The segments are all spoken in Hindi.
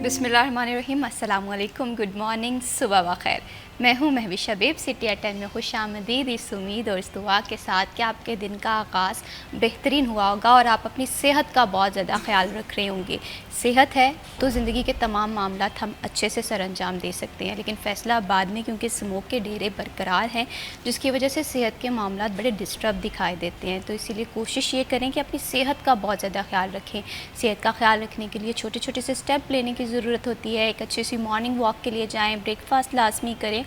बिस्मिल्लाहिर्रहमानिर्रहीम, अस्सलामु अलैकुम, गुड मॉर्निंग, सुबह बखैर। मैं हूँ महवी शबीब। सिटी एट 10 में खुश आमदीद। इस उम्मीद और इस दुआ के साथ कि आपके दिन का आगाज़ बेहतरीन हुआ होगा और आप अपनी सेहत का बहुत ज़्यादा ख्याल रख रहे होंगे। सेहत है तो ज़िंदगी के तमाम मामला हम अच्छे से सर अंजाम दे सकते हैं, लेकिन फैसलाबाद में क्योंकि स्मोक के डेरे बरकरार हैं, जिसकी वजह से सेहत के मामला बड़े डिस्टर्ब दिखाई देते हैं। तो इसीलिए कोशिश ये करें कि अपनी सेहत का बहुत ज़्यादा ख्याल रखें। सेहत का ख्याल रखने के लिए छोटे छोटे से स्टेप लेने की ज़रूरत होती है। एक अच्छी सी मॉर्निंग वॉक के लिए जाएँ, ब्रेकफास्ट लाजमी करें।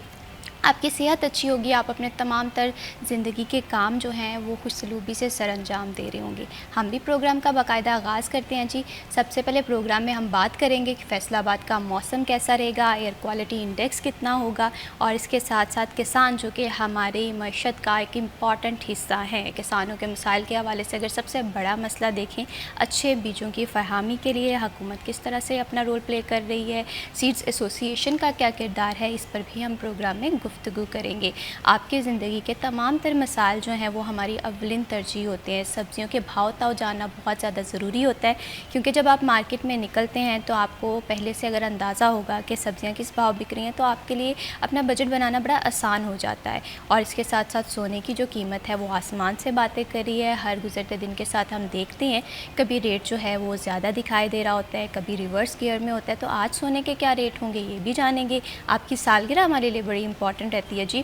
आपकी सेहत अच्छी होगी, आप अपने तमाम तर ज़िंदगी के काम जो हैं वो खुशसलूबी से सर अंजाम दे रहे होंगे। हम भी प्रोग्राम का बाकायदा आगाज़ करते हैं जी। सबसे पहले प्रोग्राम में हम बात करेंगे कि फैसलाबाद का मौसम कैसा रहेगा, एयर क्वालिटी इंडेक्स कितना होगा, और इसके साथ साथ किसान जो कि हमारी मईशत का एक इम्पॉर्टेंट हिस्सा है। किसानों के मसाइल के हवाले से अगर सबसे बड़ा मसला देखें, अच्छे बीजों की फरहमी के लिए हुकूमत किस तरह से अपना रोल प्ले कर रही है, सीड्स एसोसिएशन का क्या किरदार है, इस पर भी हम प्रोग्राम में गुफ्तगू करेंगे। आपकी ज़िंदगी के तमाम तर मसाइल जो हैं वो हमारी अवलिन तरजीह होते हैं। सब्ज़ियों के भाव ताव जानना बहुत ज़्यादा ज़रूरी होता है, क्योंकि जब आप मार्केट में निकलते हैं तो आपको पहले से अगर अंदाज़ा होगा कि सब्ज़ियाँ किस भाव बिक रही हैं, तो आपके लिए अपना बजट बनाना बड़ा आसान हो जाता है। और इसके साथ साथ सोने की जो कीमत है वो आसमान से बातें कर रही है। हर गुज़रते दिन के साथ हम देखते हैं कभी रेट जो है वो ज़्यादा दिखाई दे रहा होता है, कभी रिवर्स गियर में होता है। तो आज सोने के क्या रेट होंगे ये भी जानेंगे। आपकी सालगिरह हमारे लिए बड़ी इंपॉर्टेंट रहती है जी।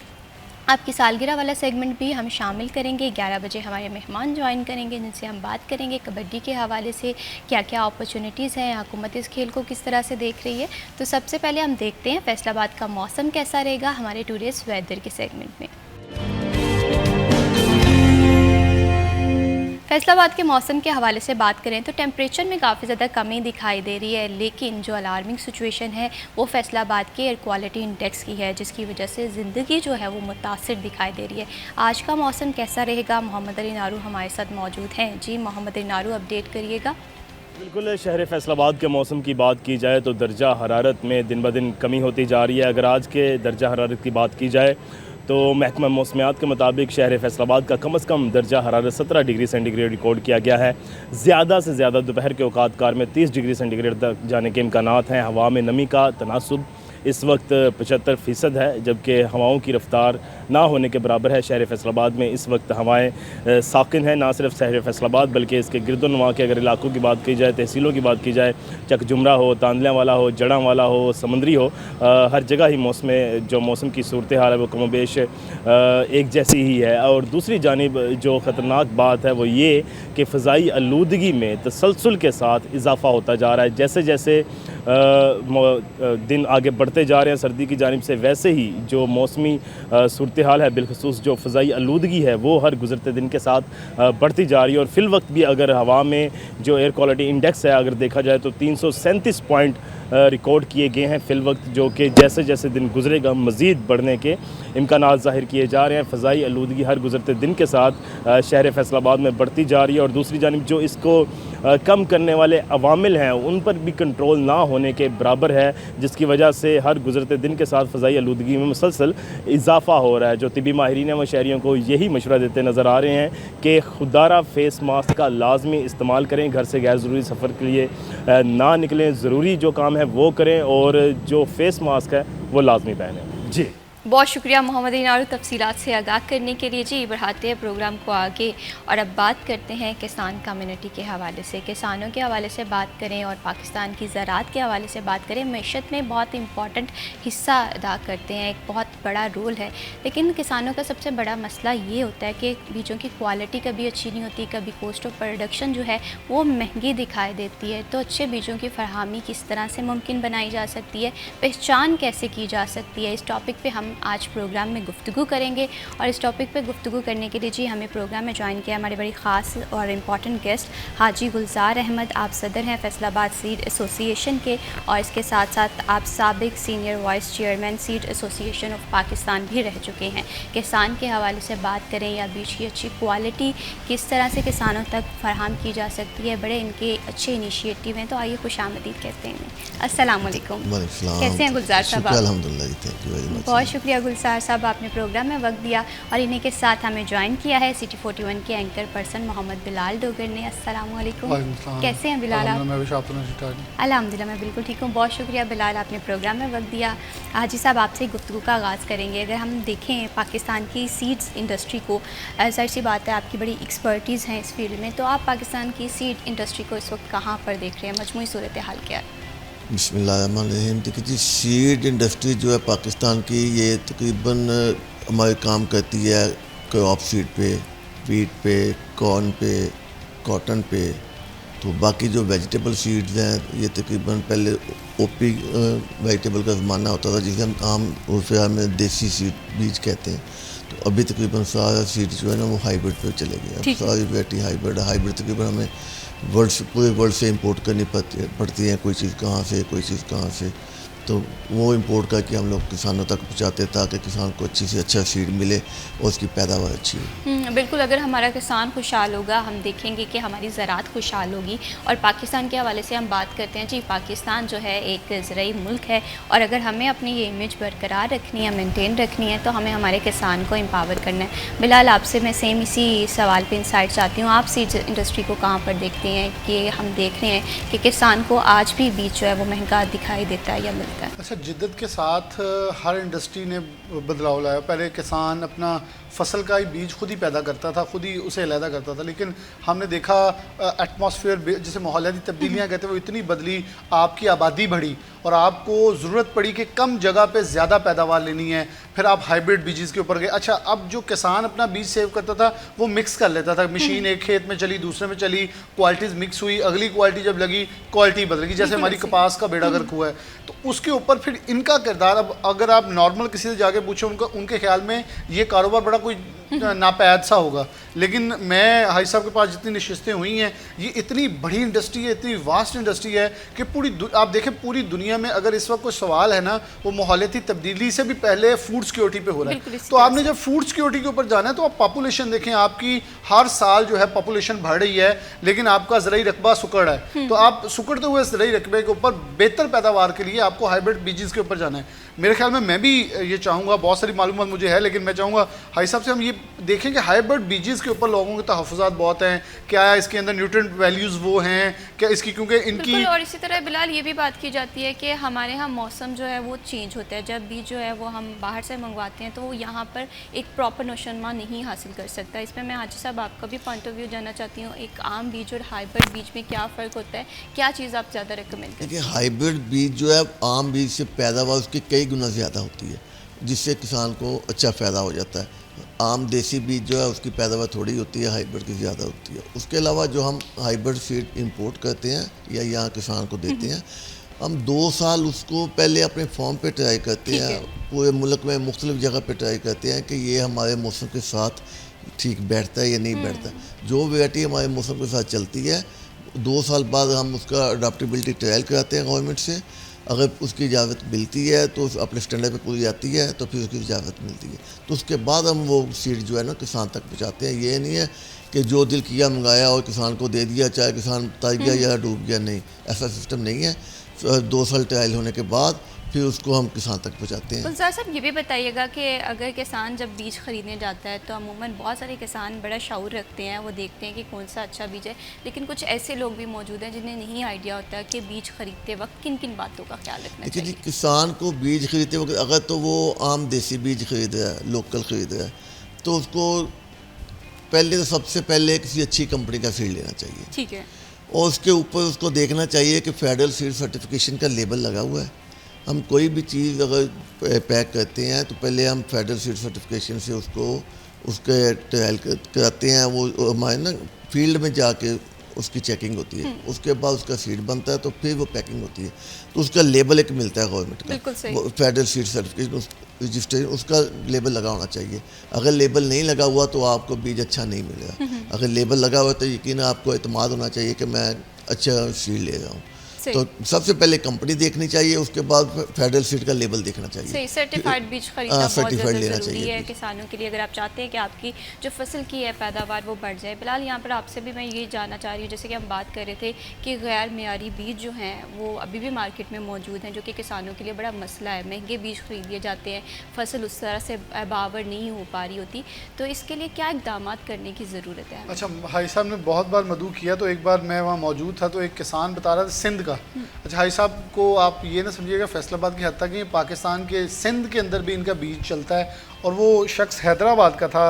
आपकी सालगिरह वाला सेगमेंट भी हम शामिल करेंगे। 11 बजे हमारे मेहमान ज्वाइन करेंगे, जिनसे हम बात करेंगे कबड्डी के हवाले से क्या क्या अपॉर्चुनिटीज़ हैं, हुकूमत इस खेल को किस तरह से देख रही है। तो सबसे पहले हम देखते हैं फैसलाबाद का मौसम कैसा रहेगा हमारे टुडेज़ वेदर के सेगमेंट में। फैसलाबाद के मौसम के हवाले से बात करें तो टेम्परेचर में काफ़ी ज़्यादा कमी दिखाई दे रही है, लेकिन जो अलार्मिंग सिचुएशन है वो फैसलाबाद के एयर क्वालिटी इंडेक्स की है, जिसकी वजह से ज़िंदगी जो है वो मुतासिर दिखाई दे रही है। आज का मौसम कैसा रहेगा, मोहम्मद अली नारू हमारे साथ मौजूद हैं। जी मोहम्मद अली नारू, अपडेट करिएगा। बिल्कुल, शहर फैसलाबाद के मौसम की बात की जाए तो दर्जा हरारत में दिन ब दिन कमी होती जा रही है। अगर आज के दर्जा हरारत की बात की जाए तो महकमा मौसमियात के मुताबिक शहर फैसलाबाद का कम अज़ कम दर्जा हरारत 17 डिग्री सेंटीग्रेड रिकॉर्ड किया गया है। ज़्यादा से ज़्यादा दोपहर के औकात कार में 30 डिग्री सेंटीग्रेड तक जाने के इम्कानात हैं। हवा में नमी का तनासुब इस वक्त 75% है, जबकि हवाओं की रफ्तार ना होने के बराबर है। शहर फैसलाबाद में इस वक्त हवाएं साकिन हैं। ना सिर्फ शहर फैसलाबाद बल्कि इसके गिरदोनवा के अगर इलाकों की बात की जाए, तहसीलों की बात की जाए, चक जुमरा हो, तांदलियाँ वाला हो, जड़ा वाला हो, समंदरी हो, हर जगह ही मौसम की सूरत हाल है वो कमोबेश एक जैसी ही है। और दूसरी जानिब जो ख़तरनाक बात है वो ये कि फ़ज़ाई आलूदगी में तसलसल के साथ इजाफ़ा होता जा रहा है। जैसे जैसे दिन आगे बढ़ते जा रहे हैं सर्दी की जानिब से, वैसे ही जो मौसमी सूरत हाल है, बिलखसूस जो फ़ज़ाई आलूदगी है वो हर गुज़रते दिन के साथ बढ़ती जा रही है। और फिल वक्त भी अगर हवा में जो एयर क्वालिटी इंडेक्स है अगर देखा जाए तो 337 पॉइंट रिकॉर्ड किए गए हैं फिल वक्त, जो कि जैसे जैसे दिन गुजरेगा मज़ीद बढ़ने के इम्कानात ज़ाहिर किए जा रहे हैं। फ़ज़ाई आलूदगी हर गुज़रते दिन के साथ शहर फैसलाबाद में बढ़ती जा रही है। और दूसरी जानिब जो इसको कम करने वाले अवामिल हैं उन पर भी कंट्रोल ना होने के बराबर है, जिसकी वजह से हर गुज़रते दिन के साथ फ़ज़ाई आलूदगी में मुसलसल इजाफ़ा हो रहा है। जो तिबी माहिरीन व शहरियों को यही मशवरा देते नज़र आ रहे हैं कि खुदारा फेस मास्क का लाजमी इस्तेमाल करें, घर से गैर ज़रूरी सफ़र के लिए ना निकलें, ज़रूरी जो काम है वो करें और जो फेस मास्क है वो लाजमी पहनें। जी बहुत शुक्रिया मोहम्मद इनारू तफसीलात से आगाह करने के लिए। जी बढ़ाते हैं प्रोग्राम को आगे और अब बात करते हैं किसान कम्युनिटी के हवाले से। किसानों के हवाले से बात करें और पाकिस्तान की ज़राअत के हवाले से बात करें। मईशत में बहुत इंपॉर्टेंट हिस्सा अदा करते हैं, एक बहुत बड़ा रोल है, लेकिन किसानों का सबसे बड़ा मसला ये होता है कि बीजों की क्वालिटी कभी अच्छी नहीं होती, कभी कॉस्ट ऑफ प्रोडक्शन जो है वो महंगी दिखाई देती है। तो अच्छे बीजों की फरहमी किस तरह से मुमकिन बनाई जा सकती है, पहचान कैसे की जा सकती है, इस टॉपिक पर हम आज प्रोग्राम में गुफ्तगू करेंगे। और इस टॉपिक पे गुफ्तगू करने के लिए जी हमें प्रोग्राम में ज्वाइन किया हमारे बड़ी ख़ास और इम्पॉर्टेंट गेस्ट हाजी गुलजार अहमद। आप सदर हैं फैसलाबाद सीड एसोसिएशन के, और इसके साथ साथ आप साबिक senior vice chairman seed association of Pakistan भी रह चुके हैं। किसान के हवाले से बात करें या बीज की अच्छी क्वालिटी किस तरह से किसानों तक फराहम की जा सकती है, बड़े इनके अच्छे इनिशिएटिव हैं। तो आइए खुशामदीद कहते हैं। अस्सलाम वालेकुम, कैसे हैं गुलजार साहब? अल्हम्दुलिल्लाह, बहुत शुक्रिया शुक्रिया गुलजार साहब, आपने प्रोग्राम में वक्त दिया। और इन्हीं के साथ हमें ज्वाइन किया है सिटी 41 के एंकर पर्सन मोहम्मद बिलाल डोगर ने। अस्सलाम वालेकुम, कैसे हैं बिलाल आप? अल्हम्दुलिल्लाह मैं बिल्कुल ठीक हूँ, बहुत शुक्रिया बिलाल, आपने प्रोग्राम में वक्त दिया। हाजी साहब, आपसे गुफ्तगू का आगाज़ करेंगे। अगर हम देखें पाकिस्तान की सीड्स इंडस्ट्री को, जाहिर सी बात है आपकी बड़ी एक्सपर्टीज़ हैं इस फील्ड में, तो आप पाकिस्तान की सीड इंडस्ट्री को इस वक्त कहाँ पर देख रहे हैं, मजमूई सूरत हाल क्या है? बिस्मिल्लाहिर्रहमानिर्रहीम। देखिए जी, सीड इंडस्ट्री जो है पाकिस्तान की, ये तकरीबन हमारे काम करती है क्रॉप सीड पे, वीट पे, कॉर्न पे, कॉटन पे। तो बाकी जो वेजिटेबल सीड्स हैं ये तकरीबन पहले ओपी वेजिटेबल का ज़माना होता था, जिसे हम आम उर्फ़ में देसी सीड बीज कहते हैं। तो अभी तकरीबन सारा सीड जो है ना वो हाइब्रिड पे चले गए। अब सारी वैरायटी हाइब्रिड तकरीबन हमें पूरे वर्ल्ड से इंपोर्ट करनी पड़ती है। कोई चीज़ कहाँ से, कोई चीज़ कहाँ से, तो वो इंपोर्ट करके हम लोग किसानों तक पहुँचाते हैं ताकि किसान को अच्छी से अच्छा सीड मिले और उसकी पैदावार अच्छी हो। बिल्कुल, अगर हमारा किसान खुशहाल होगा, हम देखेंगे कि हमारी ज़राअत खुशहाल होगी। और पाकिस्तान के हवाले से हम बात करते हैं जी, पाकिस्तान जो है एक ज़रई मुल्क है, और अगर हमें अपनी ये इमेज बरकरार रखनी है, मेंटेन रखनी है, तो हमें हमारे किसान को एम्पावर करना है। बिलाल, आपसे मैं सेम इसी सवाल पर इंसाइट चाहती हूँ। आप सीड इंडस्ट्री को कहाँ पर देखते हैं कि हम देख रहे हैं कि किसान को आज भी बीज जो है वो महंगा दिखाई देता है या मिलता है? अच्छा, जिद्दत के साथ हर इंडस्ट्री ने बदलाव लाया। पहले किसान अपना फसल का ही बीज खुद ही पैदा करता था, खुद ही उसे अलहदा करता था, लेकिन हमने देखा एटमॉस्फेयर, जिसे माहौलियाती तब्दीलियाँ कहते हैं, वो इतनी बदली, आपकी आबादी बढ़ी और आपको ज़रूरत पड़ी कि कम जगह पे ज़्यादा पैदावार लेनी है, फिर आप हाइब्रिड बीजेस के ऊपर गए। अच्छा, अब जो किसान अपना बीज सेव करता था वो मिक्स कर लेता था। मशीन एक खेत में चली, दूसरे में चली, क्वालिटीज़ मिक्स हुई, अगली क्वालिटी जब लगी क्वालिटी बदल गई। जैसे हमारी कपास का बेड़ा गर्क हुआ है, तो उसके ऊपर फिर इनका किरदार, अब अगर आप नॉर्मल किसी से जाके पूछो, उनके ख्याल में ये कारोबार बड़ा कोई नापैद सा होगा। लेकिन मैं हाई साहब के पास जितनी नशिस्तें हुई हैं, ये इतनी बड़ी इंडस्ट्री है, इतनी वास्ट इंडस्ट्री है कि आप देखें पूरी दुनिया में अगर इस वक्त कोई सवाल है ना, वो माहौलियाती तब्दीली से भी पहले फूड सिक्योरिटी पे हो रहा है। तो आपने जब फूड सिक्योरिटी के ऊपर जाना है तो आप पॉपुलेशन देखें, आपकी हर साल जो है पॉपुलेशन बढ़ रही है, लेकिन आपका ज़रई रकबा सुकड़ है। तो आप सुकड़ते हुए ज़रई रकबे के ऊपर बेहतर पैदावार के लिए आपको हाइब्रिड बीजेस के ऊपर जाना है। मेरे ख्याल में मैं भी ये चाहूँगा, बहुत सारी मालूमात मुझे है, लेकिन मैं चाहूँगा हाई साहब से हम ये देखें कि हाइब्रिड बीजेस के ऊपर लोगों के तहफ़्फ़ुज़ात बहुत हैं, क्या इसके अंदर न्यूट्रिएंट वैल्यूज़ वो हैं क्या इसकी, क्योंकि इनकी। और इसी तरह बिलाल ये भी बात की जाती है कि हमारे यहाँ मौसम जो है वो चेंज होता है। जब बीज जो है वो हम बाहर से मंगवाते हैं तो वो यहाँ पर एक प्रॉपर नौशनमा नहीं हासिल कर सकता। इसमें मैं हाजी साहब आपका भी पॉइंट ऑफ व्यू जानना चाहती हूँ, एक आम बीज और हाइब्रिड बीज में क्या फ़र्क होता है, क्या चीज़ आप ज़्यादा रिकमेंड करते हैं? देखिए, हाइब्रिड बीज जो है आम बीज से पैदावार उसकी कई गुना ज़्यादा होती है, जिससे किसान को अच्छा फ़ायदा हो जाता है। आम देसी बीज जो है उसकी पैदावार थोड़ी होती है, हाइब्रिड की ज़्यादा होती है। उसके अलावा जो हम हाइब्रिड सीड इंपोर्ट करते हैं या यहाँ किसान को देते हैं, हम 2 साल उसको पहले अपने फॉर्म पे ट्राई करते हैं, पूरे मुल्क में मुख्तलिफ जगह पे ट्राई करते हैं कि ये हमारे मौसम के साथ ठीक बैठता है या नहीं बैठता है। जो वैरायटी हमारे मौसम के साथ चलती है, 2 साल बाद हम उसका अडाप्टेबिलिटी ट्रायल कराते हैं गवर्नमेंट से। अगर उसकी इजाज़त मिलती है तो अपने स्टैंडर्ड पे पूरी जाती है तो फिर उसकी इजाज़त मिलती है, तो उसके बाद हम वो सीड जो है ना किसान तक पहुँचाते हैं। ये नहीं है कि जो दिल किया मंगाया और किसान को दे दिया, चाहे किसान तर गया या डूब गया, नहीं, ऐसा सिस्टम नहीं है। 2 साल ट्रायल होने के बाद फिर उसको हम किसान तक पहुँचाते हैं। गुलजार साहब, ये भी बताइएगा कि अगर किसान जब बीज ख़रीदने जाता है तो अमूमन बहुत सारे किसान बड़ा शऊर रखते हैं, वो देखते हैं कि कौन सा अच्छा बीज है, लेकिन कुछ ऐसे लोग भी मौजूद हैं जिन्हें नहीं आइडिया होता कि बीज खरीदते वक्त किन किन बातों का ख्याल रखना चाहिए। देखिए, किसान को बीज खरीदते वक्त अगर तो वो आम देसी बीज खरीद रहा है, लोकल खरीद रहा है, तो उसको पहले तो सबसे पहले किसी अच्छी कंपनी का सीड लेना चाहिए। ठीक है। और उसके ऊपर उसको देखना चाहिए कि फेडरल सीड सर्टिफिकेशन का लेबल लगा हुआ है। हम कोई भी चीज़ अगर पैक करते हैं तो पहले हम फेडरल सीड सर्टिफिकेशन से उसके ट्रायल कराते हैं। वो हमारे ना फील्ड में जाके उसकी चेकिंग होती है, उसके बाद उसका सीड बनता है, तो फिर वो पैकिंग होती है, तो उसका लेबल एक मिलता है गवर्नमेंट का, फेडरल सीड सर्टिफिकेशन रजिस्ट्रेशन, उसका लेबल लगा होना चाहिए। अगर लेबल नहीं लगा हुआ तो आपको बीज अच्छा नहीं मिलेगा। अगर लेबल लगा हुआ तो यकीन आपको एतमाद होना चाहिए कि मैं अच्छा सीड ले रहा हूँ। सही। तो सबसे पहले कंपनी देखनी चाहिए, उसके बाद फेडरल सीड का लेबल देखना चाहिए। सही, सर्टिफाइड बीज खरीदना बहुत सर्टिफाइड ज़्यादा लेना ज़रूरी चाहिए है किसानों के लिए, अगर आप चाहते हैं कि आपकी जो फसल की है पैदावार वो बढ़ जाए। फिलहाल यहाँ पर आपसे भी मैं ये जानना चाह रही हूँ, जैसे कि हम बात कर रहे थे कि गैर मियारी बीज जो हैं वो अभी भी मार्केट में मौजूद हैं, जो कि किसानों के लिए बड़ा मसला है। महंगे बीज खरीद लिए जाते हैं, फसल उस तरह से बावर नहीं हो पा रही होती, तो इसके लिए क्या इकदाम करने की ज़रूरत है? अच्छा, हाई साहब ने बहुत बार मदऊ किया, तो एक बार मैं वहाँ मौजूद था तो एक किसान बता रहा था सिंध का। अच्छा, हाई साहब को आप ये ना समझिएगा फैसलाबाद की हद तक, कि पाकिस्तान के सिंध के अंदर भी इनका बीज चलता है, और वो शख्स हैदराबाद का था,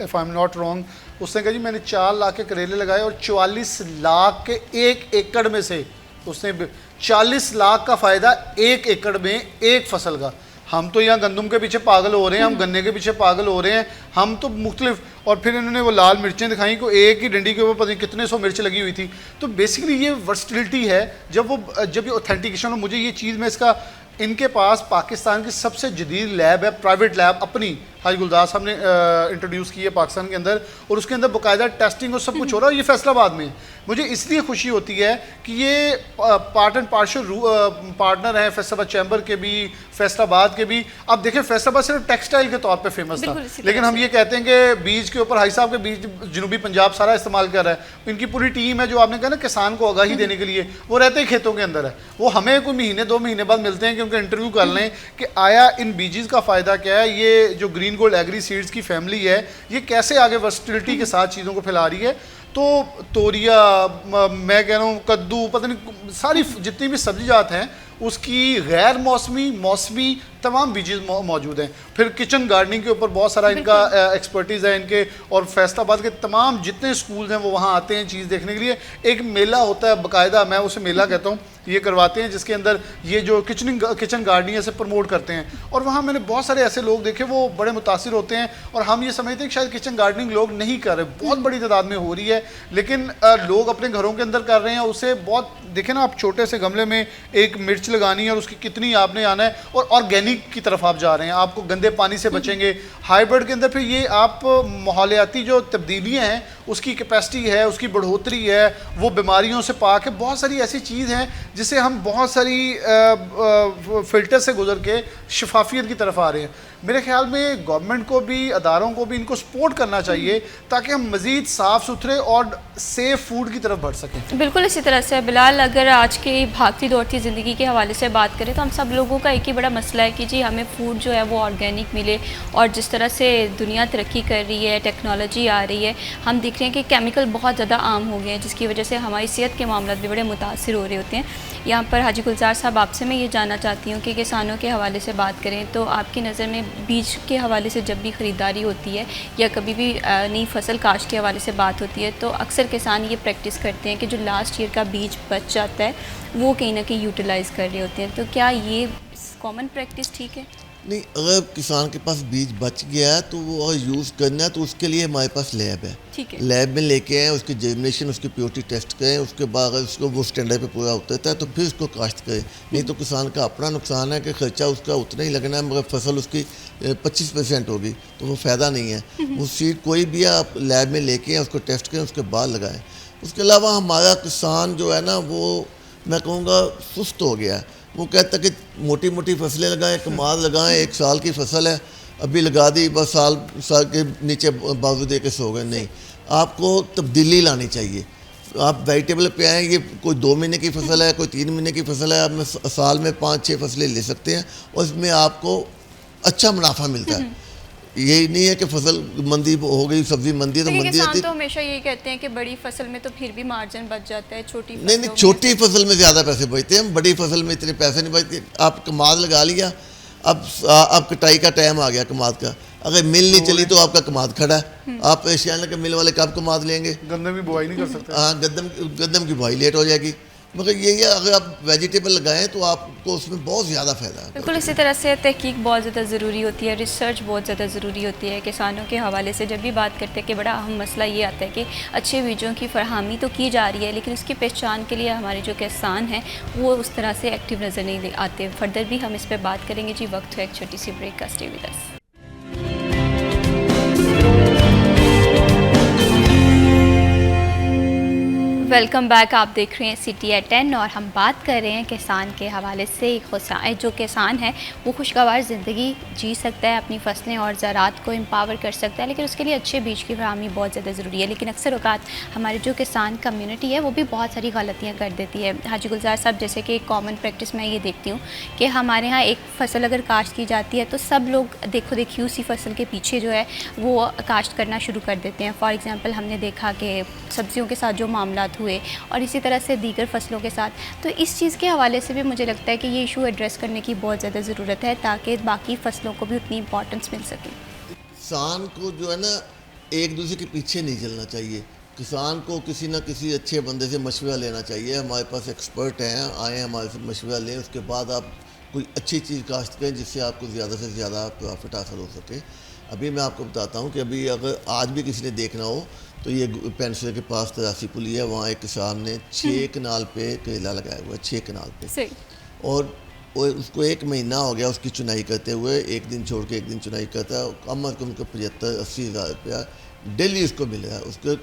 if I am not wrong. उसने कहा जी मैंने 4 लाख के करेले लगाए और 44 लाख के 1 एकड़ में से उसने 40 लाख का फ़ायदा 1 एकड़ में एक फसल का। हम तो यहाँ गंदम के पीछे पागल हो रहे हैं, हम गन्ने के पीछे पागल हो रहे हैं, हम तो मुख्तलिफ। और फिर इन्होंने वो लाल मिर्चें दिखाई को एक ही डंडी के ऊपर पता नहीं कितने 100 मिर्च लगी हुई थी। तो बेसिकली ये वर्सटिलिटी है, जब ये ऑथेंटिकेशन हो। मुझे ये चीज़ में इसका, इनके पास पाकिस्तान की सबसे जदीद लैब है, प्राइवेट लैब अपनी, हाजी गुलजार साहब ने इंट्रोड्यूस की है पाकिस्तान के अंदर, और उसके अंदर बाकायदा टेस्टिंग और सब कुछ हो रहा है। ये फैसलाबाद में मुझे इसलिए खुशी होती है कि ये पार्ट एंड पार्शल पार्टनर हैं फैसलाबाद चैम्बर के भी, फैसलाबाद के भी। अब देखें फैसलाबाद सिर्फ टेक्सटाइल के तौर पे फेमस था, लेकिन हम ये कहते हैं कि बीज के ऊपर हाई साहब के बीज जनूबी पंजाब सारा इस्तेमाल कर रहा है। इनकी पूरी टीम है, जो आपने कहा ना किसान को आगाही देने के लिए, वो रहते ही खेतों के अंदर है। वो हमें कोई महीने 2 महीने बाद मिलते हैं कि उनका इंटरव्यू कर लें कि आया इन बीजेस का फ़ायदा क्या है, ये जो ग्रीन गोल्ड एग्री सीड्स की फैमिली है ये कैसे आगे वर्सटिलिटी के साथ चीज़ों को फैला रही है। तो तोरिया, मैं कह रहा हूँ कद्दू, पता नहीं सारी जितनी भी सब्जी जात हैं उसकी गैर मौसमी, मौसमी तमाम बीजेस मौजूद हैं। फिर किचन गार्डनिंग के ऊपर बहुत सारा इनका एक्सपर्टीज़ है इनके, और फैसलाबाद के तमाम जितने स्कूल हैं वो वहाँ आते हैं चीज़ देखने के लिए। एक मेला होता है बाकायदा, मैं उसे मेला कहता हूँ, ये करवाते हैं जिसके अंदर ये जो किचन गार्डनिंग से प्रमोट करते हैं। और वहाँ मैंने बहुत सारे ऐसे लोग देखे वो बड़े मुतासिर होते हैं, और हम ये समझते हैं कि शायद किचन गार्डनिंग लोग नहीं कर रहे, बहुत बड़ी तादाद में हो रही है, लेकिन लोग अपने घरों के अंदर कर रहे हैं। उसे बहुत देखें ना, आप छोटे से गमले में एक मिर्च लगानी है और उसकी कितनी आपने आना है, और ऑर्गेनिक की तरफ आप जा रहे हैं, आपको गंदे पानी से बचेंगे। हाइब्रिड के अंदर फिर ये आप माहौलियाती जो तब्दीलियाँ हैं उसकी कैपेसिटी है, उसकी बढ़ोतरी है, वो बीमारियों से पाक है। बहुत सारी ऐसी चीज़ हैं जिसे हम बहुत सारी फ़िल्टर से गुजर के शफाफियत की तरफ आ रहे हैं। मेरे ख्याल में गवर्नमेंट को भी, अदारों को भी इनको सपोर्ट करना चाहिए ताकि हम मज़ीद साफ़ सुथरे और सेफ़ फूड की तरफ बढ़ सकें। बिल्कुल इसी तरह से बिलाल, अगर आज की भागती दौड़ती ज़िंदगी के हवाले से बात करें तो हम सब लोगों का एक ही बड़ा मसला है कि जी हमें फ़ूड जो है वो ऑर्गेनिक मिले, और जिस तरह से दुनिया तरक्की कर रही है, टेक्नोलॉजी आ रही है, हम देख रहे हैं कि केमिकल बहुत ज़्यादा आम हो गए हैं, जिसकी वजह से हमारी सेहत के मामला भी बड़े मुतासिर हो रहे होते हैं। यहाँ पर हाजी गुलजार साहब, आपसे मैं ये जानना चाहती हूँ कि किसानों के हवाले से बात करें तो आपकी नज़र में बीज के हवाले से जब भी ख़रीदारी होती है या कभी भी नई फसल काश्त के हवाले से बात होती है, तो अक्सर किसान ये प्रैक्टिस करते हैं कि जो लास्ट ईयर का बीज बच जाता है वो कहीं ना कहीं यूटिलाइज़ कर रहे होते हैं। तो क्या ये कॉमन प्रैक्टिस ठीक है? नहीं, अगर किसान के पास बीज बच गया है तो वो अगर यूज़ करना है तो उसके लिए हमारे पास लैब है। ठीक है, लैब में लेके आएँ, उसकी जर्मिनेशन, उसकी प्योरिटी टेस्ट करें, उसके बाद अगर उसको वो स्टैंडर्ड पे पूरा उतरता है तो फिर उसको काश्त करें। नहीं तो किसान का अपना नुकसान है कि खर्चा उसका उतना ही लगना है, मगर फसल उसकी 25% होगी तो वो फ़ायदा नहीं है। वो सीड कोई भी आप लैब में लेके आएँ, उसको टेस्ट करें, उसके बाद लगाएँ। उसके अलावा हमारा किसान जो है ना, वो मैं कहूँगा सुस्त हो गया है। वो कहता है कि मोटी मोटी फसलें लगाएं, कमाल लगाएं, 1 साल की फसल है अभी लगा दी, बस साल के नीचे बाजू दे के सो गए। नहीं, आपको तब्दीली लानी चाहिए। आप वेजिटेबल पे आएँ, ये कोई 2 महीने की फसल है, कोई 3 महीने की फसल है, आप साल में 5-6 फसलें ले सकते हैं और इसमें आपको अच्छा मुनाफा मिलता है। यही नहीं है कि फसल मंदी हो गई, सब्जी मंदी है तो मंदी किसान तो हमेशा यही कहते हैं कि बड़ी फसल में तो फिर भी मार्जिन बच जाता है, छोटी नहीं, छोटी फसल में ज़्यादा पैसे बचते हैं, बड़ी फसल में इतने पैसे नहीं बचते। आप कमाद लगा लिया, अब कटाई का टाइम आ गया कमाद का, अगर मिल नहीं चली तो आपका कमाद खड़ा है, आप एशियाना के मिल वाले कब कमाद लेंगे? गंदम की बुआई नहीं कर सकते। हाँ, गंदम की बुआई लेट हो जाएगी। मगर ये है, अगर आप वेजिटेबल लगाएं तो आपको उसमें बहुत ज़्यादा फ़ायदा है। बिल्कुल इसी तरह से तहकीक बहुत ज़्यादा ज़रूरी होती है, रिसर्च बहुत ज़्यादा ज़रूरी होती है। किसानों के हवाले से जब भी बात करते हैं कि बड़ा अहम मसला ये आता है कि अच्छे बीजों की फरहमी तो की जा रही है, लेकिन उसकी पहचान के लिए हमारे जो किसान हैं वो उस तरह से एक्टिव नज़र नहीं आते। फर्दर भी हम इस पर बात करेंगे जी, वक्त है एक छोटी सी ब्रेक का। Stay with us. Welcome back. आप देख रहे हैं सिटी एट 10 और हम बात कर रहे हैं किसान के हवाले से। जो किसान है वो खुशगवार ज़िंदगी जी सकता है, अपनी फसलें और ज़रात को एम्पावर कर सकता है, लेकिन उसके लिए अच्छे बीज की फराहमी बहुत ज़्यादा ज़रूरी है। लेकिन अक्सर औक़ात हमारे जो किसान कम्युनिटी है वो भी बहुत सारी गलतियाँ कर देती है। हाजी गुलजार साहब, जैसे कि एक कॉमन प्रैक्टिस मैं ये देखती हूँ कि हमारे यहाँ एक फ़सल अगर काश्त की जाती है तो सब लोग देखो देखी उसी फसल के पीछे जो है वो काश्त करना शुरू कर देते हैं। फॉर एग्ज़ाम्पल हमने देखा कि सब्ज़ियों के साथ जो मामला हुए और इसी तरह से दीगर फसलों के साथ, तो इस चीज़ के हवाले से भी मुझे लगता है कि ये इशू एड्रेस करने की बहुत ज़्यादा ज़रूरत है ताकि बाकी फसलों को भी उतनी इंपॉर्टेंस मिल सके। किसान को जो है ना एक दूसरे के पीछे नहीं चलना चाहिए। किसान को किसी ना किसी अच्छे बंदे से मशवरा लेना चाहिए। हमारे पास एक्सपर्ट हैं, आए हमारे से मशवरा लें, उसके बाद आप कोई अच्छी चीज़ काश्त करें जिससे आपको ज़्यादा से ज़्यादा प्रॉफिट हासिल हो सके। अभी मैं आपको बताता हूँ कि अभी अगर आज भी किसी ने देखना हो तो ये पेंसिल के पास तरासी पुली है, वहाँ एक किसान ने 6 कनाल पे करेला लगाया हुआ है, 6 कनाल पे सही। और उसको 1 महीना हो गया उसकी चुनाई करते हुए, एक दिन छोड़ के एक दिन चुनाई करता है। कम अज़ कम 75-80 हज़ार रुपया डेली उसको मिल रहा है। उसके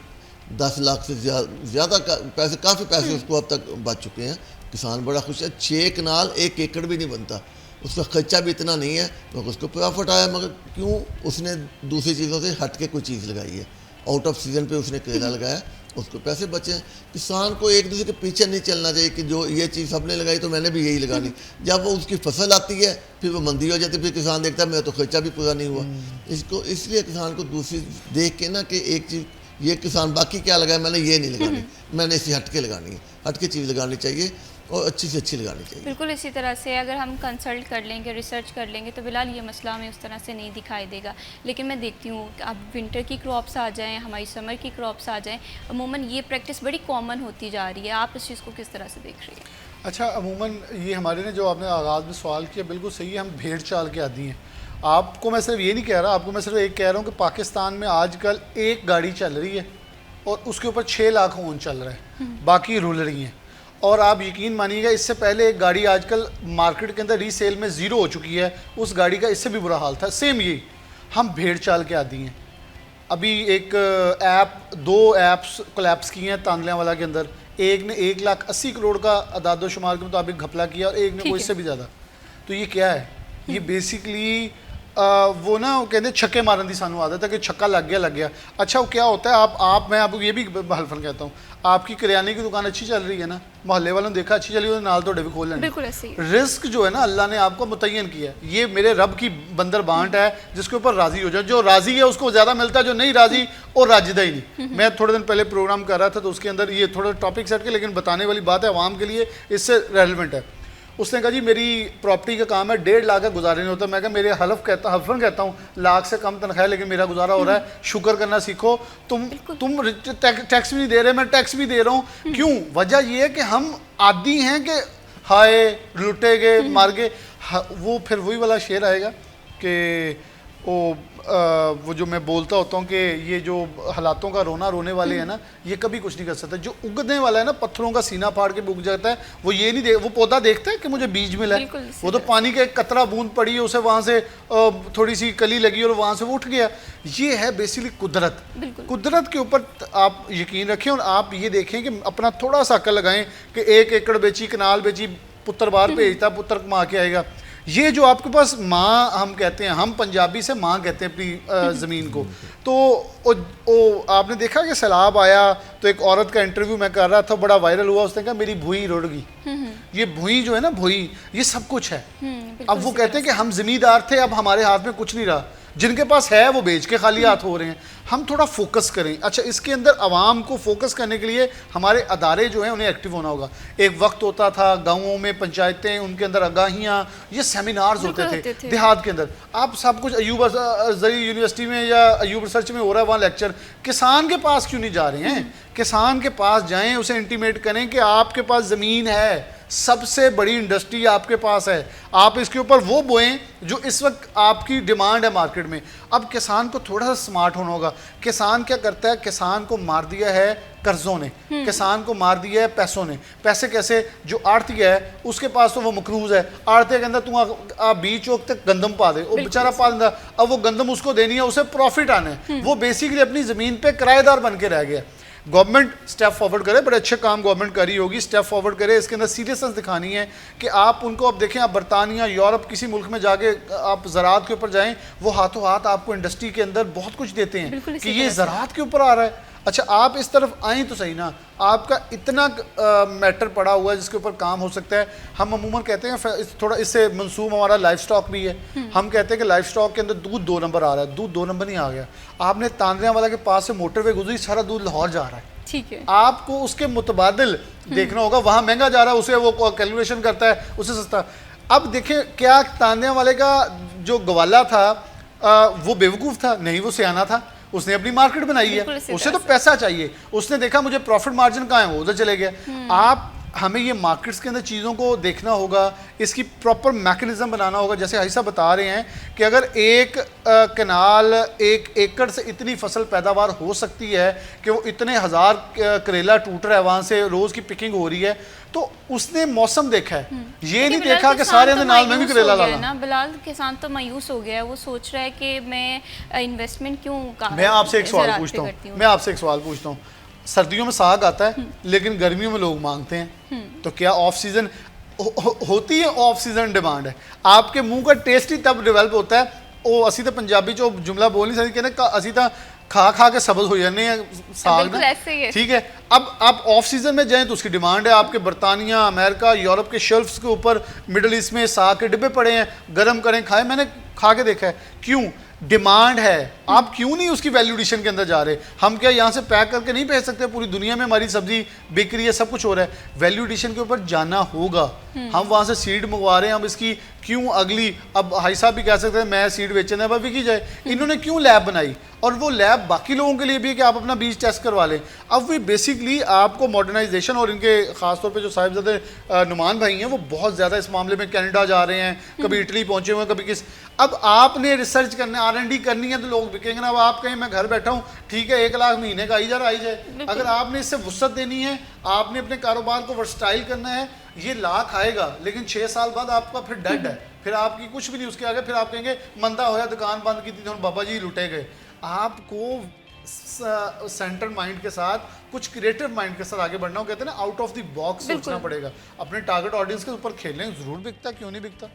10 लाख से ज़्यादा पैसे, काफ़ी पैसे उसको अब तक बच चुके हैं। किसान बड़ा खुश है। 6 कनाल 1 एकड़ भी नहीं बनता, उसका खर्चा भी इतना नहीं है, मगर उसको प्रॉफिट आया। मगर क्यों? उसने दूसरी चीज़ों से हट के कोई चीज़ लगाई है, आउट ऑफ सीज़न पे उसने करेला लगाया, उसको पैसे बचे हैं। किसान को एक दूसरे के पीछे नहीं चलना चाहिए कि जो ये चीज़ सबने लगाई तो मैंने भी यही लगानी। जब वो उसकी फसल आती है फिर वो मंदी हो जाती है, फिर किसान देखता है मेरा तो खर्चा भी पूरा नहीं हुआ। इसको इसलिए किसान को दूसरी देख के ना कि एक चीज़ ये किसान बाकी क्या लगाया, मैंने ये नहीं लगानी, मैंने इसे हट के लगानी है, हट के चीज़ लगानी चाहिए और अच्छी से अच्छी लगानी चाहिए। बिल्कुल इसी तरह से अगर हम कंसल्ट कर लेंगे, रिसर्च कर लेंगे तो बिलाल ये मसला हमें उस तरह से नहीं दिखाई देगा। लेकिन मैं देखती हूँ अब विंटर की क्रॉप्स आ जाएं, हमारी समर की क्रॉप्स आ जाएं, अमूमन ये प्रैक्टिस बड़ी कॉमन होती जा रही है। आप इस चीज़ को किस तरह से देख रही हैं? अच्छा, अमूमन ये हमारे ने जो आपने आगाज़ में सवाल किया बिल्कुल सही है। हम भेड़ चाल के आदी हैं। आपको मैं सिर्फ ये नहीं कह रहा, आपको मैं सिर्फ एक कह रहा हूँ कि पाकिस्तान में आजकल एक गाड़ी चल रही है और उसके ऊपर 6 लाख ओन चल रहा है, बाकी रुल रही हैं। और आप यकीन मानिएगा इससे पहले एक गाड़ी आजकल मार्केट के अंदर रीसेल में 0 हो चुकी है, उस गाड़ी का इससे भी बुरा हाल था। सेम यही हम भेड़ चाल के आदी हैं। अभी एक दो ऐप्स कोलैप्स की हैं तांदलियावाला के अंदर। एक ने 1,80,00,000 करोड़ का अदाद शुमार के मुताबिक घपला किया और एक ने वो इससे भी ज़्यादा। तो ये क्या है? ये बेसिकली वो ना वो कहते छक्के मारन की सानू आदत है कि छक्का लग गया। अच्छा वो क्या होता है, मैं आपको ये भी हल्फन कहता हूँ, आपकी किराने की दुकान अच्छी चल रही है ना, मोहल्ले वालों ने देखा अच्छी चली है, नाल तो भी खोल लेना। बिल्कुल ऐसे ही। रिस्क जो है ना अल्लाह ने आपको मुतय्यन किया है। ये मेरे रब की बंदर बांट है जिसके ऊपर राजी हो जाए। जो राजी है उसको ज़्यादा मिलता है, जो नहीं राजी और राजिदा ही नहीं। मैं थोड़े दिन पहले प्रोग्राम कर रहा था तो उसके अंदर ये थोड़ा टॉपिक सेट के, लेकिन बताने वाली बात है आवाम के लिए, इससे रेलिवेंट है। उसने कहा जी मेरी प्रॉपर्टी का काम है, 1.5 लाख का गुजारा नहीं होता। मैं कहा मेरे हल्फन कहता हूँ लाख से कम तनख्वाह है लेकिन मेरा गुजारा हो रहा है। शुक्र करना सीखो। तुम टैक्स भी नहीं दे रहे, मैं टैक्स भी दे रहा हूँ। क्यों? वजह यह है कि हम आदी हैं कि हाय लुटे गए, मार गए। वो फिर वही वाला शेर आएगा कि वो जो मैं बोलता होता हूँ कि ये जो हालातों का रोना रोने वाले हैं ना, ये कभी कुछ नहीं कर सकते। जो उगने वाला है ना, पत्थरों का सीना फाड़ के उग जाता है, वो ये नहीं वो पौधा देखता है कि मुझे बीज मिला है, वो तो पानी का एक कतरा बूंद पड़ी है, उसे वहाँ से थोड़ी सी कली लगी और वहाँ से वो उठ गया। ये है बेसिकली कुदरत। कुदरत के ऊपर आप यकीन रखें और आप ये देखें कि अपना थोड़ा सा अकल लगाएं कि 1 एकड़ बेची, कनाल बेची, पुत्र बाहर भेजता, पुत्र कमा के आएगा। ये जो आपके पास माँ हम कहते हैं, हम पंजाबी से माँ कहते हैं अपनी ज़मीन को। तो आपने देखा कि सैलाब आया तो एक औरत का इंटरव्यू मैं कर रहा था, बड़ा वायरल हुआ। उसने कहा मेरी भुई रुड़ गई। ये भुई जो है ना, भुई ये सब कुछ है। अब वो कहते हैं कि हम ज़मींदार थे, अब हमारे हाथ में कुछ नहीं रहा, जिनके पास है वो बेच के खाली हाथ हो रहे हैं। हम थोड़ा फोकस करें। अच्छा, इसके अंदर आवाम को फोकस करने के लिए हमारे अदारे जो हैं उन्हें एक्टिव होना होगा। एक वक्त होता था गाँवों में पंचायतें, उनके अंदर आगाहियाँ, ये सेमिनार्स होते थे देहात के अंदर। आप सब कुछ अयूब अज़हरी यूनिवर्सिटी में या अयूब रिसर्च में हो रहा है, वहाँ लेक्चर। किसान के पास क्यों नहीं जा रहे हैं? किसान के पास जाएँ, उसे इंटीमेट करें कि आपके पास ज़मीन है, सबसे बड़ी इंडस्ट्री आपके पास है, आप इसके ऊपर वो बोएं जो इस वक्त आपकी डिमांड है मार्केट में। अब किसान को थोड़ा सा स्मार्ट होना होगा। किसान क्या करता है? किसान को मार दिया है कर्जों ने, किसान को मार दिया है पैसों ने। पैसे कैसे? जो आड़ती है उसके पास तो वो मकरूज है, आड़ते के अंदर तू बीच वक्त तक गंदम पा दे, वो बेचारा पा देता। अब वो गंदम उसको देनी है, उसे प्रॉफिट आना है, वो बेसिकली अपनी ज़मीन पे किराएदार बन के रह गया। गवर्नमेंट स्टेप फॉरवर्ड करे, बड़े अच्छे काम गवर्नमेंट कर रही होगी, स्टेप फॉरवर्ड करे, इसके अंदर सीरियसनेस दिखानी है कि आप उनको, अब देखें आप बरतानिया, यूरोप, किसी मुल्क में जाके आप ज़राअत के ऊपर जाएं, वो हाथों हाथ आपको इंडस्ट्री के अंदर बहुत कुछ देते हैं कि ये ज़राअत के ऊपर आ रहा है। अच्छा, आप इस तरफ आएँ तो सही ना, आपका इतना मैटर पड़ा हुआ है जिसके ऊपर काम हो सकता है। हम अमूमन कहते हैं थोड़ा इससे मंसूब हमारा लाइफ स्टॉक भी है, हम कहते हैं कि लाइफ स्टॉक के अंदर दूध 2 नंबर आ रहा है, दूध 2 नंबर नहीं आ गया। आपने तांदरियावाला के पास से मोटरवे गुजरी, सारा दूध लाहौर जा रहा है, ठीक है, आपको उसके मुतबादिल देखना होगा, वहाँ महंगा जा रहा है, उसे वो कैलकुलेशन करता है, उसे सस्ता। अब देखें, क्या तांदरियावाले का जो गवाला था वो बेवकूफ़ था? नहीं, वो सियाना था, उसने अपनी मार्केट बनाई है, उसे तो पैसा चाहिए, उसने देखा मुझे प्रॉफिट मार्जिन कहाँ है, वो उधर चले गया। आप हमें ये मार्केट्स के अंदर चीज़ों को देखना होगा, इसकी प्रॉपर मैकेनिज्म बनाना होगा। जैसे हाई साहब बता रहे हैं कि अगर एक कनाल 1 एकड़ से इतनी फसल पैदावार हो सकती है कि वो इतने हज़ार करेला टूट रहा है, वहाँ से रोज़ की पिकिंग हो रही है, तो उसने मौसम देखा है, ये नहीं देखा कि सारे नाल में भी करेला लाना ना। बिलाल किसान तो मायूस हो गया है, वो सोच रहा है कि मैं इन्वेस्टमेंट क्यों मैं आपसे एक सवाल पूछता हूँ, सर्दियों में साग आता है लेकिन गर्मियों में लोग मांगते हैं, तो क्या ऑफ सीजन होती है? ऑफ सीजन डिमांड है, आपके मुंह का टेस्ट ही तब डेवलप होता है। वो असी तो पंजाबी जो जुमला बोल नहीं सकते, कहने असी तो खा खा के सबज हो जाने हैं साग ना, ठीक है। अब आप ऑफ सीजन में जाएं तो उसकी डिमांड है, आपके बरतानिया, अमेरिका, यूरोप के शेल्फ्स के ऊपर, मिडल ईस्ट में साग के डिब्बे पड़े हैं, गर्म करें खाएं, मैंने खा के देखा है। क्यों? डिमांड है। आप क्यों नहीं उसकी वैल्यू एडिशन के अंदर जा रहे? हम क्या यहाँ से पैक करके नहीं भेज सकते? पूरी दुनिया में हमारी सब्जी बिक रही है, सब कुछ हो रहा है, वैल्यू एडिशन के ऊपर जाना होगा। हम वहाँ से सीड मंगवा रहे हैं, हम इसकी क्यों अगली, अब हाई साहब भी कह सकते हैं मैं सीड बेचना है, बिकी जाए। इन्होंने क्यों लैब बनाई? और वो लैब बाकी लोगों के लिए भी है कि आप अपना बीज टेस्ट करवा लें। अब वे बेसिकली आपको मॉडर्नाइजेशन, और इनके खासतौर पे जो साहिबजादे नुमान भाई हैं वो बहुत ज़्यादा इस मामले में कनाडा जा रहे हैं, कभी इटली पहुंचे हुए हैं, कभी किस। अब आपने रिसर्च करना, R&D करनी है तो लोग बिकेंगे ना। अब आप कहें मैं घर बैठा हूँ, ठीक है 1 लाख महीने का आई जाए। अगर आपने इससे वुसअत देनी है, आपने अपने कारोबार को वर्सटाइल करना है, ये लाख आएगा लेकिन 6 साल बाद आपका फिर डेड है, फिर आपकी कुछ भी नहीं उसके आगे, फिर आप कहेंगे मंदा होया, दुकान बंद की थी, बाबा जी लुटे गए। आपको सेंटर माइंड के साथ, कुछ क्रिएटिव माइंड के साथ आगे बढ़ना हो, कहते हैं ना आउट ऑफ द बॉक्स सोचना पड़ेगा। अपने टारगेट ऑडियंस के ऊपर खेलने जरूर बिकता, क्यों नहीं बिकता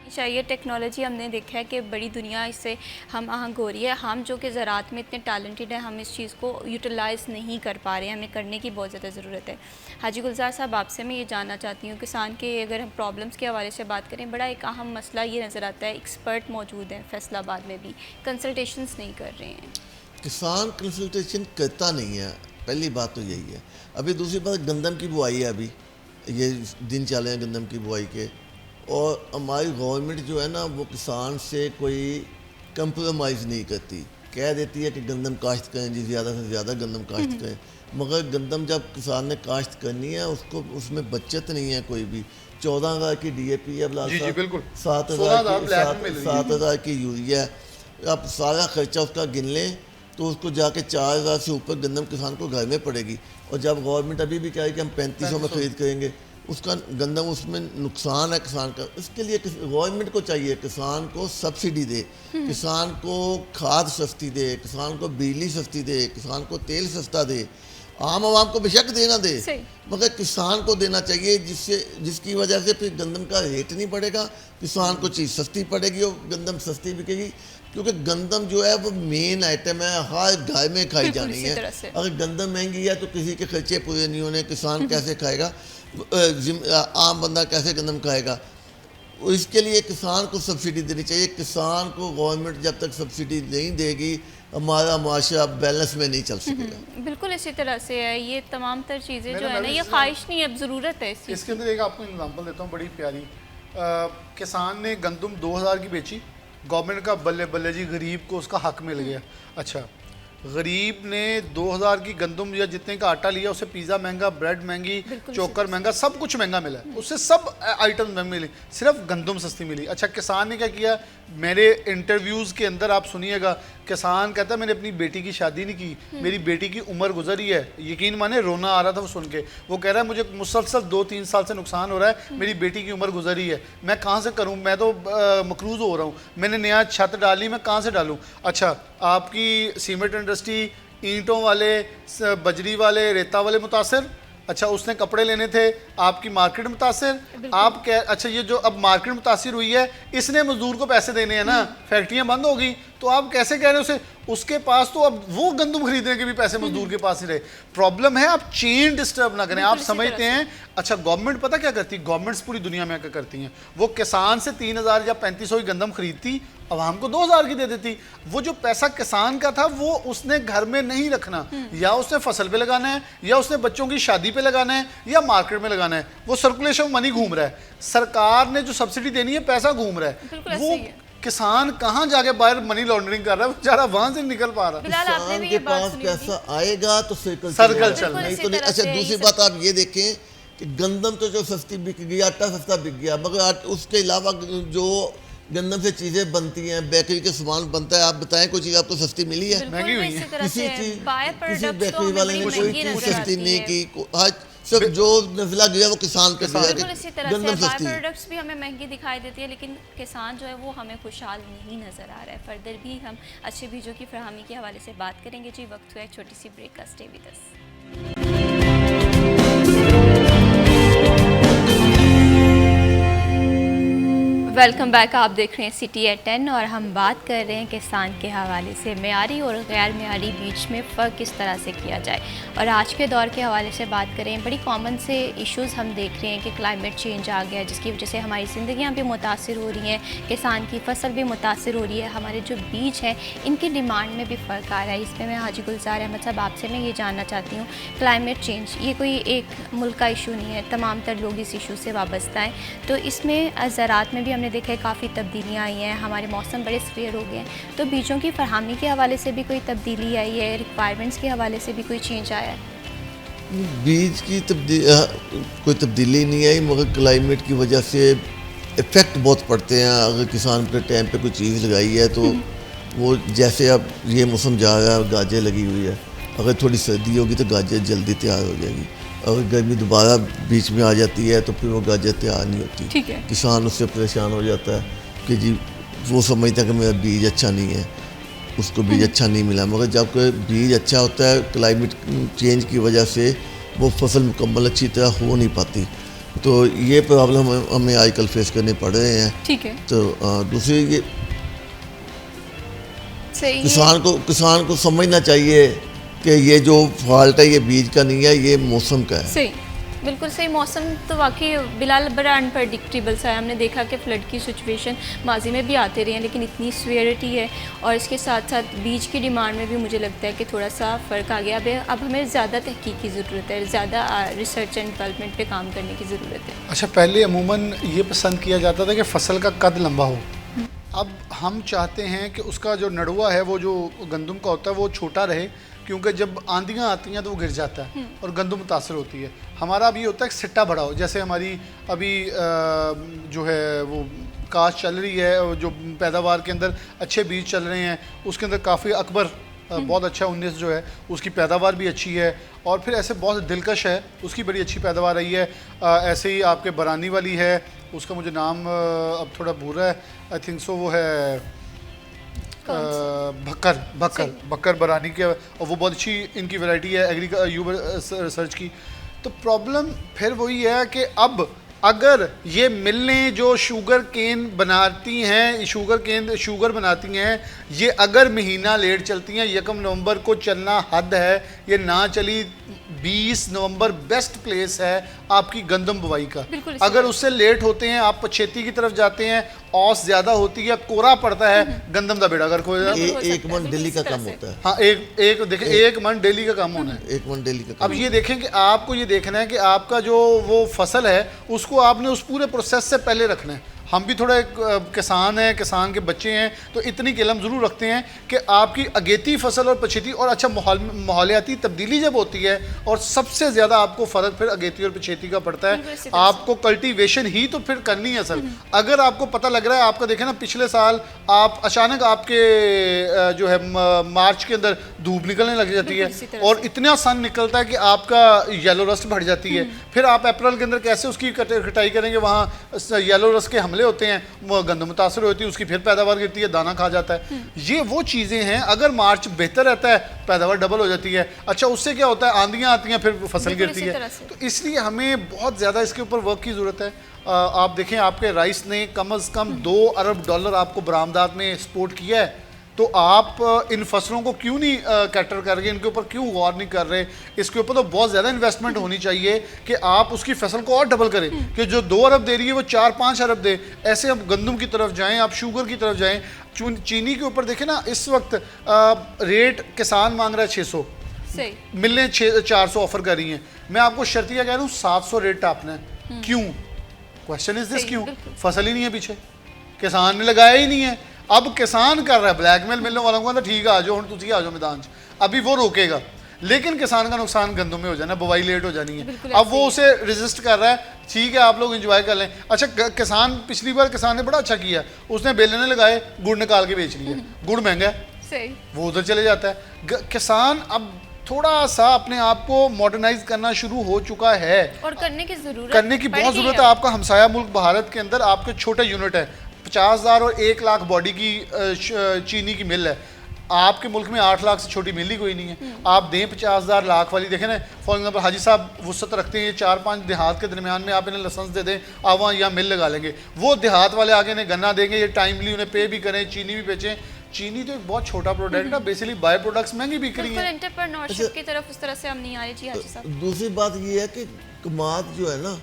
चाहिए। टेक्नोलॉजी हमने देखा है कि बड़ी दुनिया इससे हम आहंग हो रही है। हम जो कि ज़राअत में इतने टैलेंटेड हैं, हम इस चीज़ को यूटिलाइज़ नहीं कर पा रहे हैं, हमें करने की बहुत ज़्यादा ज़रूरत है। हाजी गुलजार साहब, आपसे मैं ये जानना चाहती हूँ, किसान के अगर हम प्रॉब्लम्स के हवाले से बात करें, बड़ा एक अहम मसला ये नज़र आता है, एक्सपर्ट मौजूद हैं फैसलाबाद में भी, कंसल्टेशंस नहीं कर रहे हैं। किसान कंसल्टेशन करता नहीं है, पहली बात तो यही है। अभी दूसरी बात, गंदम की बुआई है, अभी ये दिन चले हैं गंदम की बुआई के, और हमारी गवर्नमेंट जो है ना वो किसान से कोई कंप्रोमाइज़ नहीं करती, कह देती है कि गंदम काश्त करें जी, ज़्यादा से ज़्यादा गंदम काश्त करें, मगर गंदम जब किसान ने काश्त करनी है उसको उसमें बचत नहीं है कोई भी। 14,000 की DAP है, 7,000 की यूरिया है, आप सारा खर्चा उसका गिन लें तो उसको जाके 4,000 से ऊपर गंदम किसान को घर में पड़ेगी। और जब गवर्नमेंट अभी भी कहे कि हम 3500 में ख़रीद करेंगे, उसका गंदम, उसमें नुकसान है किसान का। इसके लिए गवर्नमेंट को चाहिए किसान को सब्सिडी दे, किसान को खाद सस्ती दे, किसान को बिजली सस्ती दे, किसान को तेल सस्ता दे। आम आवाम को बेशक देना दे, मगर किसान को देना चाहिए, जिसकी वजह से फिर गंदम का रेट नहीं बढ़ेगा, किसान को चीज़ सस्ती पड़ेगी और गंदम सस्ती बिकेगी। क्योंकि गंदम जो है वो मेन आइटम है, हर घर में खाई जानी है। अगर गंदम महंगी है तो किसी के खर्चे पूरे नहीं होने, किसान कैसे खाएगा, आम बंदा कैसे गंदम खाएगा। इसके लिए किसान को सब्सिडी देनी चाहिए। किसान को गवर्नमेंट जब तक सब्सिडी नहीं देगी, हमारा माशरा बैलेंस में नहीं चल सकेगा। बिल्कुल इसी तरह से है, ये तमाम तर चीज़ें जो है ना, ये ख्वाहिश नहीं है, अब ज़रूरत है इसके अंदर। एक आपको एग्जांपल देता हूँ बड़ी प्यारी। किसान ने गंदम 2,000 की बेची, गवर्नमेंट का बल्ले बल्ले जी, गरीब को उसका हक मिल गया। अच्छा, गरीब ने 2,000 की गंदम या जितने का आटा लिया, उसे पिज़्ज़ा महंगा, ब्रेड महंगी, चोकर महंगा, सब कुछ महंगा मिला, उससे सब आइटम महंगे मिले, सिर्फ गंदम सस्ती मिली। अच्छा, किसान ने क्या किया? मेरे इंटरव्यूज़ के अंदर आप सुनिएगा, किसान कहता है मैंने अपनी बेटी की शादी नहीं की, मेरी बेटी की उम्र गुजरी है। यकीन माने रोना आ रहा था वो सुन के। वो कह रहा है मुझे मुसलसल 2-3 साल से नुकसान हो रहा है, मेरी बेटी की उम्र गुजरी है, मैं कहाँ से करूँ, मैं तो मकरूज़ हो रहा हूँ, मैंने नया छत डाली, मैं कहाँ से डालूँ। अच्छा, आपकी सीमेंट इंडस्ट्री ईंटों वाले, बजरी वाले, रेता वाले मुतासिर। अच्छा, उसने कपड़े लेने थे, आपकी मार्केट मुतासिर। आप क्या, अच्छा ये जो अब मार्केट मुतासिर हुई है, इसने मजदूर को पैसे देने हैं ना, फैक्ट्रियां बंद होगी, तो आप कैसे कह रहे हो उसे, उसके पास तो अब वो गंदम खरीदने के भी पैसे मजदूर के पास ही रहे। प्रॉब्लम है आप चेन डिस्टर्ब ना करें। आप समझते हैं, अच्छा गवर्नमेंट पता क्या करती है, गवर्नमेंट्स पूरी दुनिया में क्या करती हैं, वो किसान से 3000 या 3500 की गंदम खरीदती, आवाम को 2000 की दे देती। वो जो पैसा किसान का था वो उसने घर में नहीं रखना, या उसने फसल पे लगाना है, या उसने बच्चों की शादी पे लगाना है, या मार्केट में लगाना है। वो सर्कुलेशन मनी घूम रहा है, सरकार ने जो सब्सिडी देनी है पैसा घूम रहा है, वो किसान कहाँ जाके बाहर मनी लॉन्ड्रिंग कर रहा है, बेचारा वहां से निकल पा रहा है। किसान के पास पैसा आएगा तो सर्कल चल नहीं तो नहीं। अच्छा दूसरी बात आप ये देखें कि गंदम तो जो सस्ती बिक गई, आटा सस्ता बिक गया, मगर उसके अलावा जो गंदम से चीजें बनती हैं, बेकरी के सामान बनता है, आप बताएं कोई चीज आपको सस्ती मिली है? महंगी हुई है। किसी बेकरी वाले ने कोई चीज सस्ती नहीं की। आज सब जो नजला गया वो किसान पे गया। बिल्कुल इसी तरह से बाय प्रोडक्ट्स भी हमें महंगी दिखाई देती है, लेकिन किसान जो है वो हमें खुशहाल नहीं नज़र आ रहा है। फर्दर भी हम अच्छे बीजों की फराहमी के हवाले से बात करेंगे। जी वक्त हुआ एक छोटी सी ब्रेक का, stay with us. Welcome back. आप देख रहे हैं सिटी एट 10 और हम बात कर रहे हैं किसान के हवाले से मेयारी और गैर मेयारी बीज में फ़र्क किस तरह से किया जाए। और आज के दौर के हवाले से बात करें, बड़ी कॉमन से इश्यूज़ हम देख रहे हैं कि क्लाइमेट चेंज आ गया है, जिसकी वजह से हमारी ज़िंदगियां भी मुतासिर हो रही हैं, किसान की फसल भी मुतासिर हो रही है, हमारे जो बीज हैं इनकी डिमांड में भी फ़र्क आ रहा है। इसमें मैं हाजी गुलजार अहमद साहब आपसे मैं ये जानना चाहती हूँ, क्लाइमेट चेंज ये कोई एक मुल्क का इशू नहीं है, तमाम तर लोग इस इशू से वाबस्ता हैं, तो इसमें ज़रात में भी हमने देखा है काफ़ी तब्दीलियाँ आई हैं, हमारे मौसम बड़े स्वेयर हो गए हैं, तो बीजों की फरहमी के हवाले से भी कोई तब्दीली आई है, रिक्वायरमेंट्स के हवाले से भी कोई चेंज आया है? बीज की कोई तब्दीली नहीं आई, मगर क्लाइमेट की वजह से इफ़ेक्ट बहुत पड़ते हैं। अगर किसान अपने टाइम पे कोई चीज़ लगाई है तो वो, जैसे अब ये मौसम जा रहा है, गाजर लगी हुई है, अगर थोड़ी सर्दी होगी तो गाजर जल्दी तैयार हो जाएगी। अगर गर्मी दोबारा बीच में आ जाती है तो फिर वो गाजर तैयार नहीं होती। ठीक है। किसान उससे परेशान हो जाता है कि जी वो समझता है कि मेरा बीज अच्छा नहीं है, उसको बीज अच्छा नहीं मिला। मगर जब कोई बीज अच्छा होता है, क्लाइमेट चेंज की वजह से वो फसल मुकम्मल अच्छी तरह हो नहीं पाती, तो ये प्रॉब्लम हमें आजकल फेस करने पड़ रहे हैं। ठीक है। तो दूसरी ये किसान को समझना चाहिए कि ये जो फॉल्ट है ये बीज का नहीं है, ये मौसम का है। सही, बिल्कुल सही। मौसम तो वाकई बिलाल बड़ा अनप्रडिक्टेबल सा है। हमने देखा कि फ्लड की सिचुएशन माजी में भी आते रहे हैं, लेकिन इतनी सीवियरिटी है, और इसके साथ साथ बीज की डिमांड में भी मुझे लगता है कि थोड़ा सा फ़र्क आ गया। अब हमें ज़्यादा तहकीक की ज़रूरत है, ज़्यादा रिसर्च एंड डेवलपमेंट पे काम करने की ज़रूरत है। अच्छा, पहले अमूमन ये पसंद किया जाता था कि फसल का कद लंबा हो, अब हम चाहते हैं कि उसका जो नड़ुआ है, वो जो गंदम का होता है वो छोटा रहे, क्योंकि जब आंधियाँ आती हैं तो वो गिर जाता है और गंदम मुतासर होती है। हमारा अब ये होता है कि सिट्टा बड़ा हो, जैसे हमारी अभी जो है वो काश चल रही है, जो पैदावार के अंदर अच्छे बीज चल रहे हैं, उसके अंदर काफ़ी अकबर बहुत अच्छा 19 जो है उसकी पैदावार भी अच्छी है, और फिर ऐसे बहुत दिलकश है उसकी बड़ी अच्छी पैदावार रही है। ऐसे ही आपके बरानी वाली है, उसका मुझे नाम अब थोड़ा भूल रहा है, आई थिंक सो वो है भक्कर बरानी के, और वो बहुत अच्छी इनकी वैरायटी है रिसर्च की। तो प्रॉब्लम फिर वही है कि अब अगर ये मिलें जो शुगर बनाती हैं, ये अगर महीना लेट चलती हैं, 1 नवंबर को चलना हद है, ये ना चली 20 नवंबर बेस्ट प्लेस है आपकी गंदम बुवाई का। अगर उससे लेट होते हैं, आप पछेती की तरफ जाते हैं, औस ज़्यादा होती है, कोरा पड़ता है, गंदम का बेड़ा गर्क हो जाता है। एक मन डेली का कम होता है। हाँ, एक देखें, 1 मन डेली का कम होना है, 1 मन डेली का। अब ये देखें कि आपको ये देखना है कि आपका जो वो फसल है उसको आपने उस पूरे प्रोसेस से पहले रखना है। हम भी थोड़े किसान हैं, किसान के बच्चे हैं, तो इतनी किलम ज़रूर रखते हैं कि आपकी अगेती फसल और पछेती, और अच्छा माहौलियाती तब्दीली जब होती है, और सबसे ज़्यादा आपको फ़र्क फिर अगेती और पछेती का पड़ता है। आपको कल्टीवेशन ही तो फिर करनी है असल। अगर आपको पता लग रहा है, आपका देखें ना पिछले साल आप अचानक आपके जो है मार्च के अंदर धूप निकलने लग जाती है और इतना सन निकलता है कि आपका येलो रस्ट बढ़ जाती है, फिर आप अप्रैल के अंदर कैसे उसकी कटाई करेंगे, वहाँ येलो रस्ट के हमले ओले होते हैं, गंदम मुतासर होती है, उसकी फिर पैदावार गिरती है, दाना खा जाता है। ये वो चीज़ें हैं, अगर मार्च बेहतर रहता है पैदावार डबल हो जाती है। अच्छा, उससे क्या होता है, आंधियाँ आती हैं, फिर फसल गिरती है। तो इसलिए हमें बहुत ज़्यादा इसके ऊपर वर्क की ज़रूरत है। आप देखें, आपके राइस ने कम अज़ कम $2 अरब आपको बरामदात में एक्सपोर्ट किया है, तो आप इन फसलों को क्यों नहीं कैटर कर रहे, इनके ऊपर क्यों गौर नहीं कर रहे? इसके ऊपर तो बहुत ज़्यादा इन्वेस्टमेंट होनी चाहिए कि आप उसकी फसल को और डबल करें, कि जो 2 अरब दे रही है वो 4-5 अरब दे। ऐसे आप गंदम की तरफ जाएं, आप शुगर की तरफ जाएं। चीनी के ऊपर देखें ना, इस वक्त रेट किसान मांग रहा है 600, मिलने 400 ऑफर कर रही हैं। मैं आपको शर्तिया कह रहा हूँ 700 रेट टापना है। क्यों? क्वेश्चन इज दिस, क्यों? फसल ही नहीं है पीछे, किसान ने लगाया ही नहीं है। अब किसान कर रहा है ब्लैकमेल मिलने वालों को, ठीक है आ जाओ, तुझी आ जाओ मैदान, अभी वो रोकेगा, लेकिन किसान का नुकसान गंदों में हो जाना, बुवाई लेट हो जानी है। अब वो उसे रेजिस्ट कर रहा है, ठीक है आप लोग एंजॉय कर लें। अच्छा, किसान, पिछली बार किसान ने बड़ा अच्छा किया, उसने बेलने लगाए, गुड़ निकाल के बेच लिया, गुड़ महंगा है, वो उधर चले जाता है। किसान अब थोड़ा सा अपने आप को मॉडर्नाइज करना शुरू हो चुका है, और करने की बहुत ज़रूरत है। आपका हमसाया मुल्क भारत के अंदर आपके छोटे यूनिट है, 50,000 और 1 लाख बॉडी की चीनी की मिल है। आपके मुल्क में 8 लाख से छोटी मिल ही कोई नहीं है। आप दें 50,000 लाख वाली, देखें ना, फॉर एग्जाम्पल हाजी साहब वुसत रखते हैं, 4-5 देहात के दरमियान में आप इन्हें लाइसेंस दे दें, आप वहाँ यहाँ मिल लगा लेंगे। वो देहात वाले आगे इन्हें गन्ना देंगे, ये टाइमली उन्हें पे भी करें, चीनी भी बेचें। चीनी तो एक बहुत छोटा प्रोडक्ट है, बेसिकली बाय प्रोडक्ट्स महंगी बिक रही है। एंटरप्रेन्योरशिप की तरफ उस तरह से हम नहीं आ रहे जी हाजी साहब। दूसरी बात ये है कि कमाद जो है ना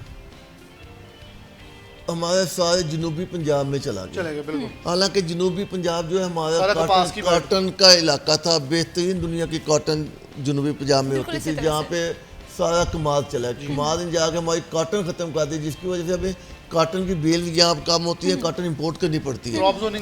हमारे सारे जनूबी पंजाब में चला गया, बिल्कुल। हालांकि जनूबी पंजाब जो है हमारा कॉटन का इलाका था, बेहतरीन दुनिया की कॉटन जनूबी पंजाब में होती थी, जहाँ पे सारा कमाद चला। कमाद ने जाके हमारी कॉटन ख़त्म कर दी, जिसकी वजह से हमें कॉटन की बेल यहाँ कम होती है, कॉटन इंपोर्ट करनी पड़ती है।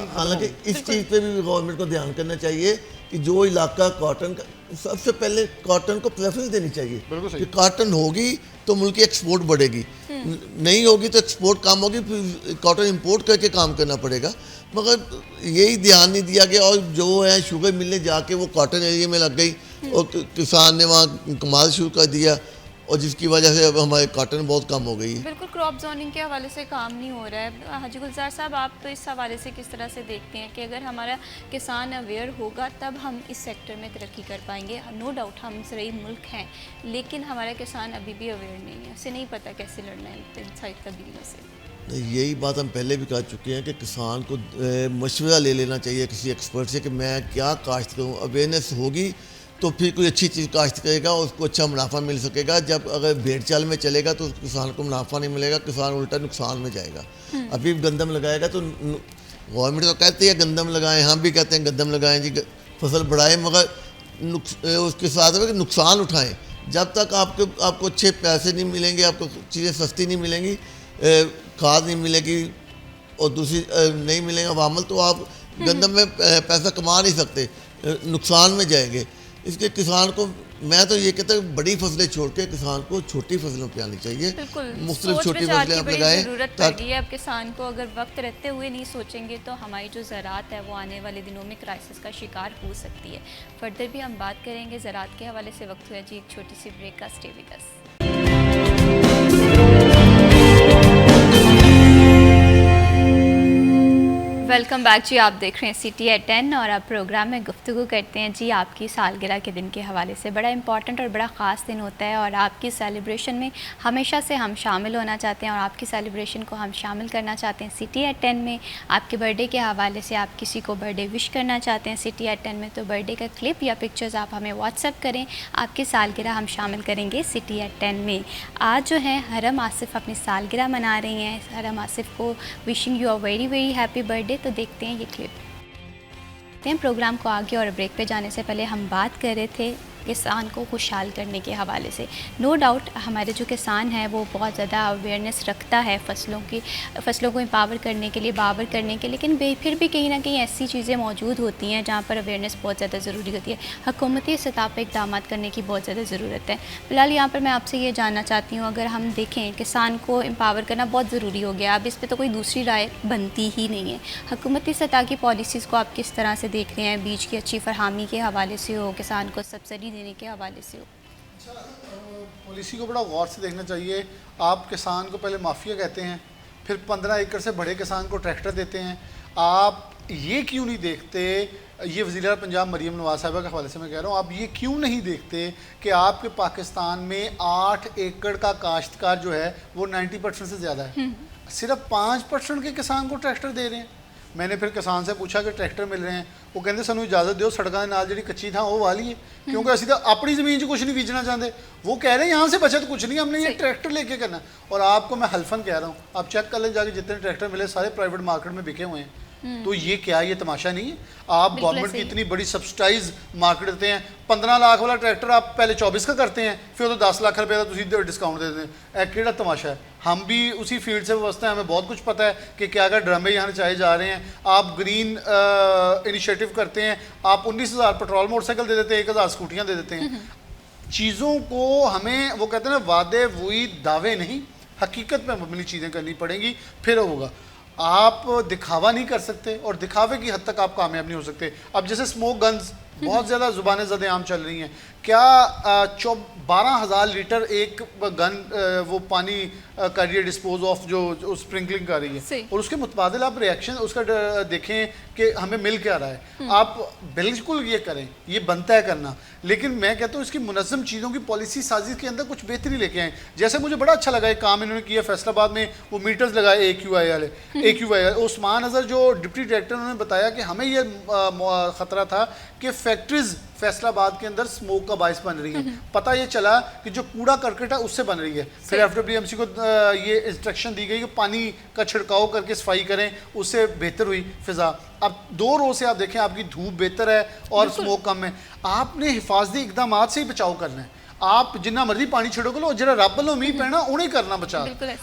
हालांकि इस चीज़ पे भी गवर्नमेंट को ध्यान करना चाहिए कि जो इलाका कॉटन का, सबसे पहले कॉटन को प्रेफरेंस देनी चाहिए कि कॉटन होगी तो मुल्क की एक्सपोर्ट बढ़ेगी, नहीं होगी तो एक्सपोर्ट कम होगी, फिर कॉटन इंपोर्ट करके काम करना पड़ेगा। मगर यही ध्यान नहीं दिया गया, और जो है शुगर मिलने जाके वो कॉटन एरिया में लग गई, और किसान ने वहाँ कमाल शुरू कर दिया, और जिसकी वजह से अब हमारे कॉटन बहुत कम हो गई है। बिल्कुल, क्रॉप जोनिंग के हवाले से काम नहीं हो रहा है। हाजी गुलजार साहब, आप तो इस हवाले से किस तरह से देखते हैं कि अगर हमारा किसान अवेयर होगा तब हम इस सेक्टर में तरक्की कर पाएंगे? नो डाउट हम ज़रूरी मुल्क हैं, लेकिन हमारा किसान अभी भी अवेयर नहीं है, उसे नहीं पता कैसे लड़ना है इन सारी तब्दीलियों से। यही बात हम पहले भी कह चुके हैं कि किसान को मशवरा ले लेना चाहिए किसी एक्सपर्ट से कि मैं क्या काश्त करूँ। अवेयरनेस होगी तो फिर कोई अच्छी चीज़ काश्त करेगा, उसको अच्छा मुनाफा मिल सकेगा। जब अगर भेड़ चाल में चलेगा तो किसान को मुनाफा नहीं मिलेगा, किसान उल्टा नुकसान में जाएगा। अभी गंदम लगाएगा तो गवर्नमेंट तो कहती है गंदम लगाएं, हम भी कहते हैं गंदम लगाएं जी, फसल बढ़ाएं, मगर उसके साथ में नुकसान उठाएं। जब तक आपको अच्छे पैसे नहीं मिलेंगे, आपको चीज़ें सस्ती नहीं मिलेंगी, खाद नहीं मिलेगी और दूसरी नहीं मिलेगा वामल, तो आप गंदम में पैसा कमा नहीं सकते, नुकसान में जाएंगे। इसके किसान को मैं तो ये कहता हूँ बड़ी फसलें छोड़ के किसान को छोटी फसलों पे आनी चाहिए, मुख्तलिफ छोटी फसलें आप लगाएं। ज़रूरत पड़ी है अब किसान को, अगर वक्त रहते हुए नहीं सोचेंगे तो हमारी जो ज़राअत है वो आने वाले दिनों में क्राइसिस का शिकार हो सकती है। फर्दर भी हम बात करेंगे ज़राअत के हवाले से। वक्त हुआ जी एक छोटी सी ब्रेक का, stay with us. Welcome back जी, आप देख रहे हैं सिटी एट 10 और अब प्रोग्राम में गुफ्तगू करते हैं जी आपकी सालगिरह के दिन के हवाले से। बड़ा इंपॉर्टेंट और बड़ा ख़ास दिन होता है और आपकी सेलिब्रेशन में हमेशा से हम शामिल होना चाहते हैं और आपकी सेलिब्रेशन को हम शामिल करना चाहते हैं सिटी एट 10 में। आपके बर्थडे के हवाले से आप किसी को बर्थडे विश करना चाहते हैं सिटी एट 10 में, तो बर्थडे का क्लिप या पिक्चर्स आप हमें व्हाट्सएप करें, आपकी सालगिरह हम शामिल करेंगे सिटी एट 10 में। आज जो है हरम आसिफ अपनी सालगिरह मना रही हैं। हरम आसिफ को wishing you a very very happy birthday. तो देखते हैं ये क्लिप। प्रोग्राम को आगे और ब्रेक पे जाने से पहले हम बात कर रहे थे किसान को खुशहाल करने के हवाले से। नो डाउट हमारे जो किसान है वो बहुत ज़्यादा अवेयरनेस रखता है फसलों को एम्पावर करने के लिए, बावर करने के, लेकिन फिर भी कहीं ना कहीं ऐसी चीज़ें मौजूद होती हैं जहाँ पर अवेयरनेस बहुत ज़्यादा ज़रूरी होती है। हुकूमती सतह पर इक़दाम करने की बहुत ज़्यादा ज़रूरत है। फ़िलहाल यहाँ पर मैं आपसे ये जानना चाहती हूँ, अगर हम देखें किसान को एम्पावर करना बहुत ज़रूरी हो गया, अब इस पर तो कोई दूसरी राय बनती ही नहीं है। हुकूमती सतह की पॉलिसीज़ को आप किस तरह से देख रहे हैं? बीज की अच्छी फरहमी के हवाले से हो, किसान को सब्सिडी देने के हवाले से हो। अच्छा, पॉलिसी को बड़ा गौर से देखना चाहिए। आप किसान को पहले माफिया कहते हैं, फिर 15 एकड़ से बड़े किसान को ट्रैक्टर देते हैं। आप ये क्यों नहीं देखते, ये वज़ीर पंजाब मरीम नवाज साहिबा के हवाले से मैं कह रहा हूँ, आप ये क्यों नहीं देखते कि आपके पाकिस्तान में 8 एकड़ का काश्तकार जो है वो 90% से ज़्यादा है, सिर्फ 5% के किसान को ट्रैक्टर दे रहे हैं। मैंने फिर किसान से पूछा कि ट्रैक्टर मिल रहे हैं, वो कहते सानू इजाजत दो सड़कों के नाल जी कच्ची था वो वाली है, क्योंकि असं तो अपनी ज़मीन कुछ नहीं बीजना चाहते। वो कह रहे हैं यहाँ से बचत कुछ नहीं, हमने ये ट्रैक्टर लेके करना। और आपको मैं हल्फन कह रहा हूँ, आप चेक कर लें जाके जितने ट्रैक्टर मिले सारे प्राइवेट मार्केट में बिके हुए हैं। तो ये क्या, ये तमाशा नहीं है? आप गवर्नमेंट की इतनी बड़ी सब्सिडाइज मार्केट देते हैं, 15 लाख वाला ट्रैक्टर आप पहले 24 का करते हैं, फिर तो 10 लाख रुपये का डिस्काउंट देते हैं। केड़ा तमाशा है? हम भी उसी फील्ड से व्यवस्था है, हमें बहुत कुछ पता है कि क्या क्या ड्रामे यहाँ चाहे जा रहे हैं। आप ग्रीन इनिशिएटिव करते हैं, आप 19,000 पेट्रोल मोटरसाइकिल दे देते हैं, 1,000 स्कूटियाँ दे देते हैं। चीज़ों को हमें, वो कहते हैं ना, वादे वही दावे नहीं, हकीकत में मबनी चीज़ें करनी पड़ेंगी, फिर होगा। आप दिखावा नहीं कर सकते और दिखावे की हद तक आप कामयाब नहीं हो सकते। अब जैसे स्मोक गन्स बहुत ज़्यादा ज़ुबानें ज़द-ए-आम चल रही हैं, क्या 12,000 लीटर एक गन वो पानी कर रही है डिस्पोज ऑफ, जो स्प्रिंकलिंग कर रही है, और उसके मुतबादिल आप रिएक्शन उसका देखें कि हमें मिल क्या रहा है। आप बिल्कुल ये करें, ये बनता है करना, लेकिन मैं कहता हूँ इसकी मुनज़्ज़म चीज़ों की पॉलिसी साजी के अंदर कुछ बेहतरी लेके आएँ। जैसे मुझे बड़ा अच्छा लगा एक काम इन्होंने किया फैसलाबाद में, वो मीटर्स लगाए AQI वाले। उस्मान अजहर जो डिप्टी डायरेक्टर, उन्होंने बताया कि हमें ये ख़तरा था कि फैक्ट्रीज फैसलाबाद के अंदर स्मोक का बायस बन रही है। पता ये चला कि जो कूड़ा करकट है उससे बन रही है। फिर FWMC को ये इंस्ट्रक्शन दी गई कि पानी का छिड़काव करके सफाई करें, उससे बेहतर हुई फिजा। अब 2 रोज़ से आप देखें आपकी धूप बेहतर है और स्मोक कम है। आपने हिफाजती इकदाम से ही बचाव करना है। आप जिन्ना मर्जी पानी छिड़को लो, जरा रब वालों मीह पैना उन्हें करना बचा।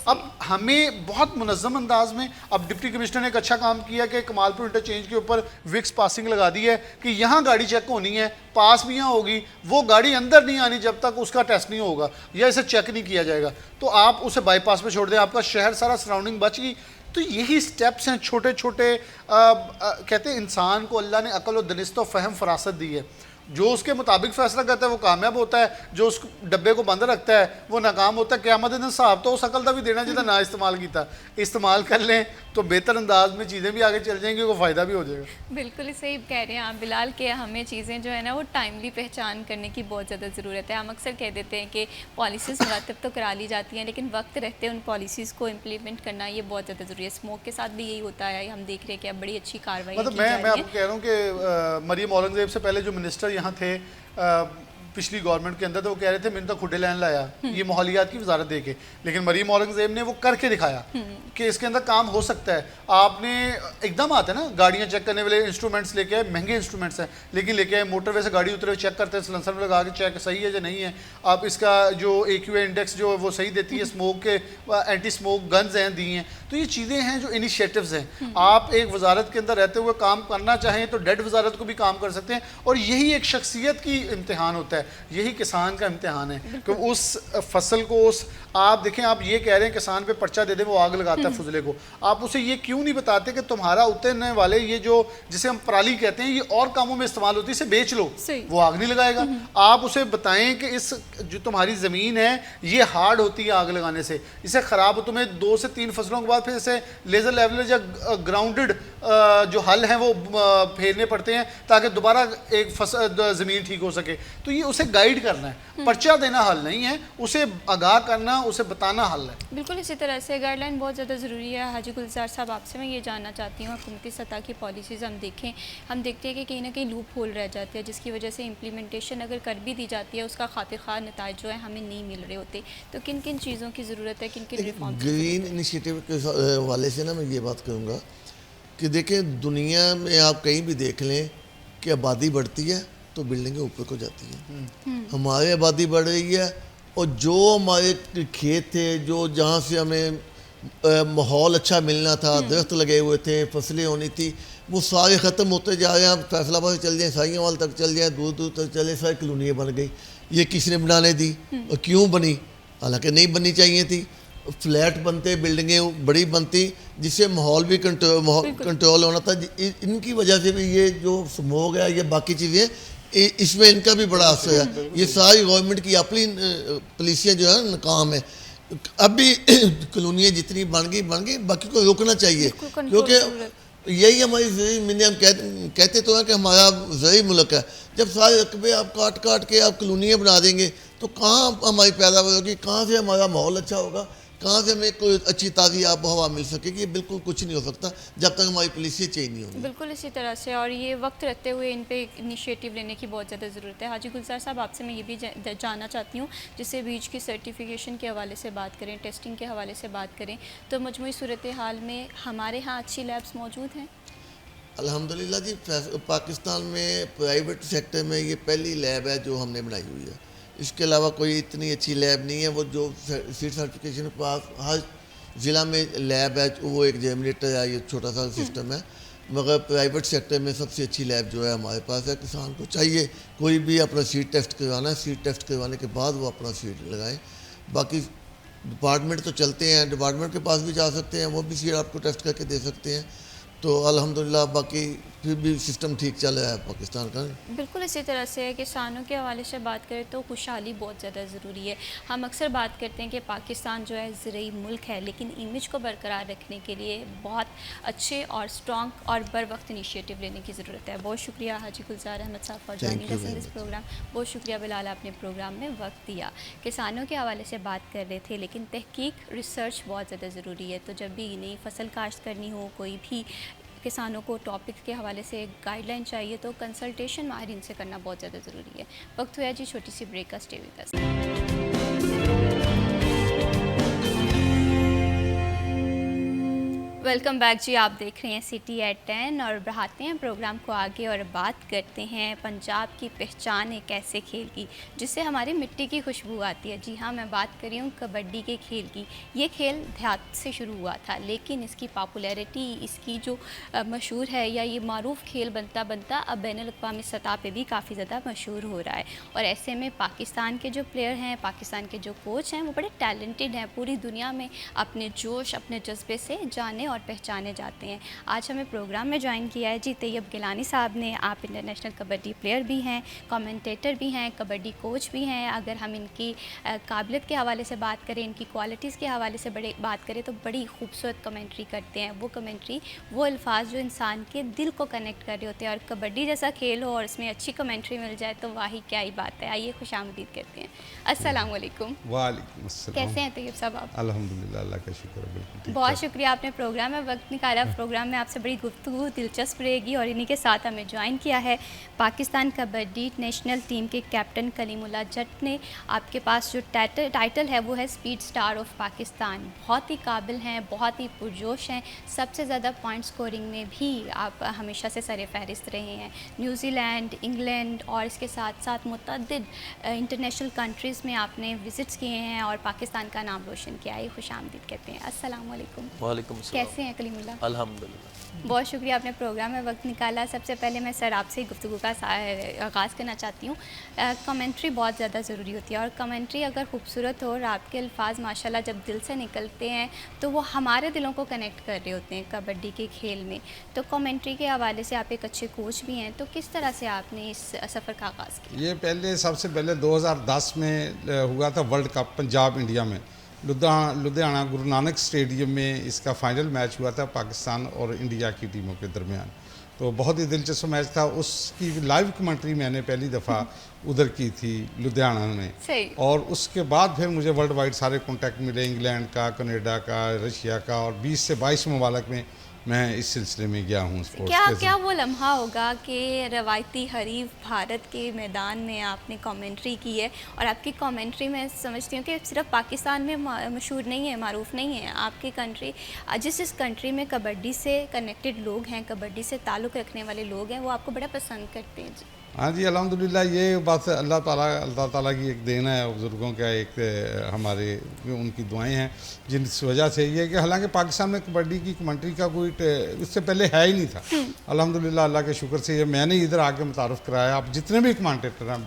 अब हमें बहुत मुनज़्ज़म अंदाज में, अब डिप्टी कमिश्नर ने एक अच्छा काम किया कि कमालपुर इंटरचेंज के ऊपर विक्स पासिंग लगा दी है कि यहाँ गाड़ी चेक होनी है, पास भी यहाँ होगी, वो गाड़ी अंदर नहीं आनी जब तक उसका टेस्ट नहीं होगा या इसे चेक नहीं किया जाएगा। तो आप उसे बाईपास पे छोड़ दें, आपका शहर सारा सराउंडिंग बच गई। तो यही स्टेप्स हैं छोटे छोटे। कहते हैं इंसान को अल्लाह ने अकल और दनिस्त व फहम फरासत दी है, जो उसके मुताबिक फैसला करता है वो कामयाब होता है, जो उस डब्बे को बंद रखता है वो नाकाम होता है। क़यामत दिन साहब तो उस अकल का भी देना जितना ना इस्तेमाल किया, इस्तेमाल कर लें तो बेहतर अंदाज में चीज़ें भी आगे चल जाएंगी, वो फ़ायदा भी हो जाएगा। बिल्कुल सही कह रहे हैं आप बिलाल कि हमें चीज़ें जो है ना वो टाइमली पहचान करने की बहुत ज़्यादा ज़रूरत है। हम अक्सर कह देते हैं कि पॉलिसीज़ मुरतब तो करा ली जाती हैं, लेकिन वक्त रहते उन पॉलिसीज़ को इम्प्लीमेंट करना ये बहुत ज़्यादा ज़रूरी है। स्मोक के साथ भी यही होता है, हम देख रहे हैं कि अब बड़ी अच्छी कार्रवाई। मतलब मैं आपको कह रहा हूँ कि मरीम औरंगज़ेब से पहले जो मिनिस्टर यहाँ थे पिछली गवर्नमेंट के अंदर, तो वो कह रहे थे मैंने तो खुडे लैंड लाया ये माहौलियात की वजारत दे के, लेकिन मरीम औरंगज़ेब ने वो करके दिखाया कि इसके अंदर काम हो सकता है। आपने एकदम आते हैं ना, गाड़ियाँ चेक करने वाले इंस्ट्रूमेंट्स लेके आए, महंगे इंस्ट्रूमेंट्स हैं, लेकिन लेके आए मोटरवे से गाड़ी उतरे चेक करते हैं, सिलेंसर में लगा के चेक सही है या नहीं है। आप इसका जो AQI इंडेक्स जो वो सही देती है, स्मोक के एंटी स्मोक गन्स हैं दी हैं। तो ये चीज़ें हैं जो इनिशिएटिव्स हैं। आप एक वजारत के अंदर रहते हुए काम करना चाहें तो डेड वजारत को भी काम कर सकते हैं, और यही एक शख्सियत की इम्तिहान होता है, यही किसान का इम्तिहान है कि उस फसल को, उस आप देखें, आप ये कह रहे हैं किसान पे पर्चा दे दें वो आग लगाता है फुजले को, आप उसे ये क्यों नहीं बताते कि तुम्हारा उतरने वाले ये जो जिसे हम पराली कहते हैं ये और कामों में इस्तेमाल होती है, इसे बेच लो, वो आग नहीं लगाएगा। आप उसे बताएं कि इस जो तुम्हारी ज़मीन है ये हार्ड होती है आग लगाने से, इसे ख़राब, तुम्हें 2 से 3 फसलों के बाद फिर इसे लेज़र लेवलर या ग्राउंडेड जो हल हैं वो फेरने पड़ते हैं ताकि दोबारा एक ज़मीन ठीक हो सके। तो ये उसे गाइड करना है, पर्चा देना हल नहीं है, उसे आगाह करना, उसे बताना हल है। बिल्कुल इसी तरह से गाइडलाइन बहुत ज़्यादा ज़रूरी है। हाजी गुलजार साहब, आपसे मैं ये जानना चाहती हूँ, हुकूमती सतह की पॉलिसीज़ हम देखते हैं कि कहीं ना कहीं लूप होल रह जाते हैं, जिसकी वजह से इम्प्लीमेंटेशन अगर कर भी दी जाती है उसका खातिर ख़्वाह नताइज जो है हमें नहीं मिल रहे होते। तो किन किन चीज़ों की ज़रूरत है, किन किन रिफॉर्म? ग्रीन इनिशिएटिव के हवाले से ना मैं ये बात करूँगा कि देखें, दुनिया में आप कहीं भी देख लें कि आबादी बढ़ती है तो बिल्डिंगें ऊपर को जाती हैं। हमारी आबादी बढ़ रही है और जो हमारे खेत थे, जो जहाँ से हमें माहौल अच्छा मिलना था, दरख्त लगे हुए थे, फसलें होनी थी, वो सारे ख़त्म होते जा रहे हैं। फैसलाबाद से चल जाएँ, साहिवाल तक चल जाएँ, दूर दूर तक चले, सारी कॉलोनियाँ बन गई। ये किसने बनाने दी और क्यों बनी? हालांकि नहीं बननी चाहिए थी। फ्लैट बनते, बिल्डिंगें बड़ी बनती, जिससे माहौल भी कंट्रोल होना था। इनकी वजह से भी ये जो स्मोक है, ये बाकी चीज़ें, इसमें इनका भी बड़ा असर है। ये सारी गवर्नमेंट की अपनी पॉलिसियाँ जो है नाकाम है अभी कॉलोनियाँ जितनी बन गई, बाकी को रोकना चाहिए, बिल्कुल कंट्रोल क्योंकि यही हमारी ज़रूरी मिनी हम कहते तो हैं कि हमारा ज़रूरी मुल्क है। जब सारे रकबे आप काट काट के आप कॉलोनियाँ बना देंगे तो कहाँ हमारी पैदावार होगी, कहाँ से हमारा माहौल अच्छा होगा, कहाँ से हमें कोई अच्छी ताज़ी आब हवा मिल सकेगी। ये बिल्कुल कुछ नहीं हो सकता जब तक हमारी पॉलिसी चेंज नहीं होगी। बिल्कुल इसी तरह से, और ये वक्त रहते हुए इन पे इनिशिएटिव लेने की बहुत ज़्यादा ज़रूरत है। हाजी गुलजार साहब, आपसे मैं ये भी जानना चाहती हूँ, जिससे बीज की सर्टिफिकेशन के हवाले से बात करें, टेस्टिंग के हवाले से बात करें, तो मजमूई सूरत हाल में हमारे यहाँ अच्छी लैब्स मौजूद हैं? अल्हम्दुलिल्लाह जी, पाकिस्तान में प्राइवेट सेक्टर में ये पहली लैब है जो हमने बनाई हुई है। इसके अलावा कोई इतनी अच्छी लैब नहीं है। वो जो सीड सर्टिफिकेशन के पास हर ज़िला में लैब है, वो एक जेमिनेटर है, ये छोटा सा सिस्टम है, मगर प्राइवेट सेक्टर में सबसे अच्छी लैब जो है हमारे पास है। किसान को चाहिए कोई भी अपना सीड टेस्ट करवाना है, सीड टेस्ट करवाने के बाद वो अपना सीड लगाएं। बाकी डिपार्टमेंट तो चलते हैं, डिपार्टमेंट के पास भी जा सकते हैं, वो भी सीड आपको टेस्ट करके दे सकते हैं। तो अल्हम्दुलिल्लाह बाकी फिर भी सिस्टम ठीक चल रहा है पाकिस्तान का। बिल्कुल इसी तरह से किसानों के हवाले से बात करें तो खुशहाली बहुत ज़्यादा ज़रूरी है। हम अक्सर बात करते हैं कि पाकिस्तान जो है ज़रूरी मुल्क है, लेकिन इमेज को बरकरार रखने के लिए बहुत अच्छे और स्ट्रॉन्ग और बर वक्त इनिशिएटिव लेने की ज़रूरत है। बहुत शुक्रिया हाजी Gulzar Ahmad Sahab for joining us in this program. बहुत शुक्रिया बिलाल, आपने प्रोग्राम में वक्त दिया। किसानों के हवाले से बात कर रहे थे, लेकिन तहकीक रिसर्च बहुत ज़्यादा ज़रूरी है। तो जब भी नई फसल काश्त करनी हो, कोई भी किसानों को टॉपिक के हवाले से गाइडलाइन चाहिए, तो कंसल्टेशन माहिरीन से करना बहुत ज़्यादा ज़रूरी है। वक्त हुआ जी छोटी सी ब्रेक का, stay with us. Welcome back जी, आप देख रहे हैं सिटी एट 10 और बढ़ाते हैं प्रोग्राम को आगे और बात करते हैं पंजाब की पहचान एक ऐसे खेल की जिससे हमारी मिट्टी की खुशबू आती है। जी हाँ, मैं बात कर रही हूँ कबड्डी के खेल की। ये खेल देहात से शुरू हुआ था, लेकिन इसकी पॉपुलैरिटी, इसकी जो मशहूर है या ये मारूफ खेल बनता बनता अब बैनुल-अक़वामी सतह पे भी काफ़ी ज़्यादा मशहूर हो रहा है। और ऐसे में पाकिस्तान के जो प्लेयर हैं, पाकिस्तान के जो कोच हैं, वो बड़े टैलेंटेड हैं, पूरी दुनिया में अपने जोश, अपने जज्बे से जाने और पहचाने जाते हैं। आज हमें प्रोग्राम में ज्वाइन किया है जी तैयब गिलानी साहब ने। आप इंटरनेशनल कबड्डी प्लेयर भी हैं, कमेंटेटर भी हैं, कबड्डी कोच भी हैं। अगर हम इनकी काबिलियत के हवाले से बात करें, इनकी क्वालिटीज़ के हवाले से बात करें तो बड़ी खूबसूरत कमेंट्री करते हैं। वो कमेंट्री, वो अल्फाज जो इंसान के दिल को कनेक्ट कर रहे होते हैं। और कबड्डी जैसा खेल हो और इसमें अच्छी कमेंट्री मिल जाए तो वाही क्या ही बात है। आइए खुशामदीद करते हैं। अस्सलाम वालेकुम। वालेकुम अस्सलाम। कैसे हैं तैयब साहब आप? अल्हम्दुलिल्लाह, अल्लाह का शुक्र है, बिल्कुल ठीक बहुत ठाक। शुक्रिया, आपने प्रोग्राम में वक्त निकाला। प्रोग्राम में आपसे बड़ी गुफ्तगू दिलचस्प रहेगी और इन्हीं के साथ हमें ज्वाइन किया है पाकिस्तान कबड्डी नेशनल टीम के कैप्टन कलीमुल्लाह जट ने। आपके पास जो टाइटल है वो है स्पीड स्टार ऑफ पाकिस्तान। बहुत ही काबिल हैं, बहुत ही पुरजोश हैं। सबसे ज़्यादा पॉइंट स्कोरिंग में भी आप हमेशा से सर फहरिस्त रहे हैं। न्यूजीलैंड, इंग्लैंड और इसके साथ साथ मुतअद्दिद इंटरनेशनल कंट्रीज़ में आपने विज़िट्स किए हैं और पाकिस्तान का नाम रोशन किया है। खुशामदीद कहते हैं। अस्सलाम वालेकुम। वालेकुम अस्सलाम। कैसे हैं कलीमुल्लाह? अल्हम्दुलिल्लाह। बहुत शुक्रिया, आपने प्रोग्राम में वक्त निकाला। सबसे पहले मैं सर आपसे गुफ्तगू का आगाज़ करना चाहती हूँ। कमेंट्री बहुत ज़्यादा ज़रूरी होती है और कमेंट्री अगर खूबसूरत हो और आपके अल्फाज माशाल्लाह जब दिल से निकलते हैं तो वो हमारे दिलों को कनेक्ट कर रहे होते हैं कबड्डी के खेल में। तो कमेंट्री के हवाले से आप एक अच्छे कोच भी हैं, तो किस तरह से आपने इस सफ़र का आगाज़ किया? ये पहले सबसे पहले 2010 में हुआ था वर्ल्ड कप पंजाब इंडिया में। लुधियाना गुरु नानक स्टेडियम में इसका फाइनल मैच हुआ था पाकिस्तान और इंडिया की टीमों के दरमियान। तो बहुत ही दिलचस्प मैच था। उसकी लाइव कमेंट्री मैंने पहली दफ़ा उधर की थी लुधियाना में। सही। और उसके बाद फिर मुझे वर्ल्ड वाइड सारे कॉन्टैक्ट मिले, इंग्लैंड का, कनाडा का, रशिया का, और 20 से 22 ममालिक में मैं इस सिलसिले में गया हूँ। क्या वो लम्हा होगा कि रवायती हरीफ भारत के मैदान में आपने कमेंट्री की है और आपकी कमेंट्री मैं समझती हूँ कि सिर्फ पाकिस्तान में मशहूर नहीं है, मारूफ नहीं है। आपकी कंट्री, जिस कंट्री में कबड्डी से कनेक्टेड लोग हैं, कबड्डी से ताल्लुक़ रखने वाले लोग हैं, वो आपको बड़ा पसंद करते हैं। जी हाँ जी, अल्हम्दुलिल्लाह। ये बात अल्लाह ताला की एक देन है, बुज़ुर्गों का एक हमारे उनकी दुआएं हैं जिस वजह से ये कि हालांकि पाकिस्तान में कबड्डी की कमेंट्री का कोई इससे पहले है ही नहीं था। अल्हम्दुलिल्लाह, अल्लाह के शुक्र से ये मैंने इधर आके मुतारफ़ कराया। आप जितने भी कमेंटेटर हैं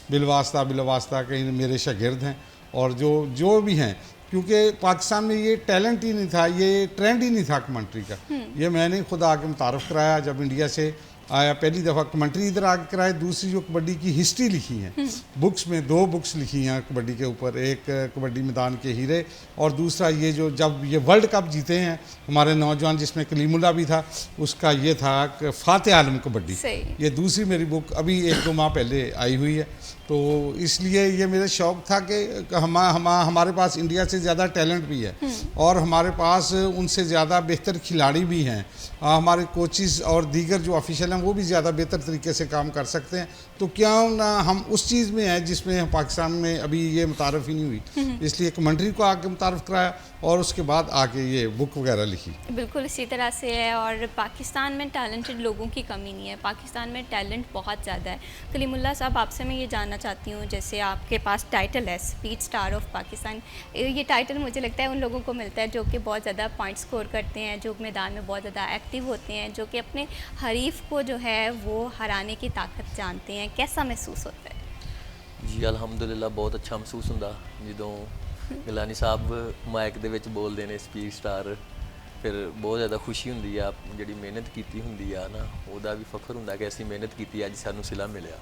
बिलवास्ता कहीं मेरे शागिर्द हैं और जो भी हैं, क्योंकि पाकिस्तान में ये टैलेंट ही नहीं था, ये ट्रेंड ही नहीं था कमेंट्री का। ये मैंने खुद आके मुतारफ़ कराया। जब इंडिया से आया, पहली दफ़ा कमेंट्री इधर आके कराए, दूसरी जो कबड्डी की हिस्ट्री लिखी है बुक्स में, 2 बुक्स लिखी हैं कबड्डी के ऊपर, एक कबड्डी मैदान के हीरे और दूसरा ये जो जब ये वर्ल्ड कप जीते हैं हमारे नौजवान, जिसमें कलीमुल्ला भी था, उसका ये था फाते आलम कबड्डी। ये दूसरी मेरी बुक अभी 1-2 माह पहले आई हुई है। तो इसलिए ये मेरा शौक़ था कि हमारे पास इंडिया से ज़्यादा टैलेंट भी है और हमारे पास उनसे ज़्यादा बेहतर खिलाड़ी भी हैं, हमारे कोचिज़ और दीगर जो ऑफिशियल हैं वो भी ज़्यादा बेहतर तरीके से काम कर सकते हैं। तो क्यों ना हम उस चीज़ में हैं जिसमें पाकिस्तान में अभी ये मुतारफ़ ही नहीं हुई, इसलिए कमेंट्री को आके मुतारफ़ कराया और उसके बाद आके ये बुक वगैरह लिखी। बिल्कुल इसी तरह से है और पाकिस्तान में टैलेंटेड लोगों की कमी नहीं है, पाकिस्तान में टैलेंट बहुत ज़्यादा है। कलीमुल्लाह साहब, आपसे मैं ये जानना चाहती हूँ, जैसे आपके पास टाइटल है स्पीड स्टार ऑफ पाकिस्तान, ये टाइटल मुझे लगता है उन लोगों को मिलता है जो कि बहुत ज़्यादा पॉइंट स्कोर करते हैं, जो मैदान में बहुत ज़्यादा एक्टिव होते हैं, जो कि अपने हरीफ को जो है वो हराने की ताकत जानते हैं। कैसा महसूस होता है? जी अल्हम्दुलिल्लाह बहुत अच्छा महसूस ਹੁੰਦਾ ਜਦੋਂ ਗਿਲਾਨੀ ਸਾਹਿਬ ਮਾਈਕ ਦੇ ਵਿੱਚ ਬੋਲਦੇ ਨੇ ਸਪੀਡ ਸਟਾਰ, ਫਿਰ ਬਹੁਤ ਜ਼ਿਆਦਾ ਖੁਸ਼ੀ ਹੁੰਦੀ ਆ, ਜਿਹੜੀ ਮਿਹਨਤ ਕੀਤੀ ਹੁੰਦੀ ਆ ਨਾ ਉਹਦਾ ਵੀ ਫਖਰ ਹੁੰਦਾ ਕਿ ਅਸੀਂ ਮਿਹਨਤ ਕੀਤੀ, ਅੱਜ ਸਾਨੂੰ ਸਿਲਾ ਮਿਲਿਆ।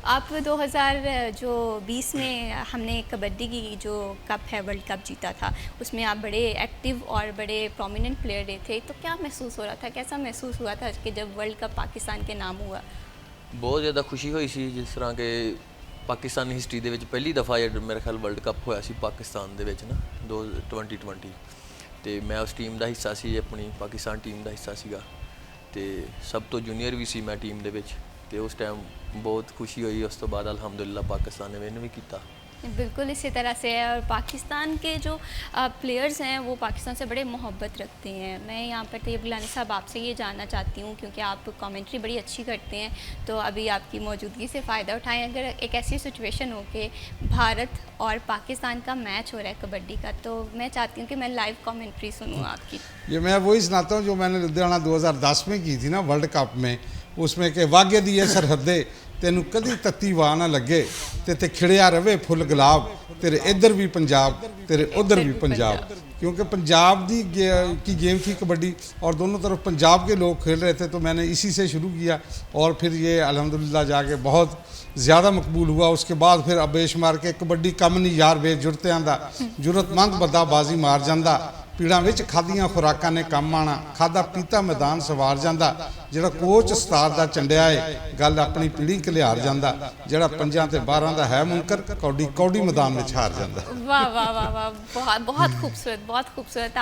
आप 2020 में हमने कबड्डी की जो कप है वर्ल्ड कप जीता था, उसमें आप बड़े एक्टिव और बड़े प्रोमिनेंट प्लेयर रहे थे, तो क्या महसूस हो रहा था, कैसा महसूस हुआ था कि जब वर्ल्ड कप पाकिस्तान के नाम हुआ? ਬਹੁਤ ਜ਼ਿਆਦਾ ਖੁਸ਼ੀ ਹੋਈ ਸੀ, ਜਿਸ ਤਰ੍ਹਾਂ ਕਿ ਪਾਕਿਸਤਾਨ ਹਿਸਟਰੀ ਦੇ ਵਿੱਚ ਪਹਿਲੀ ਦਫਾ ਜਿਹੜਾ ਮੇਰੇ ਖਿਆਲ ਵਰਲਡ ਕੱਪ ਹੋਇਆ ਸੀ ਪਾਕਿਸਤਾਨ ਦੇ ਵਿੱਚ ਨਾ 2020 ਤੇ ਮੈਂ ਉਸ ਟੀਮ ਦਾ ਹਿੱਸਾ ਸੀ, ਆਪਣੀ ਪਾਕਿਸਤਾਨ ਟੀਮ ਦਾ ਹਿੱਸਾ ਸੀਗਾ ਤੇ ਸਭ ਤੋਂ ਜੂਨੀਅਰ ਵੀ ਸੀ ਮੈਂ ਟੀਮ ਦੇ ਵਿੱਚ ਤੇ ਉਸ ਟਾਈਮ ਬਹੁਤ ਖੁਸ਼ੀ ਹੋਈ। ਉਸ ਤੋਂ ਬਾਅਦ ਅਲਹਮਦੁਲਿल्लाह पाकिस्तान ने विन भी किया। बिल्कुल इसी तरह से है और पाकिस्तान के जो प्लेयर्स हैं वो पाकिस्तान से बड़े मोहब्बत रखते हैं। मैं यहाँ पर तैयब गिलानी साहब आपसे ये जानना चाहती हूँ, क्योंकि आप कमेंट्री बड़ी अच्छी करते हैं, तो अभी आपकी मौजूदगी से फ़ायदा उठाएं। अगर एक ऐसी सिचुएशन हो कि भारत और पाकिस्तान का मैच हो रहा है कबड्डी का, तो मैं चाहती हूँ कि मैं लाइव कमेंट्री सुनूँ आपकी। ये मैं वही सुनाता हूँ जो मैंने लुधियाना 2010 में की थी ना वर्ल्ड कप में, उसमें कि वागे दी है सरहदे तेनू कदी तत्ती वाह ना लगे ते खिड़िया रवे फुल गुलाब, तेरे इधर भी पंजाब तेरे उधर भी पंजाब। क्योंकि पंजाब की गेम थी कबड्डी और दोनों तरफ पंजाब के लोग खेल रहे थे, तो मैंने इसी से शुरू किया और फिर ये अल्हम्दुलिल्लाह जाके बहुत ज़्यादा मकबूल हुआ। उसके बाद फिर अब बेशुमार के कबड्डी कम नहीं यार वे जुरत्यां दा, जुरतमंद बंदा बाजी मार जांदा, पीड़ा विच खादियां खुराकां ने कम आना, खादा पीता मैदान सवार जांदा, ਜਿਹੜਾ ਕੋਚ ਉਸਤਾਦ ਦਾ ਚੰਡਿਆ ਹੈ ਗੱਲ ਆਪਣੀ ਪੀੜੀ ਘਲਿਆਰ ਜਾਂਦਾ, ਜਿਹੜਾ 5 ਤੇ 12 ਦਾ ਹੈ ਮੁਨਕਰ ਕੌਡੀ ਕੌਡੀ मैदान में हार जाता। वाह वाह वाह वाह, बहुत बहुत खूबसूरत, बहुत खूबसूरत।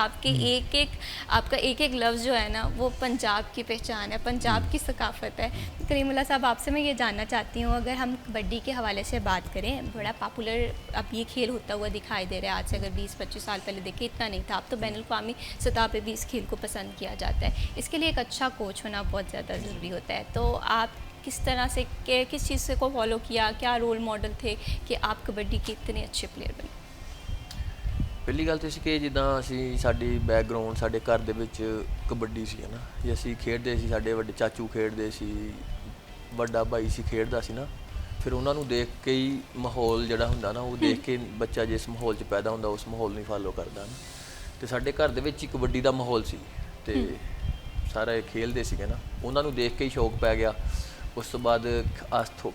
आपका एक एक लफ्ज़ जो है ना वो पंजाब की पहचान है, पंजाब की सकाफत है। करीमुल्लाह साहब, आपसे मैं ये जानना चाहती हूँ, अगर हम कबड्डी के हवाले से बात करें, बड़ा पॉपुलर अब ये खेल होता हुआ दिखाई दे रहा है। आज से अगर 20-25 साल पहले देखें इतना नहीं था, अब तो बैनुल-अक़वामी सतह पर भी इस खेल को पसंद किया जाता है। इसके लिए एक अच्छा कोच होना बहुत ज़्यादा ज़रूरी होता है, तो आप किस तरह से किस चीज़ से को फॉलो किया, क्या रोल मॉडल थे कि आप कबड्डी के इतने अच्छे प्लेयर बने? ਪਹਿਲੀ ਗੱਲ ਤਾਂ ਸੀ ਕਿ ਜਿੱਦਾਂ ਅਸੀਂ ਸਾਡੀ ਬੈਕਗਰਾਉਂਡ ਸਾਡੇ ਘਰ ਦੇ ਵਿੱਚ ਕਬੱਡੀ ਸੀ ਨਾ, ਜੇ ਅਸੀਂ ਖੇਡਦੇ ਸੀ, ਸਾਡੇ ਵੱਡੇ ਚਾਚੂ ਖੇਡਦੇ ਸੀ, ਵੱਡਾ ਭਾਈ ਸੀ ਖੇਡਦਾ ਸੀ ਨਾ, ਫਿਰ ਉਹਨਾਂ ਨੂੰ ਦੇਖ ਕੇ ਹੀ ਮਾਹੌਲ ਜਿਹੜਾ ਹੁੰਦਾ ਨਾ ਉਹ ਦੇਖ ਕੇ ਬੱਚਾ ਜਿਸ ਮਾਹੌਲ 'ਚ ਪੈਦਾ ਹੁੰਦਾ ਉਸ ਮਾਹੌਲ ਨੂੰ ਫਾਲੋ ਕਰਦਾ ਨਾ। ਤੇ ਸਾਡੇ ਘਰ ਦੇ ਵਿੱਚ ਹੀ ਕਬੱਡੀ ਦਾ ਮਾਹੌਲ ਸੀ ਤੇ ਸਾਰੇ ਖੇਡਦੇ ਸੀਗੇ ਨਾ, ਉਹਨਾਂ ਨੂੰ ਦੇਖ ਕੇ ਹੀ ਸ਼ੌਕ ਪੈ ਗਿਆ। ਉਸ ਤੋਂ ਬਾਅਦ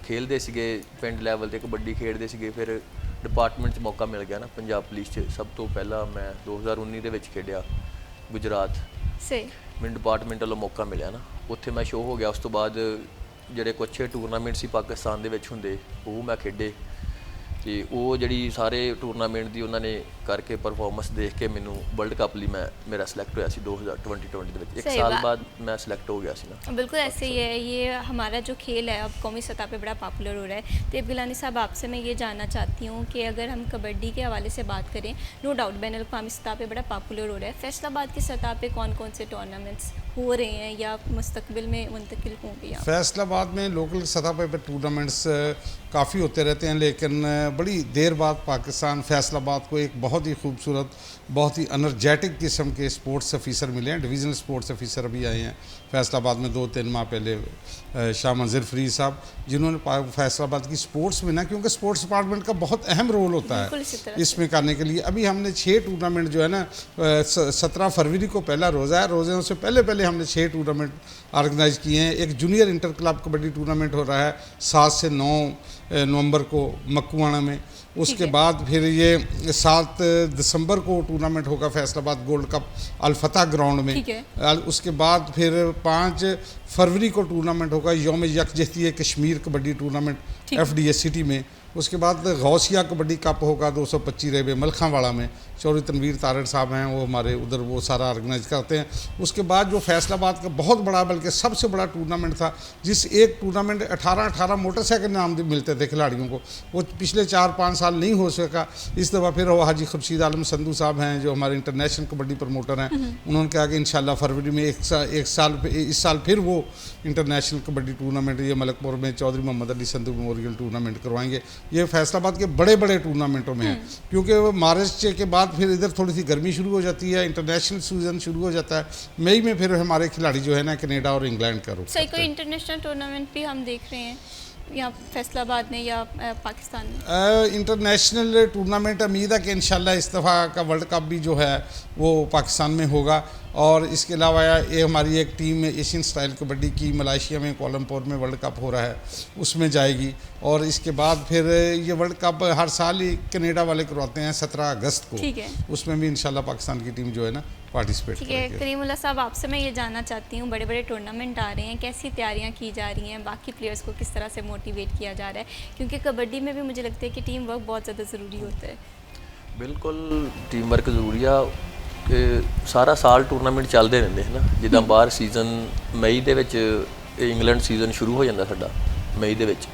ਖੇਡਦੇ ਸੀਗੇ ਪਿੰਡ ਲੈਵਲ 'ਤੇ ਕਬੱਡੀ ਖੇਡਦੇ ਸੀਗੇ, ਫਿਰ ਡਿਪਾਰਟਮੈਂਟ 'ਚ ਮੌਕਾ ਮਿਲ ਗਿਆ ਨਾ ਪੰਜਾਬ ਪੁਲਿਸ 'ਚ। ਸਭ ਤੋਂ ਪਹਿਲਾਂ ਮੈਂ 2019 ਦੇ ਵਿੱਚ ਖੇਡਿਆ ਗੁਜਰਾਤ, ਮੈਨੂੰ ਡਿਪਾਰਟਮੈਂਟ ਵੱਲੋਂ ਮੌਕਾ ਮਿਲਿਆ ਨਾ, ਉੱਥੇ ਮੈਂ ਸ਼ੋਅ ਹੋ ਗਿਆ। ਉਸ ਤੋਂ ਬਾਅਦ ਜਿਹੜੇ ਕੁਛ ਟੂਰਨਾਮੈਂਟ ਸੀ ਪਾਕਿਸਤਾਨ ਦੇ ਵਿੱਚ ਹੁੰਦੇ ਉਹ ਮੈਂ ਖੇਡੇ ਤੇ ਉਹ ਜਿਹੜੀ ਸਾਰੇ ਟੂਰਨਾਮੈਂਟ ਦੀ ਉਹਨਾਂ ਨੇ ਕਰਕੇ ਪਰਫਾਰਮੈਂਸ ਦੇਖ ਕੇ ਮੈਨੂੰ ਵਰਲਡ ਕੱਪ ਲਈ मेरा सिलेक्ट होया सी 2020 ਦੇ ਵਿੱਚ, एक साल बाद मैं सिलेक्ट हो गया सी ना। बिल्कुल ऐसे ही है, ये हमारा जो खेल है अब कौमी सतह पे बड़ा पॉपुलर हो रहा है। तो गिलानी साहब, आपसे मैं ये जानना चाहती हूँ कि अगर हम कबड्डी के हवाले से बात करें, नो डाउट बैनुल-अक़वामी सतह पे बड़ा पॉपुलर हो रहा है, फैसलाबाद की सतह पे कौन कौन से टूर्नामेंट्स हो रहे हैं या मुस्तकबिल में मुंतकिल होंगे? फैसलाबाद में लोकल सतह पर टूर्नामेंट्स काफ़ी होते रहते हैं, लेकिन बड़ी देर बाद पाकिस्तान फैसलाबाद को एक बहुत ही खूबसूरत, बहुत ही एनर्जेटिक किस्म के स्पोर्ट्स ऑफिसर मिले हैं, डिवीज़नल स्पोर्ट्स ऑफिसर अभी आए हैं फैसलाबाद में 2-3 माह पहले शाह मंजर फरीद साहब, जिन्होंने फैसलाबाद की स्पोर्ट्स में ना, क्योंकि स्पोर्ट्स डिपार्टमेंट का बहुत अहम रोल होता बिल्कुल इसी है तरह इसमें करने के लिए। अभी हमने 6 टूर्नामेंट जो है ना 17 फरवरी को पहला रोज़ा है, रोज़े से पहले हमने 6 टूर्नामेंट ऑर्गेनाइज़ किए हैं। एक junior inter club kabaddi tournament हो रहा है 7 से 9 नवंबर को मक्कुआना में। उसके बाद फिर ये 7 दिसंबर को टूर्नामेंट होगा फैसलाबाद गोल्ड कप अलफता ग्राउंड में। उसके बाद फिर 5 फरवरी को टूर्नामेंट होगा यौम यकजहती Kashmir kabaddi tournament FDS city में। उसके बाद गौसिया कबड्डी कप होगा 225 रेबे मलखावाड़ा में, चौधरी तनवीर तारड़ साहब हैं वो हमारे उधर वो सारा ऑर्गेनाइज करते हैं। उसके बाद जो फैसलाबाद का बहुत बड़ा बल्कि सबसे बड़ा टूर्नामेंट था, जिस एक टूर्नामेंट 18 मोटरसाइकिल नाम मिलते थे खिलाड़ियों को, वो पिछले 4-5 साल नहीं हो सका। इस दफ़ा फिर वो हाजी खुर्शीद आलम संधू साहब हैं जो हमारे इंटरनेशनल कबड्डी प्रमोटर हैं, उन्होंने कहा कि इंशाल्लाह फरवरी में इस साल फिर वो इंटरनेशनल कबड्डी टूर्नामेंट ये मलकपुर में चौधरी मोहम्मद अली संधू मेमोरियल टूर्नामेंट करवाएंगे। ये फैसलाबाद के बड़े बड़े टूर्नामेंटों में है, क्योंकि मार्च के बाद फिर इधर थोड़ी सी गर्मी शुरू हो जाती है, इंटरनेशनल सीजन शुरू हो जाता है। मई में फिर हमारे खिलाड़ी जो है ना कनाडा और इंग्लैंड का रुख सही, करते कोई हैं। इंटरनेशनल टूर्नामेंट भी हम देख रहे हैं या फैसलाबाद में या पाकिस्तान में? इंटरनेशनल टूर्नामेंट उम्मीद है कि इंशाल्लाह इस दफ़ा का वर्ल्ड कप भी जो है वो पाकिस्तान में होगा। और इसके अलावा ये हमारी एक टीम एशियन स्टाइल कबड्डी की मलेशिया में कोलमपुर में वर्ल्ड कप हो रहा है, उसमें जाएगी। और इसके बाद फिर ये वर्ल्ड कप हर साल ही कनाडा वाले करवाते हैं 17 अगस्त को, ठीक है। उसमें भी इंशाल्लाह पाकिस्तान की टीम जो है ना पार्टिसिपेट ठीक है। करेगी। करीमुल्लाह साहब, आपसे मैं ये जानना चाहती हूँ, बड़े बड़े टूर्नामेंट आ रहे हैं, कैसी तैयारियाँ की जा रही हैं, बाकी प्लेयर्स को किस तरह से मोटिवेट किया जा रहा है? क्योंकि कबड्डी में भी मुझे लगता है कि टीम वर्क बहुत ज़्यादा ज़रूरी होता है। बिल्कुल टीम वर्क ਜ਼ਰੂਰੀ ਆ ਕਿ ਸਾਰਾ ਸਾਲ ਟੂਰਨਾਮੈਂਟ ਚੱਲਦੇ ਰਹਿੰਦੇ ਹਨ ਨਾ। ਜਿੱਦਾਂ ਬਾਹਰ ਸੀਜ਼ਨ ਮਈ ਦੇ ਵਿੱਚ ਇੰਗਲੈਂਡ ਸੀਜ਼ਨ ਸ਼ੁਰੂ ਹੋ ਜਾਂਦਾ ਸਾਡਾ ਮਈ ਦੇ ਵਿੱਚ,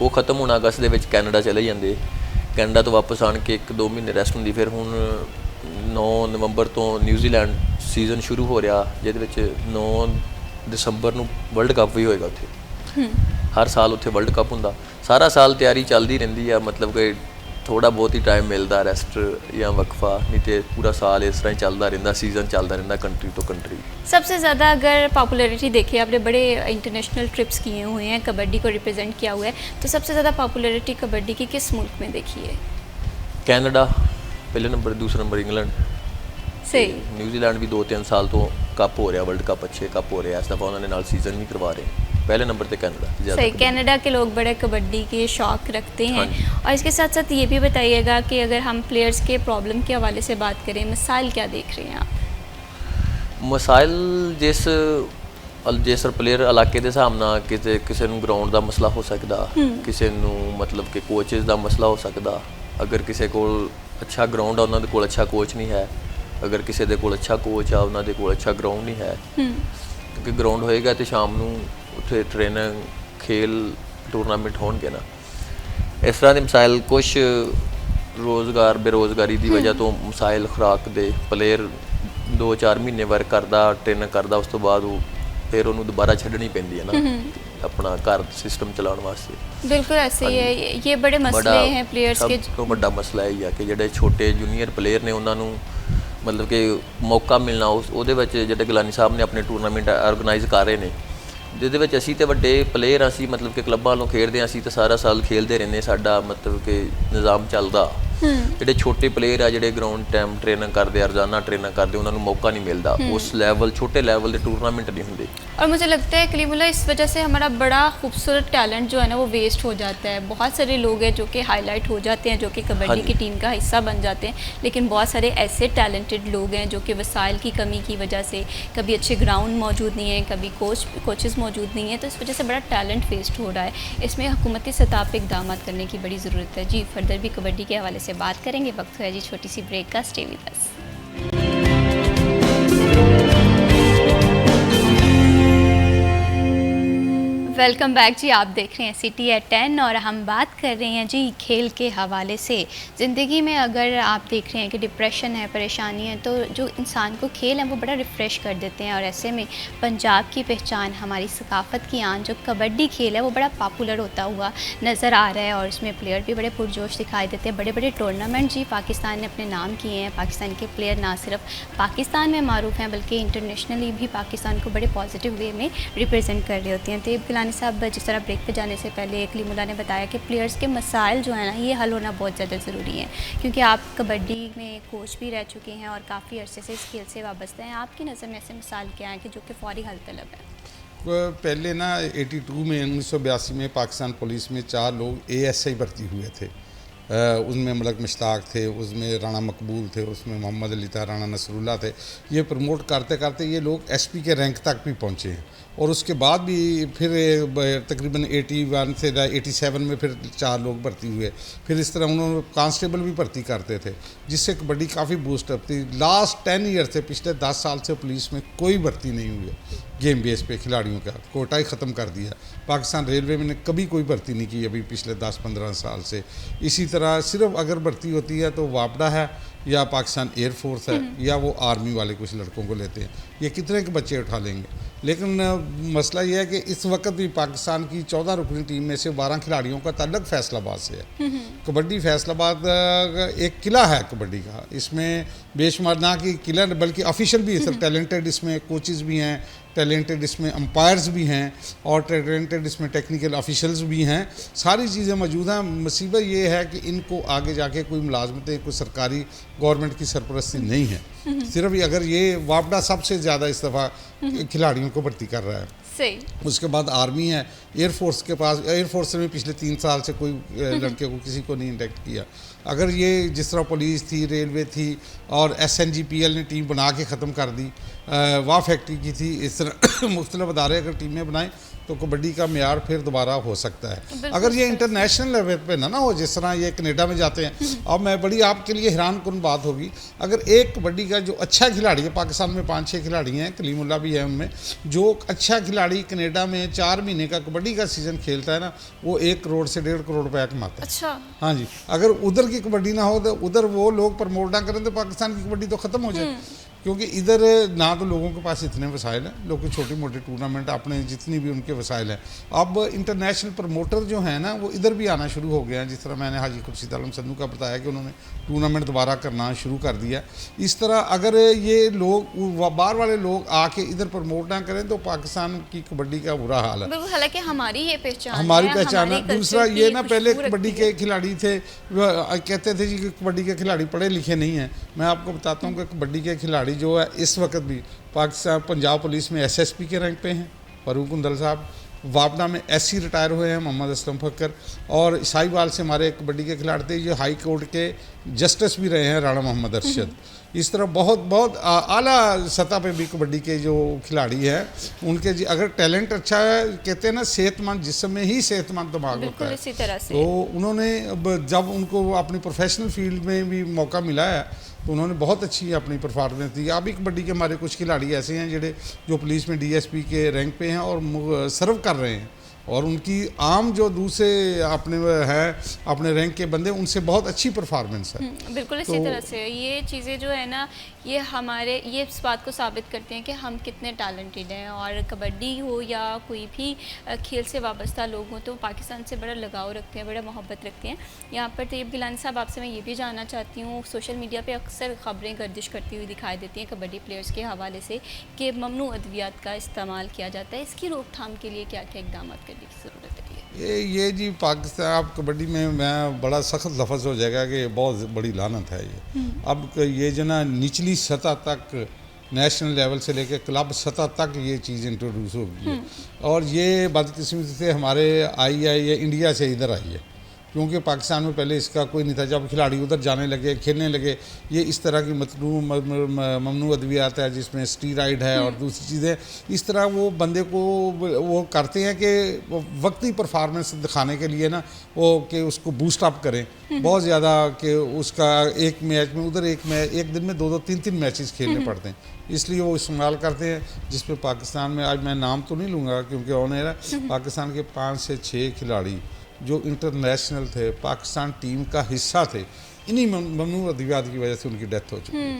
ਉਹ ਖਤਮ ਹੋਣਾ ਅਗਸਤ ਦੇ ਵਿੱਚ ਕੈਨੇਡਾ ਚਲੇ ਜਾਂਦੇ। ਕੈਨੇਡਾ ਤੋਂ ਵਾਪਸ ਆਣ ਕੇ 1-2 ਮਹੀਨੇ ਰੈਸਟ ਹੁੰਦੀ। ਫਿਰ ਹੁਣ 9 ਨਵੰਬਰ ਤੋਂ ਨਿਊਜ਼ੀਲੈਂਡ ਸੀਜ਼ਨ ਸ਼ੁਰੂ ਹੋ ਰਿਹਾ, ਜਿਹਦੇ ਵਿੱਚ 9 ਦਸੰਬਰ ਨੂੰ ਵਰਲਡ ਕੱਪ ਵੀ ਹੋਏਗਾ ਉੱਥੇ। ਹਰ ਸਾਲ ਉੱਥੇ ਵਰਲਡ ਕੱਪ ਹੁੰਦਾ, ਸਾਰਾ ਸਾਲ ਤਿਆਰੀ ਚੱਲਦੀ ਰਹਿੰਦੀ ਆ। ਮਤਲਬ ਕਿ थोड़ा बहुत ही टाइम मिलता रेस्ट या वक्फा, नहीं तो पूरा साल इस तरह ही चलता रहता, सीजन चलता रहता कंट्री तो कंट्री। सबसे ज़्यादा अगर पॉपुलैरिटी देखिए, आपने बड़े इंटरनेशनल ट्रिप्स किए हुए हैं, कबड्डी को रिप्रेजेंट किया हुआ है, तो सबसे ज़्यादा पॉपुलैरिटी कबड्डी की किस मुल्क में देखी है? कनाडा पहले नंबर, दूसरा नंबर इंग्लैंड, सही। न्यूजीलैंड भी 2-3 साल तो कप हो रहा, वर्ल्ड कप अच्छे कप हो रहे हैं। इस दफ़ा उन्होंने नाल सीजन भी करवा रहे हैं। पहले नंबर पे कनाडा। सही, कनाडा के लोग बड़े कबड्डी के शौक रखते हैं। और इसके साथ साथ ये भी बताइएगा कि अगर हम प्लेयर्स के प्रॉब्लम के हवाले से बात करें, मसाइल क्या देख रहे हैं आप? मसाइल जिस प्लेयर इलाके के हिसाब ਨਾਲ ਕਿਸੇ ਨੂੰ ਗਰਾਊਂਡ ਦਾ ਮਸਲਾ ਹੋ ਸਕਦਾ, ਕਿਸੇ ਨੂੰ ਮਤਲਬ ਕਿ ਕੋਚਸ ਦਾ ਮਸਲਾ ਹੋ ਸਕਦਾ। ਅਗਰ ਕਿਸੇ ਕੋਲ ਅੱਛਾ ਗਰਾਊਂਡ ਆ, ਉਹਨਾਂ ਦੇ ਕੋਲ ਅੱਛਾ ਕੋਚ ਨਹੀਂ ਹੈ। ਅਗਰ ਕਿਸੇ ਦੇ ਕੋਲ ਅੱਛਾ ਕੋਚ ਆ, ਉਹਨਾਂ ਦੇ ਕੋਲ ਅੱਛਾ ਗਰਾਊਂਡ ਨਹੀਂ ਹੈ। ਕਿਉਂਕਿ ਗਰਾਊਂਡ ਹੋਏਗਾ ਤੇ ਸ਼ਾਮ ਨੂੰ ਉੱਥੇ ਟ੍ਰੇਨਿੰਗ ਖੇਲ ਟੂਰਨਾਮੈਂਟ ਹੋਣਗੇ ਨਾ। ਇਸ ਤਰ੍ਹਾਂ ਦੇ ਮਸਾਇਲ ਕੁਛ ਰੋਜ਼ਗਾਰ ਬੇਰੋਜ਼ਗਾਰੀ ਦੀ ਵਜ੍ਹਾ ਤੋਂ ਮਸਾਇਲ ਖੁਰਾਕ ਦੇ ਪਲੇਅਰ 2-4 ਮਹੀਨੇ ਵਰਕ ਕਰਦਾ, ਟ੍ਰੇਨਿੰਗ ਕਰਦਾ, ਉਸ ਤੋਂ ਬਾਅਦ ਉਹ ਫਿਰ ਉਹਨੂੰ ਦੁਬਾਰਾ ਛੱਡਣੀ ਪੈਂਦੀ ਹੈ ਨਾ ਆਪਣਾ ਘਰ ਸਿਸਟਮ ਚਲਾਉਣ ਵਾਸਤੇ। ਬਿਲਕੁਲ ਐਸੇ ਹੀ ਹੈ, ਇਹ ਬੜੇ ਮਸਲੇ हैं प्लेयर्स के। ਸਭ ਤੋਂ ਵੱਡਾ ਮਸਲਾ ਇਹ ਹੈ ਕਿ ਜਿਹੜੇ ਛੋਟੇ ਜੂਨੀਅਰ ਪਲੇਅਰ ਨੇ ਉਹਨਾਂ ਨੂੰ ਮਤਲਬ ਕਿ ਮੌਕਾ ਮਿਲਣਾ, ਉਹਦੇ ਵਿੱਚ ਜਿਹੜੇ ਗਿਲਾਨੀ ਸਾਹਿਬ ਨੇ ਆਪਣੇ ਟੂਰਨਾਮੈਂਟ ਆਰਗੇਨਾਈਜ਼ ਕਰ ਰਹੇ ਨੇ, ਜਿਹਦੇ ਵਿੱਚ ਅਸੀਂ ਤੇ ਵੱਡੇ ਪਲੇਅਰ ਅਸੀਂ ਮਤਲਬ ਕਿ ਕਲੱਬਾਂ ਵੱਲੋਂ ਖੇਡਦੇ ਹਾਂ, ਅਸੀਂ ਤਾਂ ਸਾਰਾ ਸਾਲ ਖੇਡਦੇ ਰਹਿੰਦੇ, ਸਾਡਾ ਮਤਲਬ ਕਿ ਨਿਜ਼ਾਮ ਚੱਲਦਾ। ਜਿਹੜੇ ਛੋਟੇ ਪਲੇਅਰ ਆ ਜਿਹੜੇ ਗਰਾਊਂਡ ਟਾਈਮ ਟ੍ਰੇਨਿੰਗ ਕਰਦੇ, ਰੋਜ਼ਾਨਾ ਟ੍ਰੇਨਿੰਗ ਕਰਦੇ, ਉਹਨਾਂ ਨੂੰ ਮੌਕਾ नहीं मिलता। उस लेवल छोटे लेवल के टूर्नामेंट नहीं होंगे। और मुझे लगता है कलीमुल्लाह, इस वजह से हमारा बड़ा खूबसूरत टैलेंट जो है ना वो वेस्ट हो जाता है। बहुत सारे लोग हैं जो कि हाईलाइट हो जाते हैं, जो कि कबड्डी की टीम का हिस्सा बन जाते हैं, लेकिन बहुत सारे ऐसे टैलेंटेड लोग हैं जो कि वसाइल की कमी की वजह से, कभी अच्छे ग्राउंड मौजूद नहीं है, कभी कोचेस मौजूद नहीं है, तो इस वजह से बड़ा टैलेंट वेस्ट हो रहा है। इसमें हुकूमती सतह पर इक़दाम करने की बड़ी ज़रूरत है। जी, फर्दर भी कबड्डी के हवाले से बात करेंगे। वक्त है जी छोटी सी ब्रेक का। Stay with us. Welcome back जी। आप देख रहे हैं सिटी एट 10 और हम बात कर रहे हैं जी खेल के हवाले से। ज़िंदगी में अगर आप देख रहे हैं कि डिप्रेशन है, परेशानी है, तो जो इंसान को खेल है वो बड़ा रिफ़्रेश कर देते हैं। और ऐसे में पंजाब की पहचान, हमारी सकाफ़त की आन जो कबड्डी खेल है वो बड़ा पॉपुलर होता हुआ नज़र आ रहा है और इसमें प्लेयर भी बड़े पुरजोश दिखाई देते हैं। बड़े बड़े टूर्नामेंट जी पाकिस्तान ने अपने नाम किए हैं। पाकिस्तान के प्लेयर ना सिर्फ पाकिस्तान में मारूफ हैं बल्कि इंटरनेशनली भी पाकिस्तान को बड़े पॉजिटिव वे में रिप्रेजेंट कर रहे होते हैं। तो गिलानी साहब, जिस तरह ब्रेक पे जाने से पहले कलीमुल्लाह ने बताया कि प्लेयर्स के मसाइल जो है ना ये हल होना बहुत ज़्यादा ज़रूरी है, क्योंकि आप कबड्डी में कोच भी रह चुके हैं और काफ़ी अरसे से इस खेल से वाबस्ते हैं। आपकी नज़र में ऐसे मसाइल क्या हैं कि जो कि फ़ौरी हल तलब है? पहले ना 82 में 1982 में पाकिस्तान पुलिस में 4 लोग ASI भर्ती हुए थे। उसमें मलक मुश्ताक थे, उसमें राणा मकबूल थे, उसमें मोहम्मद अली था, राणा नसरुल्लाह थे। ये प्रमोट करते करते ये लोग SP के रैंक तक भी पहुँचे हैं और उसके बाद भी फिर तकरीबन 81 से 87 में फिर 4 लोग भर्ती हुए। फिर इस तरह उन्होंने कांस्टेबल भी भर्ती करते थे, जिससे कबड्डी काफ़ी बूस्टअप थी। लास्ट 10 ईयर से, पिछले 10 साल से पुलिस में कोई भर्ती नहीं हुई है गेम बेस पे खिलाड़ियों का, कोटा ही ख़त्म कर दिया। पाकिस्तान रेलवे में ने कभी कोई भर्ती नहीं की अभी पिछले 10-15 साल से। इसी तरह सिर्फ अगर भर्ती होती है तो वापडा है या पाकिस्तान एयरफोर्स है या वो आर्मी वाले कुछ लड़कों को लेते हैं। ये कितने के बच्चे उठा लेंगे? लेकिन मसला ये है कि इस वक्त भी पाकिस्तान की 14 रुकनी टीम में से 12 खिलाड़ियों का ताल्लुक फैसलाबाद से है। कबड्डी फैसलाबाद एक किला है कबड्डी का, इसमें बेशुमार ना कि किला बल्कि ऑफिशियल भी है, सब टैलेंटेड इसमें कोचेज़ भी हैं, टैलेंटेड इसमें अंपायर्स भी हैं और टैलेंटेड इसमें टेक्निकल ऑफिशियल्स भी हैं। सारी चीज़ें मौजूद हैं। मुसीबत ये है कि इनको आगे जाके कोई मुलाजमतें, कोई सरकारी गवर्नमेंट की सरपरस्ती नहीं है। सिर्फ अगर ये वापडा सबसे ज़्यादा इस दफ़ा खिलाड़ियों को भर्ती कर रहा है। सही। उसके बाद आर्मी है, एयरफोर्स के पास, एयरफोर्स में पिछले 3 साल से कोई लड़के को किसी को नहीं इंडक्ट किया। अगर ये जिस तरह पुलिस थी, रेलवे थी और SNGPL ने टीम बना के ख़त्म कर दी, वाह फैक्ट्री की थी, इस तरह मुख्तलिफ अदारे अगर टीमें बनाएं तो कबड्डी का मेयार फिर दोबारा हो सकता है। अगर ये इंटरनेशनल लेवल पे ना हो, जिस तरह ये कनाडा में जाते हैं। अब मैं बड़ी आपके लिए हैरान कुन बात होगी, अगर एक कबड्डी का जो अच्छा खिलाड़ी है, पाकिस्तान में 5-6 खिलाड़ी हैं, कलीमुल्लाह भी है उनमें, जो अच्छा खिलाड़ी कनाडा में 4 महीने का कबड्डी का सीज़न खेलता है ना, वो 1 करोड़ से 1.5 करोड़ रुपया कमाता है। अच्छा। हाँ जी, अगर उधर की कबड्डी ना हो तो उधर वो लोग प्रमोट ना करें तो पाकिस्तान की कबड्डी तो ख़त्म हो जाए। क्योंकि इधर ना तो लोगों के पास इतने वसाइल हैं, लोग छोटे मोटे टूर्नामेंट अपने जितनी भी उनके वसाइल हैं। अब इंटरनेशनल प्रमोटर जो हैं ना वो इधर भी आना शुरू हो गए हैं। जिस तरह मैंने हाजी खुर्शीद आलम संधू का बताया कि उन्होंने टूर्नामेंट दोबारा करना शुरू कर दिया। इस तरह अगर ये लोग बाहर वाले लोग आके इधर प्रमोट ना करें तो पाकिस्तान की कबड्डी का बुरा हाल है। हालांकि हमारी ये पहचान हमारी है, पहचान है। दूसरा ये ना, पहले कबड्डी के खिलाड़ी थे, कहते थे जी कि कबड्डी के खिलाड़ी पढ़े लिखे नहीं हैं। मैं आपको बताता हूँ कि कबड्डी के खिलाड़ी जो है इस वक्त भी पाकिस्तान पंजाब पुलिस में SSP के रैंक पे हैं, फारूक कुंदल साहब। वापडा में SC रिटायर हुए हैं मोहम्मद असलम फक्कर। और ईसाईवाल से हमारे कबड्डी के खिलाड़ी थे, जो हाई कोर्ट के जस्टिस भी रहे हैं, राणा मोहम्मद अरशद। इस तरह बहुत बहुत आला सतह पे भी कबड्डी के जो खिलाड़ी हैं उनके जी अगर टैलेंट अच्छा है, कहते हैं ना सेहतमंद जिस्म में ही सेहतमंद दिमाग होता है। इसी तरह से तो उन्होंने जब उनको अपनी प्रोफेशनल फील्ड में भी मौका मिला है तो उन्होंने बहुत अच्छी अपनी परफॉर्मेंस दी। अभी कबड्डी के हमारे कुछ खिलाड़ी ऐसे हैं जो पुलिस में DSP के रैंक पे हैं और सर्व कर रहे हैं, और उनकी आम जो दूसरे अपने हैं अपने रैंक के बंदे, उनसे बहुत अच्छी परफॉर्मेंस है। बिल्कुल इसी तरह से ये चीज़ें जो है ना ये इस बात को साबित करते हैं कि हम कितने टैलेंटेड हैं। और कबड्डी हो या कोई भी खेल से वाबस्ता लोग हों तो पाकिस्तान से बड़ा लगाव रखते हैं, बड़ा मोहब्बत रखते हैं। यहाँ पर तैयब गिलानी साहब, आपसे मैं ये भी जानना चाहती हूँ, सोशल मीडिया पे अक्सर ख़बरें गर्दिश करती हुई दिखाई देती हैं कबड्डी प्लेयर्स के हवाले से कि ममनू अद्वियात का इस्तेमाल किया जाता है। इसकी रोकथाम के लिए क्या क्या इकदाम करने की ज़रूरत है? ये जी पाकिस्तान आप कबड्डी में मैं बड़ा सख्त लफ्ज़ हो जाएगा कि बहुत बड़ी लानत है ये। अब ये जो ना निचली सतह तक, नेशनल लेवल से लेकर क्लब सतह तक ये चीज़ इंट्रोड्यूस हो गई है। और ये बदकिस्मती से हमारे आई है, ये इंडिया से इधर आई है। क्योंकि पाकिस्तान में पहले इसका कोई नहीं था। जब खिलाड़ी उधर जाने लगे, खेलने लगे, ये इस तरह की ममनू अद्वियात है जिसमें स्टीराइड है और दूसरी चीज़ें, इस तरह वो बंदे को वो करते हैं कि वक्ती परफॉर्मेंस दिखाने के लिए ना वो कि उसको बूस्ट अप करें बहुत ज़्यादा, कि उसका एक मैच में उधर एक दिन में 2-2, 3-3 मैचेस खेलने पड़ते हैं, इसलिए वो इस्तेमाल करते हैं। जिसमें पाकिस्तान में, आज मैं नाम तो नहीं लूँगा क्योंकि ऑनर है, पाकिस्तान के 5 से 6 खिलाड़ी जो इंटरनेशनल थे, पाकिस्तान टीम का हिस्सा थे, इन्हीं ममनू अद्वियात की वजह से उनकी डेथ हो चुकी है।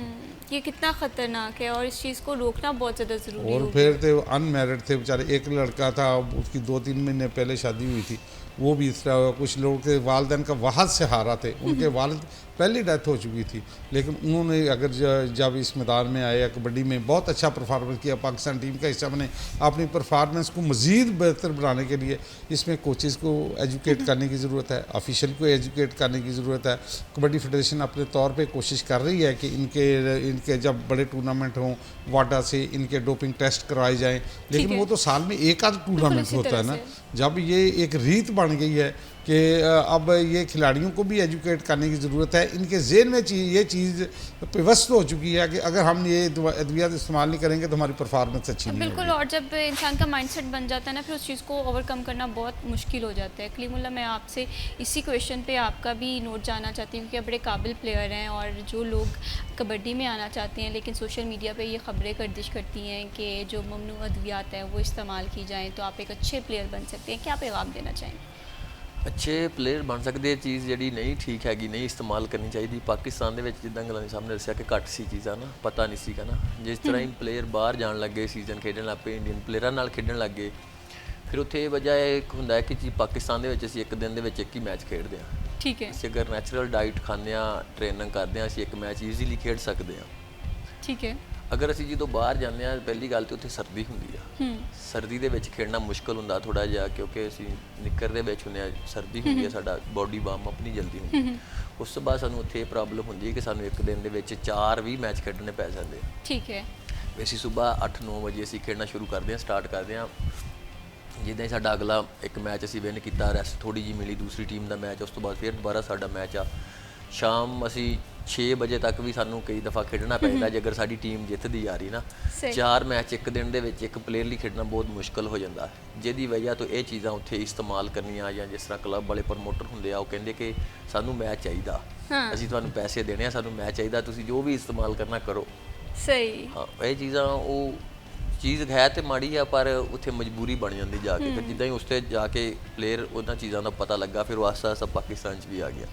ये कितना ख़तरनाक है और इस चीज़ को रोकना बहुत ज़्यादा ज़रूरी और हो फिर थे अनमैरिड थे बेचारे, एक लड़का था उसकी 2-3 महीने पहले शादी हुई थी, वो भी इस तरह हुआ। कुछ लोग के वालिदैन का वहाद से हारा थे, उनके वालिद पहले डेथ हो चुकी थी, लेकिन उन्होंने अगर जब इस मैदान में आए, कबड्डी में बहुत अच्छा परफॉर्मेंस किया, पाकिस्तान टीम का हिस्सा बने, अपनी परफॉर्मेंस को मज़ीद बेहतर बनाने के लिए इसमें कोचेज़ को एजुकेट करने की ज़रूरत है, ऑफिशियल को एजुकेट करने की ज़रूरत है। कबड्डी फेडरेशन अपने तौर पे कोशिश कर रही है कि इनके जब बड़े टूर्नामेंट हों, वाडा से इनके डोपिंग टेस्ट करवाए जाएँ, लेकिन वो तो साल में एक आध टूर्नामेंट होता है ना। जब ये एक रीत बन गई है कि अब ये खिलाड़ियों को भी एजुकेट करने की ज़रूरत है, इनके ज़हन में ये चीज़ पिवस्त हो चुकी है कि अगर हम ये अद्वियात इस्तेमाल नहीं करेंगे तो हमारी परफॉर्मेंस अच्छी नहीं बिल्कुल होगी। और जब इंसान का माइंडसेट बन जाता है ना, फिर उस चीज़ को ओवरकम करना बहुत मुश्किल हो जाता है। कलीमुल्ला, मैं आपसे इसी क्वेश्चन पे आपका भी नोट जानना चाहती हूँ कि आप बड़े काबिल प्लेयर हैं और जो लोग कबड्डी में आना चाहते हैं लेकिन सोशल मीडिया पे ये ख़बरें गर्दिश करती हैं कि जो ममनू अद्वियात है वो इस्तेमाल की जाएँ तो आप एक अच्छे प्लेयर बन सकते हैं, क्या पैगाम देना चाहेंगे? अच्छे ਪਲੇਅਰ ਬਣ ਸਕਦੇ, ਚੀਜ਼ ਜਿਹੜੀ ਨਹੀਂ ਠੀਕ ਹੈਗੀ ਨਹੀਂ ਇਸਤੇਮਾਲ ਕਰਨੀ ਚਾਹੀਦੀ। ਪਾਕਿਸਤਾਨ ਦੇ ਵਿੱਚ ਜਿੱਦਾਂ ਗੱਲਾਂ ਦੇ ਸਾਹਮਣੇ ਦੱਸਿਆ ਕਿ ਘੱਟ ਸੀ ਚੀਜ਼ਾਂ ਨਾ, ਪਤਾ ਨਹੀਂ ਸੀਗਾ ਨਾ, ਜਿਸ ਤਰ੍ਹਾਂ ਹੀ ਪਲੇਅਰ ਬਾਹਰ ਜਾਣ ਲੱਗੇ, ਸੀਜ਼ਨ ਖੇਡਣ ਲੱਗ ਪਏ, ਇੰਡੀਅਨ ਪਲੇਅਰਾਂ ਨਾਲ ਖੇਡਣ ਲੱਗ ਗਏ, ਫਿਰ ਉੱਥੇ ਵਜ੍ਹਾ ਇੱਕ ਹੁੰਦਾ ਹੈ ਕਿ ਜੀ ਪਾਕਿਸਤਾਨ ਦੇ ਵਿੱਚ ਅਸੀਂ ਇੱਕ ਦਿਨ ਦੇ ਵਿੱਚ ਇੱਕ ਹੀ ਮੈਚ ਖੇਡਦੇ ਹਾਂ। ਠੀਕ ਹੈ। ਅਸੀਂ ਅਗਰ ਨੈਚੁਰਲ ਡਾਈਟ ਖਾਂਦੇ ਹਾਂ, ਟ੍ਰੇਨਿੰਗ ਕਰਦੇ ਹਾਂ, ਅਸੀਂ ਇੱਕ ਮੈਚ ਈਜ਼ੀਲੀ ਖੇਡ ਸਕਦੇ ਹਾਂ। ਠੀਕ ਹੈ। ਅਗਰ ਅਸੀਂ ਜਦੋਂ ਬਾਹਰ ਜਾਂਦੇ ਹਾਂ, ਪਹਿਲੀ ਗੱਲ ਤਾਂ ਉੱਥੇ ਸਰਦੀ ਹੁੰਦੀ ਆ, ਸਰਦੀ ਦੇ ਵਿੱਚ ਖੇਡਣਾ ਮੁਸ਼ਕਲ ਹੁੰਦਾ ਥੋੜਾ ਜਿਹਾ, ਕਿਉਂਕਿ ਅਸੀਂ ਨਿੱਕਰ ਦੇ ਵਿੱਚ ਹੁੰਦੇ ਆ, ਸਰਦੀ ਹੁੰਦੀ ਆ, ਸਾਡਾ ਬੋਡੀ ਵਾਰਮ ਅਪ ਨਹੀਂ ਜਲਦੀ ਹੁੰਦੀ। ਉਸ ਤੋਂ ਬਾਅਦ ਸਾਨੂੰ ਉੱਥੇ ਇਹ ਪ੍ਰੋਬਲਮ ਹੁੰਦੀ ਹੈ ਕਿ ਸਾਨੂੰ ਇੱਕ ਦਿਨ ਦੇ ਵਿੱਚ 4 ਵੀ ਮੈਚ ਖੇਡਣੇ ਪੈ ਜਾਂਦੇ ਆ। ਠੀਕ ਹੈ। ਅਸੀਂ ਸਵੇਰ 8-9 ਵਜੇ ਅਸੀਂ ਖੇਡਣਾ ਸ਼ੁਰੂ ਕਰਦੇ ਹਾਂ, ਸਟਾਰਟ ਕਰਦੇ ਹਾਂ। ਜਿੱਦਾਂ ਹੀ ਸਾਡਾ ਅਗਲਾ ਇੱਕ ਮੈਚ ਅਸੀਂ ਵਿਨ ਕੀਤਾ, ਰੈਸਟ ਥੋੜੀ ਜਿਹੀ ਮਿਲੀ, ਦੂਸਰੀ ਟੀਮ ਦਾ ਮੈਚ, ਉਸ ਤੋਂ ਬਾਅਦ ਫਿਰ ਦੁਬਾਰਾ ਸਾਡਾ ਮੈਚ ਆ। ਸ਼ਾਮ ਅਸੀਂ 6 ਵਜੇ ਤੱਕ ਵੀ ਸਾਨੂੰ ਕਈ ਦਫਾ ਖੇਡਣਾ ਪੈਂਦਾ ਜੇ ਅਗਰ ਸਾਡੀ ਟੀਮ ਜਿੱਤਦੀ ਆ ਰਹੀ ਨਾ। 4 ਮੈਚ ਇੱਕ ਦਿਨ ਦੇ ਵਿੱਚ ਇੱਕ ਪਲੇਅਰ ਲਈ ਖੇਡਣਾ ਬਹੁਤ ਮੁਸ਼ਕਲ ਹੋ ਜਾਂਦਾ, ਜਿਹਦੀ ਵਜ੍ਹਾ ਤੋਂ ਇਹ ਚੀਜ਼ਾਂ ਉੱਥੇ ਇਸਤੇਮਾਲ ਕਰਨੀਆਂ, ਜਾਂ ਜਿਸ ਤਰ੍ਹਾਂ ਕਲੱਬ ਵਾਲੇ ਪ੍ਰਮੋਟਰ ਹੁੰਦੇ ਆ, ਉਹ ਕਹਿੰਦੇ ਕਿ ਸਾਨੂੰ ਮੈਚ ਚਾਹੀਦਾ, ਅਸੀਂ ਤੁਹਾਨੂੰ ਪੈਸੇ ਦੇਣੇ ਆ, ਸਾਨੂੰ ਮੈਚ ਚਾਹੀਦਾ, ਤੁਸੀਂ ਜੋ ਵੀ ਇਸਤੇਮਾਲ ਕਰਨਾ ਕਰੋ। ਸਹੀ। ਹਾਂ, ਇਹ ਚੀਜ਼ਾਂ ਉਹ ਚੀਜ਼ ਹੈ ਤੇ ਮਾੜੀ ਆ, ਪਰ ਉੱਥੇ ਮਜਬੂਰੀ ਬਣ ਜਾਂਦੀ ਜਾ ਕੇ। ਫਿਰ ਜਿੱਦਾਂ ਹੀ ਉਸ 'ਤੇ ਜਾ ਕੇ ਪਲੇਅਰ ਉਹਨਾਂ ਚੀਜ਼ਾਂ ਦਾ ਪਤਾ ਲੱਗਾ, ਫਿਰ ਉਹ ਆਸਤਾ ਆਸਤਾ ਪਾਕਿਸਤਾਨ 'ਚ ਵੀ ਆ ਗਿਆ।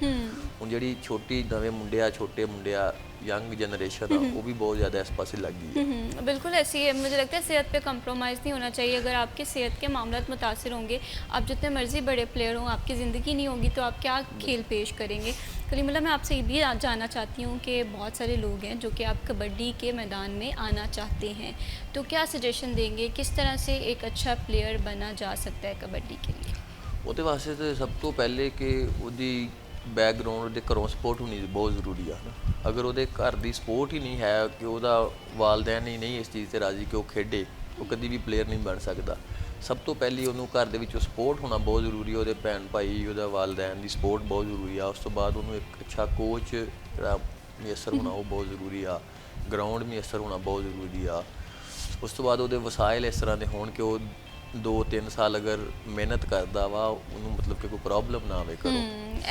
ਹੁਣ ਜਿਹੜੀ ਛੋਟੇ ਮੁੰਡੇ ਆ यंग जनरेशन है वो भी बहुत ज़्यादा इस पास लग गई है। बिल्कुल ऐसी है, मुझे लगता है सेहत पे कंप्रोमाइज़ नहीं होना चाहिए। अगर आपके सेहत के मामला मुतासर होंगे, आप जितने मर्ज़ी बड़े प्लेयर हों, आपकी ज़िंदगी नहीं होगी तो आप क्या खेल पेश करेंगे। कलीमुल्लाह, मैं आपसे ये भी जानना चाहती हूँ कि बहुत सारे लोग हैं जो कि आप कबड्डी के मैदान में आना चाहते हैं, तो क्या सजेशन देंगे, किस तरह से एक अच्छा प्लेयर बना जा सकता है कबड्डी के लिए? ਉਹਦੇ ਵਾਸਤੇ ਤਾਂ ਸਭ ਤੋਂ ਪਹਿਲੇ ਕਿ ਉਹਦੀ ਬੈਕਗਰਾਉਂਡ, ਉਹਦੇ ਘਰੋਂ ਸਪੋਰਟ ਹੋਣੀ ਬਹੁਤ ਜ਼ਰੂਰੀ ਆ ਨਾ। ਅਗਰ ਉਹਦੇ ਘਰ ਦੀ ਸਪੋਰਟ ਹੀ ਨਹੀਂ ਹੈ, ਕਿ ਉਹਦਾ ਵਾਲਦੈਨ ਹੀ ਨਹੀਂ ਇਸ ਚੀਜ਼ 'ਤੇ ਰਾਜ਼ੀ ਕਿ ਉਹ ਖੇਡੇ, ਉਹ ਕਦੀ ਵੀ ਪਲੇਅਰ ਨਹੀਂ ਬਣ ਸਕਦਾ। ਸਭ ਤੋਂ ਪਹਿਲੀ ਉਹਨੂੰ ਘਰ ਦੇ ਵਿੱਚੋਂ ਸਪੋਰਟ ਹੋਣਾ ਬਹੁਤ ਜ਼ਰੂਰੀ ਹੈ, ਉਹਦੇ ਭੈਣ ਭਾਈ, ਉਹਦਾ ਵਾਲਦੈਨ ਦੀ ਸਪੋਰਟ ਬਹੁਤ ਜ਼ਰੂਰੀ ਆ। ਉਸ ਤੋਂ ਬਾਅਦ ਉਹਨੂੰ ਇੱਕ ਅੱਛਾ ਕੋਚ ਜਿਹੜਾ ਮੁਯੱਸਰ ਹੋਣਾ ਉਹ ਬਹੁਤ ਜ਼ਰੂਰੀ ਆ, ਗਰਾਊਂਡ ਮੁਯੱਸਰ ਹੋਣਾ ਬਹੁਤ ਜ਼ਰੂਰੀ ਆ। ਉਸ ਤੋਂ ਬਾਅਦ ਉਹਦੇ ਵਸਾਇਲ ਇਸ ਤਰ੍ਹਾਂ ਦੇ ਹੋਣ ਕਿ ਉਹ 2-3 साल अगर मेहनत करता वा, उन्होंने मतलब कि कोई प्रॉब्लम ना आवे करो।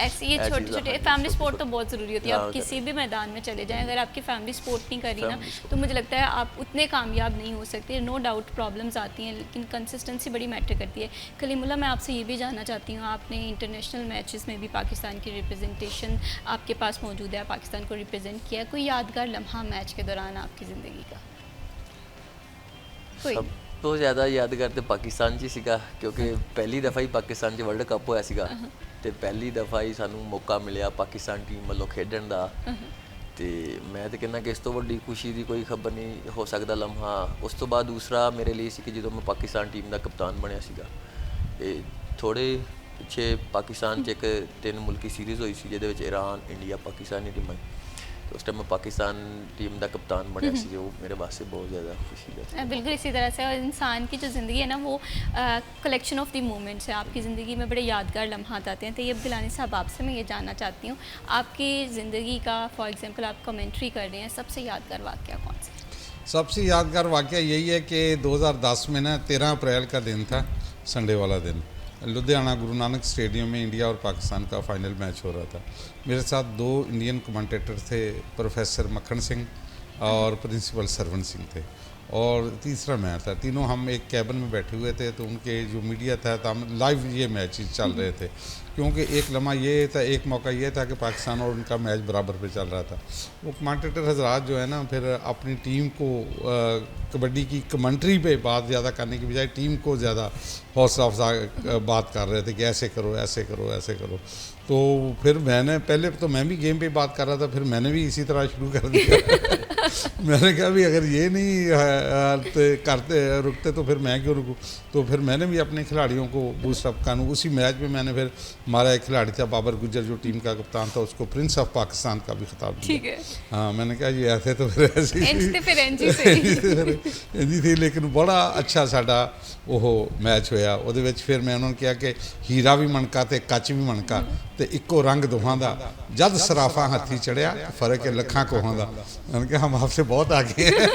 ऐसी ये छोटे छोटे फैमिली सपोर्ट तो बहुत ज़रूरी होती है। आप किसी भी मैदान में चले जाएं, अगर आपकी फैमिली सपोर्ट नहीं करी ना, तो मुझे लगता है आप उतने कामयाब नहीं हो सकते। नो डाउट प्रॉब्लम्स आती हैं, लेकिन कंसिस्टेंसी बड़ी मैटर करती है। कलीमुल्लाह, मैं आपसे ये भी जानना चाहती हूँ, आपने इंटरनेशनल मैचेस में भी पाकिस्तान की रिप्रेजेंटेशन आपके पास मौजूद है, पाकिस्तान को रिप्रेजेंट किया है, कोई यादगार लम्हा मैच के दौरान आपकी ज़िंदगी का कोई? तो ज़्यादा यादगार तो पाकिस्तान 'ਚ ਸੀਗਾ, ਕਿਉਂਕਿ ਪਹਿਲੀ ਦਫਾ ਹੀ ਪਾਕਿਸਤਾਨ 'ਚ ਵਰਲਡ ਕੱਪ ਹੋਇਆ ਸੀਗਾ, ਤੇ ਪਹਿਲੀ ਦਫਾ ਹੀ ਸਾਨੂੰ ਮੌਕਾ ਮਿਲਿਆ ਪਾਕਿਸਤਾਨ ਟੀਮ ਵੱਲੋਂ ਖੇਡਣ ਦਾ। ਤੇ ਮੈਂ ਤਾਂ ਕਹਿੰਦਾ ਕਿ ਇਸ ਤੋਂ ਵੱਡੀ ਖੁਸ਼ੀ ਦੀ ਕੋਈ ਖਬਰ ਨਹੀਂ ਹੋ ਸਕਦਾ ਲਮਹਾ। ਉਸ ਤੋਂ ਬਾਅਦ ਦੂਸਰਾ ਮੇਰੇ ਲਈ ਸੀ ਕਿ ਜਦੋਂ ਮੈਂ ਪਾਕਿਸਤਾਨ ਟੀਮ ਦਾ ਕਪਤਾਨ ਬਣਿਆ ਸੀਗਾ। ਇਹ ਥੋੜ੍ਹੇ ਪਿੱਛੇ ਪਾਕਿਸਤਾਨ 'ਚ ਇੱਕ 3 ਮੁਲਕੀ ਸੀਰੀਜ਼ ਹੋਈ ਸੀ, ਜਿਹਦੇ ਵਿੱਚ ਈਰਾਨ, ਇੰਡੀਆ, ਪਾਕਿਸਤਾਨੀ ਟੀਮਾਂ, तो उस टाइम मैं पाकिस्तान टीम का कप्तान बनया सी, जो मेरे वास्ते बहुत ज़्यादा खुशी का। बिल्कुल इसी तरह से, और इंसान की जो ज़िंदगी है ना वो कलेक्शन ऑफ द मोमेंट्स है। आपकी ज़िंदगी में बड़े यादगार लम्हात आते हैं। तो ये गिलानी साहब आपसे मैं ये जानना चाहती हूँ, आपकी ज़िंदगी का फॉर एग्जांपल आप कमेंट्री कर रहे हैं, सबसे यादगार वाक़या कौन सा? सबसे यादगार वाक़या यही है कि 2010 में ना 13 अप्रैल का दिन था, संडे वाला दिन, लुधियाना गुरु नानक स्टेडियम में इंडिया और पाकिस्तान का फाइनल मैच हो रहा था। मेरे साथ 2 इंडियन कमेंटेटर थे, प्रोफेसर मक्खन सिंह और प्रिंसिपल सरवण सिंह थे, और तीसरा मैं था। तीनों हम एक कैबिन में बैठे हुए थे, तो उनके जो मीडिया था तो हम लाइव ये मैच चल रहे थे, क्योंकि एक लम्हा ये था, एक मौका ये था कि पाकिस्तान और उनका मैच बराबर पे चल रहा था। वो कमेंटेटर हजरात जो है ना, फिर अपनी टीम को कबड्डी की कमेंट्री पे बात ज़्यादा करने की बजाय टीम को ज़्यादा हौसला अफजा बात कर रहे थे कि ऐसे करो, ऐसे करो, ऐसे करो। तो फिर मैंने पहले तो मैं भी गेम पे बात कर रहा था, फिर मैंने भी इसी तरह शुरू कर दिया। मैंने कहा भी अगर ये नहीं करते रुकते तो फिर मैं क्यों रुकूँ। तो फिर मैंने भी अपने खिलाड़ियों को बूस्ट अप करना। उसी मैच में मैंने फिर हमारा एक खिलाड़ी था बाबर गुज्जर, जो टीम का कप्तान था, उसको प्रिंस ऑफ पाकिस्तान का भी खिताब दिया। ठीक है। हाँ, मैंने कहा ये ऐसे तो फिर ऐसे एंजी थी, लेकिन बड़ा अच्छा साडा वो मैच होया। ਉਹਦੇ ਵਿੱਚ ਫਿਰ मैं उन्होंने कहा कि हीरा भी मनका ते कच भी मनका ते इक्को रंग दोहां दा, जद सराफा हथी चढ़िया फर्क है लखा कोहां दा। मैंने कहा हम आपसे बहुत आगे हैं।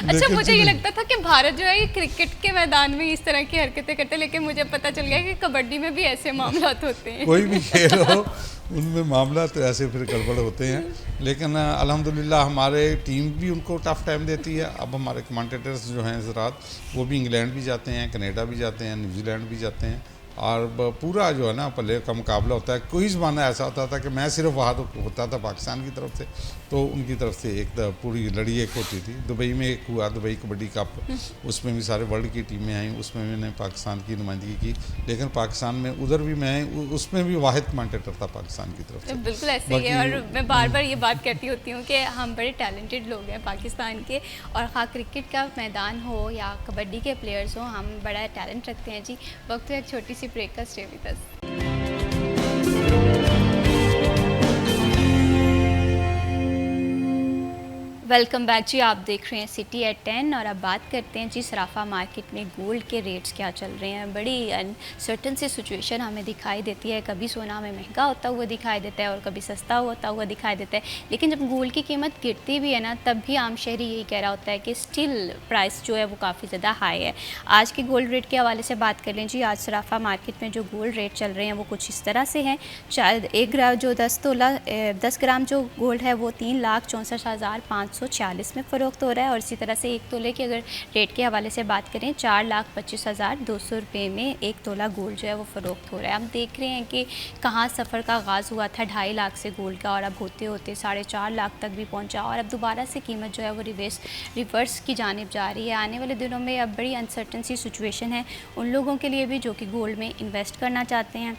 अच्छा, मुझे ये लगता था कि भारत जो है ये क्रिकेट के मैदान में इस तरह की हरकतें करते हैं, लेकिन मुझे पता चल गया कि कबड्डी में भी ऐसे मामलात होते हैं। कोई भी खेल हो उनमें मामला तो ऐसे फिर गड़बड़ होते हैं, लेकिन अल्हम्दुलिल्लाह हमारे टीम भी उनको टफ़ टाइम देती है। अब हमारे कमेंटेटर्स जो हैं हज़रात, वो भी इंग्लैंड भी जाते हैं, कनाडा भी जाते हैं, न्यूजीलैंड भी जाते हैं, और पूरा जो है ना प्लेयर का मुकाबला होता है। कोई ज़माना ऐसा होता था कि मैं सिर्फ वहाँ तो होता था पाकिस्तान की तरफ से, तो उनकी तरफ से एक पूरी लड़ी एक होती थी। दुबई में एक हुआ दुबई कबड्डी कप, उसमें भी सारे वर्ल्ड की टीमें आई, उसमें मैंने पाकिस्तान की नुमाइंदगी की, लेकिन पाकिस्तान में उधर भी मैं उसमें भी वाहिद कमेंटेटर था पाकिस्तान की तरफ से। बिल्कुल ऐसे ही है, और मैं बार बार ये बात कहती होती हूँ कि हम बड़े टैलेंटेड लोग हैं पाकिस्तान के, और ख़ास क्रिकेट का मैदान हो या कबड्डी के प्लेयर्स हो, हम बड़ा टैलेंट रखते हैं जी। वक्त तो एक छोटी सी ब्रेक का, stay with us. Welcome back जी, आप देख रहे हैं सिटी एट 10, और अब बात करते हैं जी सराफा मार्केट में गोल्ड के रेट्स क्या चल रहे हैं। बड़ी अनसर्टन सी सिचुएशन हमें दिखाई देती है, कभी सोना हमें महंगा होता हुआ दिखाई देता है और कभी सस्ता होता हुआ दिखाई देता है, लेकिन जब गोल्ड की कीमत गिरती भी है ना, तब भी आम शहरी यही कह रहा होता है कि स्टिल प्राइस जो है वो काफ़ी ज़्यादा हाई है। आज के गोल्ड रेट के हवाले से बात कर लें जी। आज सराफा मार्केट में जो गोल्ड रेट चल रहे हैं वो कुछ इस तरह से हैं। 1 ग्राम जो 10 ग्राम जो गोल्ड है वो 3,64,540 में फ़रोख्त हो रहा है, और इसी तरह से 1 तोले के अगर रेट के हवाले से बात करें 4,25,200 रुपये में 1 तोला गोल्ड जो है वो फ़रोख्त हो रहा है। हम देख रहे हैं कि कहाँ सफ़र का आगाज़ हुआ था 2.5 लाख से गोल्ड का, और अब होते होते 4.5 लाख तक भी पहुँचा, और अब दोबारा से कीमत जो है वो रिवर्स की जानिब जा रही है। आने वाले दिनों में अब बड़ी अनसर्टन सी सिचुएशन है उन लोगों के लिए भी जो कि गोल्ड में इन्वेस्ट करना चाहते हैं।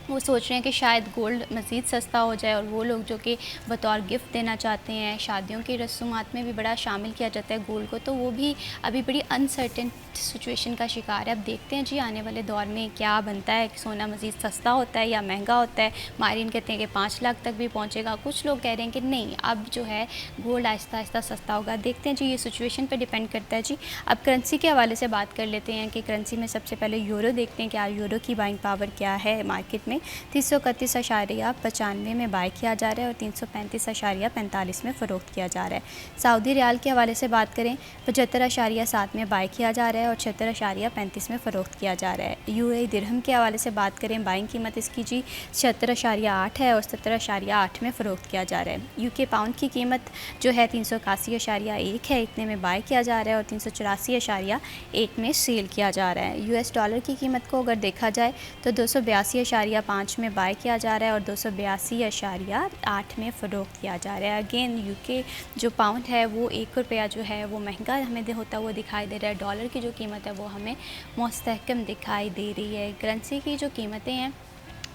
वो सोच रहे हैं कि शायद गोल्ड मज़ीद सस्ता हो जाए, और वो लोग जो कि बतौर गिफ्ट देना चाहते हैं, शादियों की रस्मात में भी बड़ा शामिल किया जाता है गोल्ड को, तो वो भी अभी बड़ी अनसर्टेन सिचुएशन का शिकार है। अब देखते हैं जी आने वाले दौर में क्या बनता है, कि सोना मज़ीद सस्ता होता है या महंगा होता है। माहिरीन कहते हैं कि 5 लाख तक भी पहुँचेगा, कुछ लोग कह रहे हैं कि नहीं अब जो है गोल्ड आहिस्ता आहिस्ता सस्ता होगा। देखते हैं जी, ये सिचुएशन पर डिपेंड करता है जी। अब करेंसी के हवाले से बात कर लेते हैं कि करेंसी में सबसे पहले यूरो देखते हैं कि आज यूरो की बाइंग पावर क्या है मार्केट में। 331.95 में बाय किया जा रहा है और 335.45 में फ़रोख्त किया जा रहा है। सऊदी रियाल के हवाले से बात करें 75.7 में बाय किया जा रहा है और 76.35 में फ़रोख्त किया जा रहा है। यूएई दिरहम के हवाले से बात करें, बाइंग कीमत इसकी जी 76.8 है और 77.8 में फ़रोख्त किया जा रहा है। यूके पाउंड की कीमत जो है 381.1 है, इतने में बाय किया जा रहा है और 384.1 में सेल किया जा रहा है। यूएस डॉलर की कीमत को अगर देखा जाए तो 282.5 में बाय किया जा रहा है और 282.8 में फ़रोख्त किया जा रहा है। अगेन यूके जो पाउंड है वो 1 रुपया जो है वो महंगा हमें होता हुआ दिखाई दे रहा है। डॉलर की जो कीमत है वो हमें मुस्तहकम दिखाई दे रही है। करेंसी की जो कीमतें हैं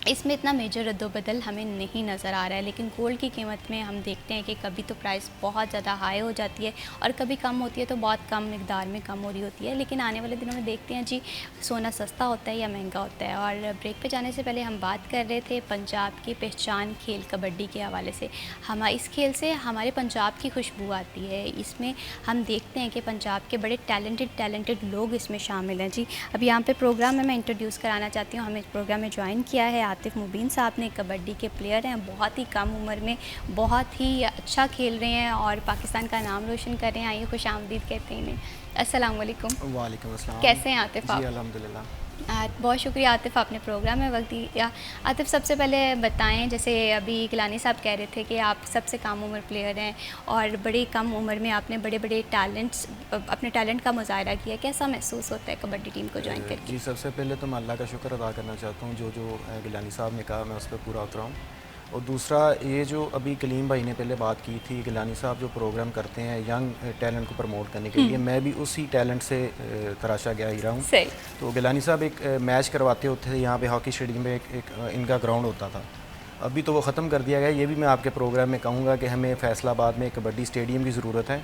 इसमें इतना मेजर रद्दोबदल हमें नहीं नज़र आ रहा है, लेकिन गोल्ड की कीमत में हम देखते हैं कि कभी तो प्राइस बहुत ज़्यादा हाई हो जाती है और कभी कम होती है, तो बहुत कम मिकदार में कम हो रही होती है। लेकिन आने वाले दिनों में देखते हैं जी सोना सस्ता होता है या महंगा होता है। और ब्रेक पे जाने से पहले हम बात कर रहे थे पंजाब की पहचान खेल कबड्डी के हवाले से। हम इस खेल से हमारे पंजाब की खुशबू आती है। इसमें हम देखते हैं कि पंजाब के बड़े टैलेंटेड लोग इसमें शामिल हैं जी। अब यहाँ पे प्रोग्राम में मैं इंट्रोड्यूस कराना चाहती हूँ, हमें प्रोग्राम में ज्वाइन किया है आतिफ मुबीन साहब ने। कबड्डी के प्लेयर हैं, बहुत ही कम उम्र में बहुत ही अच्छा खेल रहे हैं और पाकिस्तान का नाम रोशन कर रहे हैं। आइए खुश आमदीद कहते हैं इन्हें। अस्सलाम वालेकुम। वालेकुम अस्सलाम। कैसे हैं आतिफ आप? जी अल्हम्दुलिल्लाह। बहुत शुक्रिया आतिफ, आपने प्रोग्राम में वक्त दिया। आतिफ सबसे पहले बताएं, जैसे अभी गिलानी साहब कह रहे थे कि आप सबसे कम उम्र प्लेयर हैं और बड़ी कम उम्र में आपने बड़े अपने टैलेंट का मुजाहरा किया, कैसा महसूस होता है कबड्डी टीम को ज्वाइन करके? जी सबसे पहले तो मैं अल्लाह का शुक्र अदा करना चाहता हूँ, जो गिलानी साहब ने कहा मैं उस पर पूरा उतरा हूँ। और दूसरा ये जो अभी कलीम भाई ने पहले बात की थी, गिलानी साहब जो प्रोग्राम करते हैं यंग टैलेंट को प्रमोट करने के लिए, मैं भी उसी टैलेंट से तराशा गया हीरा हूँ। तो गिलानी साहब एक मैच करवाते होते थे यहाँ पे हॉकी स्टेडियम में, एक इनका ग्राउंड होता था। अभी तो वो ख़त्म कर दिया गया। ये भी मैं आपके प्रोग्राम में कहूँगा कि हमें फैसलाबाद में कबड्डी स्टेडियम की ज़रूरत है।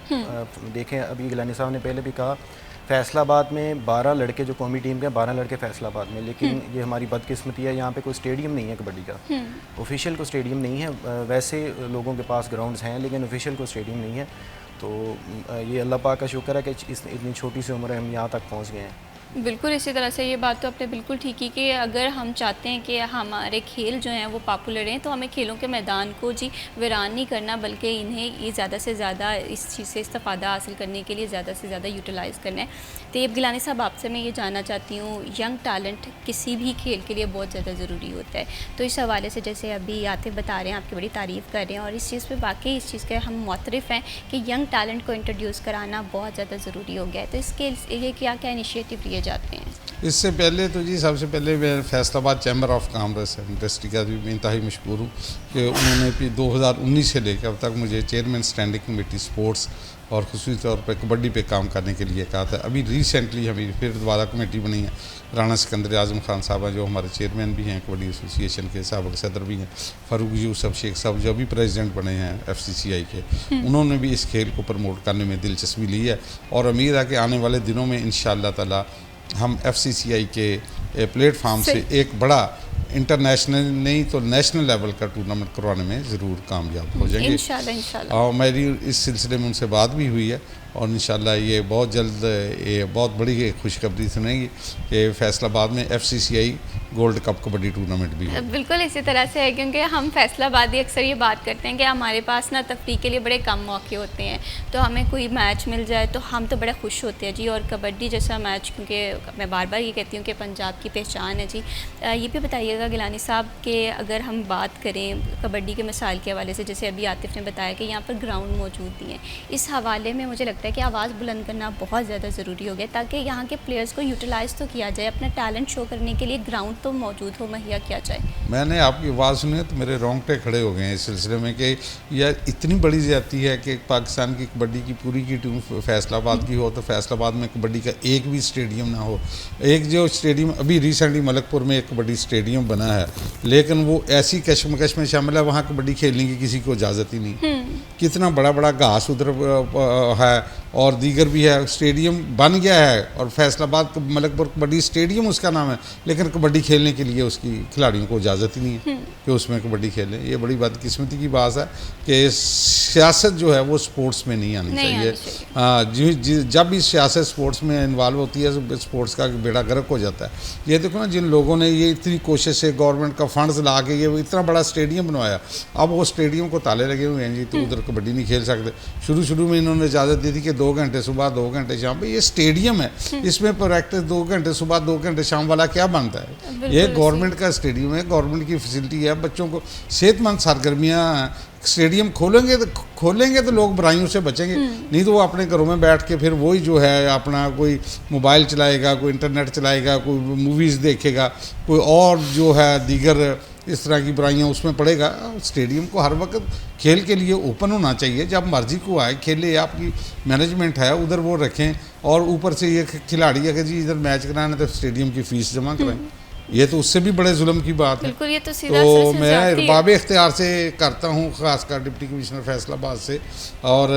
देखें अभी गिलानी साहब ने पहले भी कहा फैसलाबाद में 12 लड़के जो कौमी टीम के 12 लड़के फैसलाबाद में, लेकिन ये हमारी बदकिस्मती है, यहाँ पे कोई स्टेडियम नहीं है कबड्डी का। ऑफिशियल को स्टेडियम नहीं है, वैसे लोगों के पास ग्राउंड्स हैं लेकिन ऑफिशियल को स्टेडियम नहीं है। तो ये अल्लाह पाक का शुक्र है कि इतनी छोटी सी उम्र में हम यहाँ तक पहुँच गए हैं। बिल्कुल इसी तरह से ये बात तो आपने बिल्कुल ठीक की कि अगर हम चाहते हैं कि हमारे खेल जो हैं वो पॉपुलर हैं, तो हमें खेलों के मैदान को जी वीरान नहीं करना, बल्कि इन्हें ये ज़्यादा से ज़्यादा इस चीज़ से इस्तेफ़ादा हासिल करने के लिए ज़्यादा से ज़्यादा यूटिलाइज़ करना है। तैयब गिलानी साहब, आपसे मैं ये जानना चाहती हूँ, यंग टैलेंट किसी भी खेल के लिए बहुत ज़्यादा ज़रूरी होता है, तो इस हवाले से जैसे अभी आतिफ बता रहे हैं, आपकी बड़ी तारीफ़ कर रहे हैं और इस चीज़ पर वाकई इस चीज़ के हम मुतरफ़ हैं कि यंग टैलेंट को इंट्रोड्यूस कराना बहुत ज़्यादा ज़रूरी हो गया है। तो इसके लिए क्या क्या इनिशिएटिव लिए जाते हैं? इससे पहले तो जी सबसे पहले मैं Faisalabad chamber of commerce industry का भी इंतहाई मशहूर हूँ कि उन्होंने भी 2019 से लेकर अब तक मुझे चेयरमैन स्टैंडिंग कमेटी स्पोर्ट्स और ख़ुसूसी तौर पर कबड्डी पे काम करने के लिए कहा था। अभी रिसेंटली हमें फिर दोबारा कमेटी बनी है। राना सिकंदर आज़म खान साहब जो हमारे चेयरमैन भी हैं कबड्डी एसोसिएशन के, साहब सदर भी हैं, फ़ारूक यूसुफ शेख साहब जो अभी प्रेसिडेंट बने हैं FCCI के, उन्होंने भी इस खेल को प्रमोट करने में दिलचस्पी ली है और उम्मीद है कि आने वाले दिनों में इंशाअल्लाह ताला हम FCCI के प्लेटफार्म से एक बड़ा इंटरनेशनल नहीं तो नेशनल लेवल का टूर्नामेंट करवाने में ज़रूर कामयाब हो जाएंगे इंशाल्लाह। और मेरी इस सिलसिले में उनसे बात भी हुई है और इंशाल्लाह ये बहुत जल्द ये बहुत बड़ी खुशखबरी सुनेंगी कि फैसलाबाद में FCCI gold cup kabaddi tournament भी है। बिल्कुल इसी तरह से है, क्योंकि हम फैसलाबादी अक्सर ये बात करते हैं कि हमारे पास ना तफरीह के लिए बड़े कम मौके होते हैं, तो हमें कोई मैच मिल जाए तो हम तो बड़े खुश होते हैं जी। और कबड्डी जैसा मैच, क्योंकि मैं बार बार ये कहती हूँ कि पंजाब की पहचान है जी। ये भी बताइएगा गिलानी साहब कि अगर हम बात करें कबड्डी के मिसाल के हवाले से, जैसे अभी आतिफ ने बताया कि यहाँ पर ग्राउंड मौजूद नहीं है, इस हवाले में मुझे लगता है कि आवाज़ बुलंद करना बहुत ज़्यादा ज़रूरी हो गया ताकि यहाँ के प्लेयर्स को यूटिलाइज़ तो किया जाए, अपना टैलेंट शो करने के लिए ग्राउंड तो मौजूद हो, मुहैया किया जाए। मैंने आपकी आवाज़ सुनी तो मेरे रोंगटे खड़े हो गए हैं इस सिलसिले में कि यह इतनी बड़ी ज़्यादती है कि पाकिस्तान की कबड्डी की पूरी की टीम फैसलाबाद की हो तो फैसलाबाद में कबड्डी का एक भी स्टेडियम ना हो। एक जो स्टेडियम अभी रिसेंटली मलकपुर में एक कबड्डी स्टेडियम बना है, लेकिन वो ऐसी कशमकश में शामिल है वहाँ कबड्डी खेलने की किसी को इजाज़त ही नहीं। कितना बड़ा बड़ा घास उधर है और दीगर भी है, स्टेडियम बन गया है और फैसलाबाद मलकपुर कबड्डी स्टेडियम उसका नाम है, लेकिन कबड्डी खेलने के लिए उसकी खिलाड़ियों को इजाज़त ही नहीं है कि उसमें कबड्डी खेलें। ये बड़ी बदकिस्मती की बात है कि सियासत जो है वो स्पोर्ट्स में नहीं आनी चाहिए। जब भी सियासत स्पोर्ट्स में इन्वॉल्व होती है स्पोर्ट्स का बेड़ा गर्क हो जाता है। ये देखो ना, जिन लोगों ने ये इतनी कोशिश से गवर्नमेंट का फंड्स ला के ये इतना बड़ा स्टेडियम बनवाया, अब वो स्टेडियम को ताले लगे हुए हैं जी, तो उधर कबड्डी नहीं खेल सकते। शुरू में इन्होंने इजाज़त दी थी कि 2 घंटे सुबह 2 घंटे शाम पे, ये स्टेडियम है, इसमें प्रैक्टिस 2 घंटे सुबह 2 घंटे शाम वाला क्या बनता है? ये गवर्नमेंट का स्टेडियम है, गवर्नमेंट की फैसिलिटी है, बच्चों को सेहतमंद सरगर्मियाँ स्टेडियम खोलेंगे तो लोग बुराइयों से बचेंगे, नहीं तो वो अपने घरों में बैठ के फिर वही जो है अपना कोई मोबाइल चलाएगा, कोई इंटरनेट चलाएगा, कोई मूवीज़ देखेगा, कोई और जो है दीगर इस तरह की बुराइयाँ उसमें पड़ेगा। स्टेडियम को हर वक्त खेल के लिए ओपन होना चाहिए, जब मर्जी को आए खेले, आपकी मैनेजमेंट है उधर वो रखें और ऊपर से ये खिलाड़ी अगर जी इधर मैच कराना तो स्टेडियम की फ़ीस जमा कराएं। ये तो उससे भी बड़े जुल्म की बात है। बिल्कुल, ये तो सीधा तो से मैं ज्यादती है। इरबाब इख्तियार से करता हूँ, ख़ासकर डिप्टी कमिश्नर फैसलाबाद से, और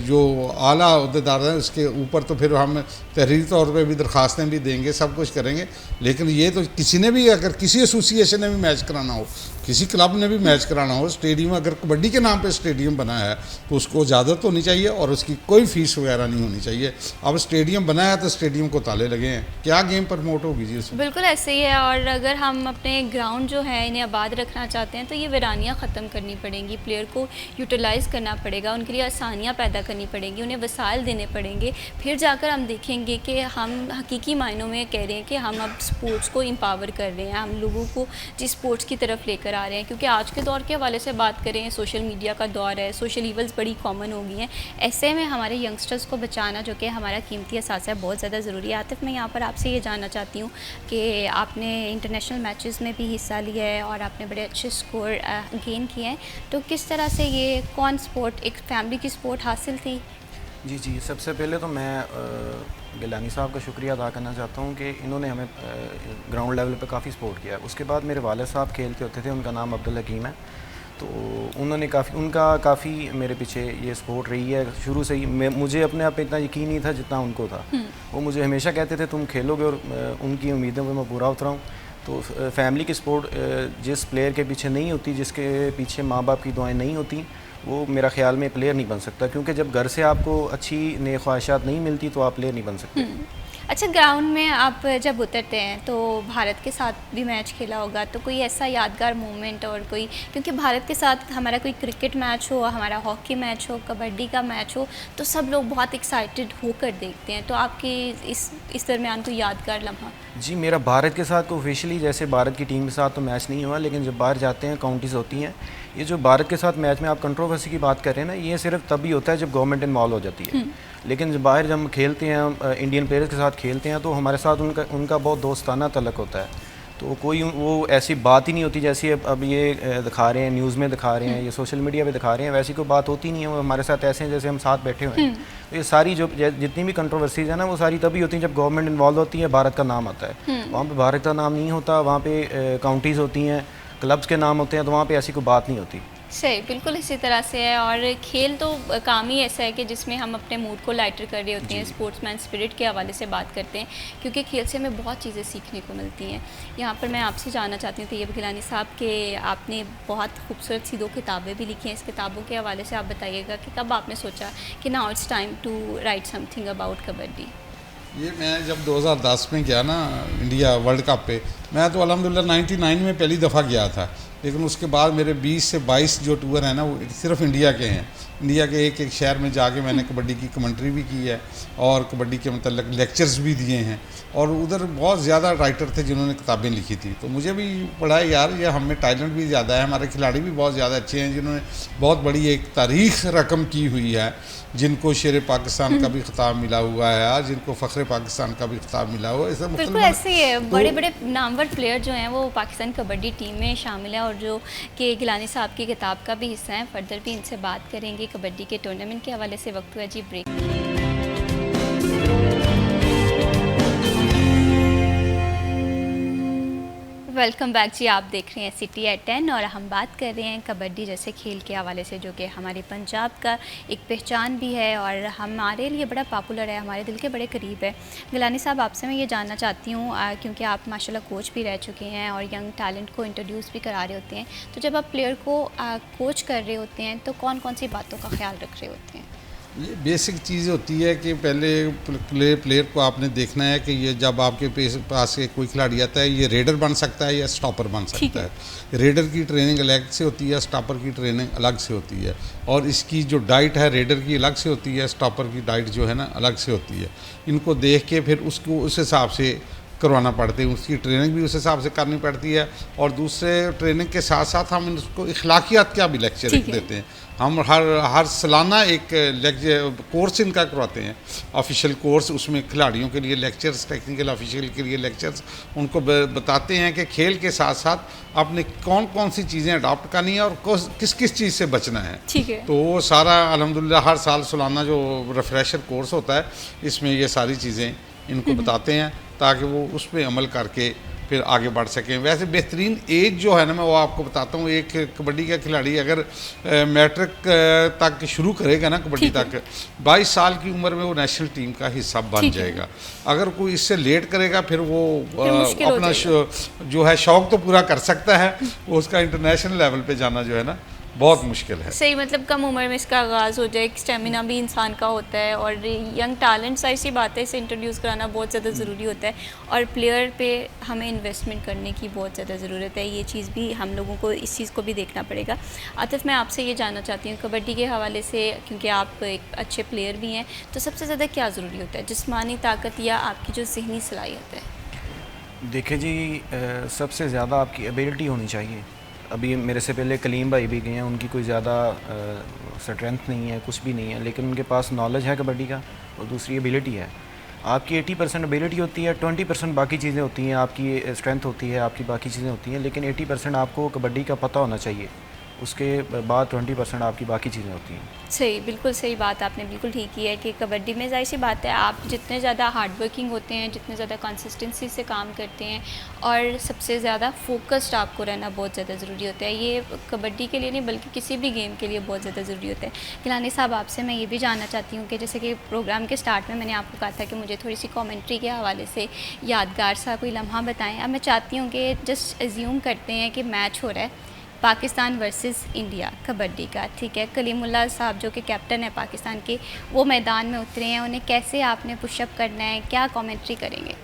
जो आला अहदेदार हैं उसके ऊपर तो फिर हम तहरीरी तौर पे भी दरख्वास्तें भी देंगे, सब कुछ करेंगे। लेकिन ये तो किसी ने भी, अगर किसी एसोसिएशन ने भी मैच कराना हो, किसी क्लब ने भी मैच कराना हो, स्टेडियम अगर कबड्डी के नाम पे स्टेडियम बना है तो उसको इजाज़त होनी चाहिए और उसकी कोई फ़ीस वगैरह नहीं होनी चाहिए। अब स्टेडियम बना है तो स्टेडियम को ताले लगे हैं, क्या गेम प्रमोट होगी जी उसमें? बिल्कुल ऐसे ही है। और अगर हम अपने ग्राउंड जो है इन्हें आबाद रखना चाहते हैं तो ये वीरानियाँ ख़त्म करनी पड़ेंगी, प्लेयर को यूटिलाइज़ करना पड़ेगा, उनके लिए आसानियाँ पैदा करनी पड़ेंगी, उन्हें वसाइल देने पड़ेंगे। फिर जाकर हम देखेंगे कि हम हकीकी मायनों में कह रहे हैं कि हम अब स्पोर्ट्स को एम्पावर कर रहे हैं, हम लोगों को जिस स्पोर्ट्स की तरफ लेकर आ रहे हैं। क्योंकि आज के दौर के हवाले से बात करें, सोशल मीडिया का दौर है, सोशल इवल्स बड़ी कॉमन हो गई हैं। ऐसे में हमारे यंगस्टर्स को बचाना, जो कि हमारा कीमती असासा है, बहुत ज़्यादा ज़रूरी है। आतिफ, मैं यहाँ पर आपसे ये जानना चाहती हूँ कि आपने इंटरनेशनल मैचेस में भी हिस्सा लिया है और आपने बड़े अच्छे स्कोर गेन किए हैं, तो किस तरह से ये कौन स्पोर्ट एक फैमिली की स्पोर्ट हासिल थी? जी, सबसे पहले तो मैं गिलानी साहब का शुक्रिया अदा करना चाहता हूँ कि इन्होंने हमें ग्राउंड लेवल पे काफ़ी सपोर्ट किया। उसके बाद मेरे वालिद साहब खेलते होते थे, उनका नाम अब्दुल हकीम है, तो उन्होंने काफ़ी मेरे पीछे ये सपोर्ट रही है शुरू से ही। मुझे अपने आप पे इतना यकीन नहीं था जितना उनको था। वो मुझे हमेशा कहते थे तुम खेलोगे, और उनकी उम्मीदों पर मैं पूरा उतरा हूँ। तो फैमिली की सपोर्ट जिस प्लेयर के पीछे नहीं होती, जिसके पीछे माँ बाप की दुआएं नहीं होती, वो मेरा ख्याल में प्लेयर नहीं बन सकता। क्योंकि जब घर से आपको अच्छी नेक ख्वाहिशात नहीं मिलती तो आप प्लेयर नहीं बन सकते। अच्छा, ग्राउंड में आप जब उतरते हैं तो भारत के साथ भी मैच खेला होगा, तो कोई ऐसा यादगार मोमेंट और कोई, क्योंकि भारत के साथ हमारा कोई क्रिकेट मैच हो, हमारा हॉकी मैच हो, कबड्डी का मैच हो, तो सब लोग बहुत एक्साइटेड होकर देखते हैं। तो आपके इस दरमियान कोई यादगार लम्हा? जी, मेरा भारत के साथ को ऑफिशियली जैसे भारत की टीम के साथ तो मैच नहीं हुआ, लेकिन जब बाहर जाते हैं काउंटीज़ होती हैं। ये जो भारत के साथ मैच में आप कंट्रोवर्सी की बात कर रहे हैं ना, ये सिर्फ तभी होता है जब गवर्नमेंट इन्वॉल्व हो जाती है। लेकिन जब बाहर जब हम खेलते हैं, इंडियन प्लेयर्स के साथ खेलते हैं, तो हमारे साथ उनका बहुत दोस्ताना तल्लक होता है। तो कोई वो ऐसी बात ही नहीं होती जैसी अब ये दिखा रहे हैं, न्यूज़ में दिखा रहे हैं, ये सोशल मीडिया पे दिखा रहे हैं, वैसी कोई बात होती नहीं है। वो हमारे साथ ऐसे हैं जैसे हम साथ बैठे हुए हैं। तो ये सारी जो जितनी भी कंट्रोवर्सीज है ना, वो सारी तभी होती हैं जब गवर्नमेंट इन्वॉल्व होती है, भारत का नाम आता है। वहाँ पर भारत का नाम नहीं होता, वहाँ पर काउंटीज़ होती हैं, क्लब्स के नाम होते हैं, तो वहाँ पर ऐसी कोई बात नहीं होती। सही, बिल्कुल इसी तरह से है। और खेल तो काम ही ऐसा है कि जिसमें हम अपने मूड को लाइटर कर रहे होते हैं, स्पोर्ट्समैन स्पिरिट के हवाले से बात करते हैं, क्योंकि खेल से हमें बहुत चीज़ें सीखने को मिलती हैं। यहाँ पर मैं आपसे जानना चाहती हूँ तैयब गिलानी साहब कि आपने बहुत खूबसूरत सी 2 किताबें भी लिखी हैं। इस किताबों के हवाले से आप बताइएगा कि कब आपने सोचा कि now it's time to write something about kabaddi? ये मैं जब 2010 में गया ना इंडिया वर्ल्ड कप पे, मैं तो अल्हम्दुलिल्लाह 99 में पहली दफ़ा गया था। लेकिन उसके बाद मेरे 20 से 22 जो टूर हैं ना, वो सिर्फ इंडिया के हैं। इंडिया के एक एक शहर में जाके मैंने कबड्डी की कमेंट्री भी की है और कबड्डी के मतलब लेक्चर्स भी दिए हैं। और उधर बहुत ज़्यादा राइटर थे जिन्होंने किताबें लिखी थी। तो मुझे भी पढ़ा यार, ये हमें टैलेंट भी ज़्यादा है, हमारे खिलाड़ी भी बहुत ज़्यादा अच्छे हैं जिन्होंने बहुत बड़ी एक तारीख़ रकम की हुई है, जिनको शेर पाकिस्तान का भी खिताब मिला हुआ है, जिनको फ़ख्र पाकिस्तान का भी खिताब मिला हुआ है। बिल्कुल ऐसे ही है। बड़े बड़े नामवर प्लेयर जो हैं वो पाकिस्तान कबड्डी टीम में शामिल हैं और जो कि गिलानी साहब की किताब का भी हिस्सा है। फर्दर भी इनसे बात करेंगे कबड्डी के टूर्नामेंट के हवाले से। वक्त हुआ जी ब्रेक। वेलकम बैक जी, आप देख रहे हैं सिटी एट 10 और हम बात कर रहे हैं कबड्डी जैसे खेल के हवाले से, जो कि हमारे पंजाब का एक पहचान भी है और हमारे लिए बड़ा पॉपुलर है, हमारे दिल के बड़े करीब है। गिलानी साहब, आपसे मैं ये जानना चाहती हूँ, क्योंकि आप माशाल्लाह कोच भी रह चुके हैं और यंग टैलेंट को इंट्रोड्यूस भी करा रहे होते हैं, तो जब आप प्लेयर को कोच कर रहे होते हैं तो कौन कौन सी बातों का ख्याल रख रहे होते हैं? ये बेसिक चीज़ होती है कि पहले प्लेयर को आपने देखना है कि ये जब आपके पास के कोई खिलाड़ी आता है, ये रेडर बन सकता है या स्टॉपर बन सकता है। रेडर की ट्रेनिंग अलग से होती है, स्टॉपर की ट्रेनिंग अलग से होती है। और इसकी जो डाइट है रेडर की अलग से होती है, स्टॉपर की डाइट जो है ना अलग से होती है। इनको देख के फिर उसको उस हिसाब से करवाना पड़ती है, उसकी ट्रेनिंग भी उस हिसाब से करनी पड़ती है। और दूसरे ट्रेनिंग के साथ साथ हम उसको इखलाकियात का भी लेक्चर देते हैं। हम हर सालाना एक लेक्चर कोर्स इनका करवाते हैं, ऑफिशियल कोर्स। उसमें खिलाड़ियों के लिए लेक्चर्स, टेक्निकल ऑफिशियल के लिए लेक्चर्स, उनको बताते हैं कि खेल के साथ साथ आपने कौन कौन सी चीज़ें अडॉप्ट करनी है और किस किस चीज़ से बचना है। ठीक है। तो वो सारा अल्हम्दुलिल्लाह हर साल सालाना जो रिफ्रेशर कोर्स होता है, इसमें ये सारी चीज़ें इनको बताते हैं ताकि वो उस पर अमल करके फिर आगे बढ़ सकें। वैसे बेहतरीन एज जो है ना, मैं वो आपको बताता हूँ, एक कबड्डी का खिलाड़ी अगर मैट्रिक तक शुरू करेगा ना कबड्डी तक, 22 साल की उम्र में वो नेशनल टीम का हिस्सा बन जाएगा। अगर कोई इससे लेट करेगा फिर वो अपना जो है शौक़ तो पूरा कर सकता है, वो उसका इंटरनेशनल लेवल पे जाना जो है ना बहुत मुश्किल है। सही, मतलब कम उम्र में इसका आगाज़ हो जाए, स्टेमिना भी इंसान का होता है और यंग टैलेंट्स, ऐसी बातें इसे इंट्रोड्यूस कराना बहुत ज़्यादा ज़रूरी होता है और प्लेयर पे हमें इन्वेस्टमेंट करने की बहुत ज़्यादा ज़रूरत है। ये चीज़ भी हम लोगों को, इस चीज़ को भी देखना पड़ेगा। आतिफ, मैं आपसे ये जानना चाहती हूँ कबड्डी के हवाले से, क्योंकि आप एक अच्छे प्लेयर भी हैं, तो सबसे ज़्यादा क्या ज़रूरी होता है, जिस्मानी ताकत या आपकी जो ज़हनी सलाहियत है? देखिए जी, सबसे ज़्यादा आपकी एबिलिटी होनी चाहिए। अभी मेरे से पहले कलीम भाई भी गए हैं, उनकी कोई ज़्यादा स्ट्रेंथ नहीं है, कुछ भी नहीं है, लेकिन उनके पास नॉलेज है कबड्डी का और दूसरी एबिलिटी है। आपकी 80% एबिलिटी होती है, 20% बाकी चीज़ें होती हैं, आपकी स्ट्रेंथ होती है, आपकी बाकी चीज़ें होती हैं, लेकिन 80% आपको कबड्डी का पता होना चाहिए, उसके बाद 20% आपकी बाकी चीज़ें होती हैं। सही, बिल्कुल सही बात आपने बिल्कुल ठीक की है कि कबड्डी में ज़ाहिर सी बात है, आप जितने ज़्यादा हार्ड वर्किंग होते हैं, जितने ज़्यादा कंसिस्टेंसी से काम करते हैं और सबसे ज़्यादा फोकस्ड आपको रहना बहुत ज़्यादा ज़रूरी होता है। ये कबड्डी के लिए नहीं बल्कि किसी भी गेम के लिए बहुत ज़्यादा ज़रूरी होता है। गिलानी साहब, आपसे मैं ये भी जानना चाहती हूँ कि जैसे कि प्रोग्राम के स्टार्ट में मैंने आपको कहा था कि मुझे थोड़ी सी कॉमेंट्री के हवाले से यादगार सा कोई लम्हा बताएँ। अब मैं चाहती हूँ कि जस्ट एज्यूम करते हैं कि मैच हो रहा है पाकिस्तान वर्सेस इंडिया कबड्डी का, ठीक है। कलीमुल्लाह साहब जो कि कैप्टन है पाकिस्तान के, वो मैदान में उतरे हैं, उन्हें कैसे आपने पुशअप करना है, क्या कमेंट्री करेंगे?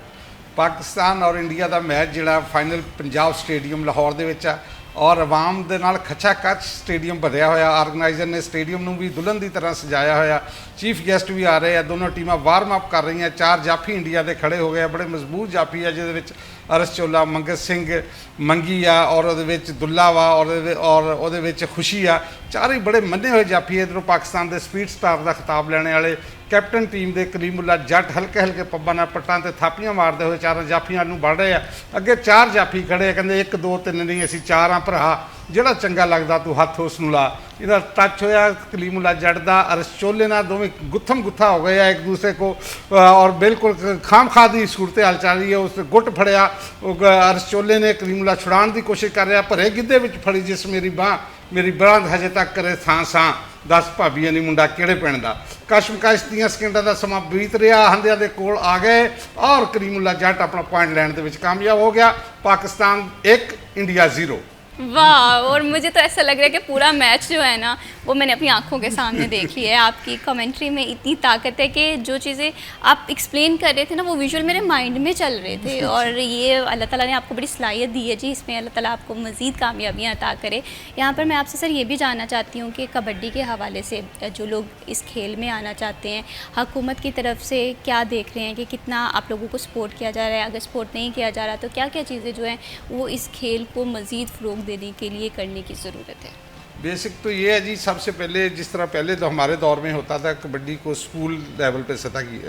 पाकिस्तान और इंडिया का मैच जिहड़ा फाइनल पंजाब स्टेडियम लाहौर दे विच आ और आवाम दे नाल खचा खच स्टेडियम भरिया होया। ऑर्गेनाइजर ने स्टेडियम नूं भी दुल्हन की तरह सजाया होया, चीफ गेस्ट भी आ रहे हैं, दोनों टीमां वार्म अप कर रही हैं। 4 जाफी इंडिया के खड़े हो गए, बड़े मजबूत जाफी है जिहदे विच अरस चोला, मंगत सिंह मंगी आ और उहदे विच दुल्ला वा और उहदे विच खुशी आ, चारे बड़े मन्ने हुए जाफी। इधरों पाकिस्तान के स्पीड स्टार का खिताब लैने वाले कैप्टन टीम के कलीमुल्लाह जट हल्के हल्के पब्बां नाल पट्टां ते थापियां मारते हुए 4 जाफियां नूं बढ़ रहे हैं। अगे 4 जाफी खड़े, कहते 1 2 3 नहीं, असीं 4 हाँ भरा, जिहड़ा चंगा लगदा तू हत्थ उस नूं ला। इहदा टच होया कलीमुल्लाह जट दा अरस चोले नाल, दोवें गुत्थम गुत्था हो गए एक दूसरे को और बिल्कुल खाम खा दी सूरत हाल चल रही है। उस गुट फड़िया, अरस चोले ने कलीमुल्लाह छुड़ाने की कोशिश कर रहा, भरे गिद्धे विच फड़ी, जिस मेरी बांह हजे तक करे थां सां, 10 भाबियां नहीं मुंडा किहड़े पिंड दा। कशमकश 30 सेकंडां का समा बीत रहा, हंदिया दे कोल आ गए और कलीमुल्लाह जट अपना पॉइंट लैण दे विच कामयाब हो गया। पाकिस्तान 1 इंडिया 0। वाह, और मुझे तो ऐसा लग रहा है कि पूरा मैच जो है ना वो मैंने अपनी आंखों के सामने देख लिया है। आपकी कमेंट्री में इतनी ताकत है कि जो चीज़ें आप एक्सप्लेन कर रहे थे ना वो विजुअल मेरे माइंड में चल रहे थे और ये अल्लाह ताला ने आपको बड़ी सलाहियत दी है जी, इसमें अल्लाह ताला आपको मज़ीद कामयाबियाँ अता करे। यहाँ पर मैं आपसे सर ये भी जानना चाहती हूँ कि कबड्डी के हवाले से जो लोग इस खेल में आना चाहते हैं, हुकूमत की तरफ से क्या देख रहे हैं कि कितना आप लोगों को सपोर्ट किया जा रहा है? अगर सपोर्ट नहीं किया जा रहा तो क्या क्या चीज़ें जो हैं वो इस खेल को मज़ीद फ़रोग़ देने के लिए करने की ज़रूरत है? बेसिक तो ये है जी, सबसे पहले जिस तरह पहले तो हमारे दौर में होता था कबड्डी को स्कूल लेवल पे सतह की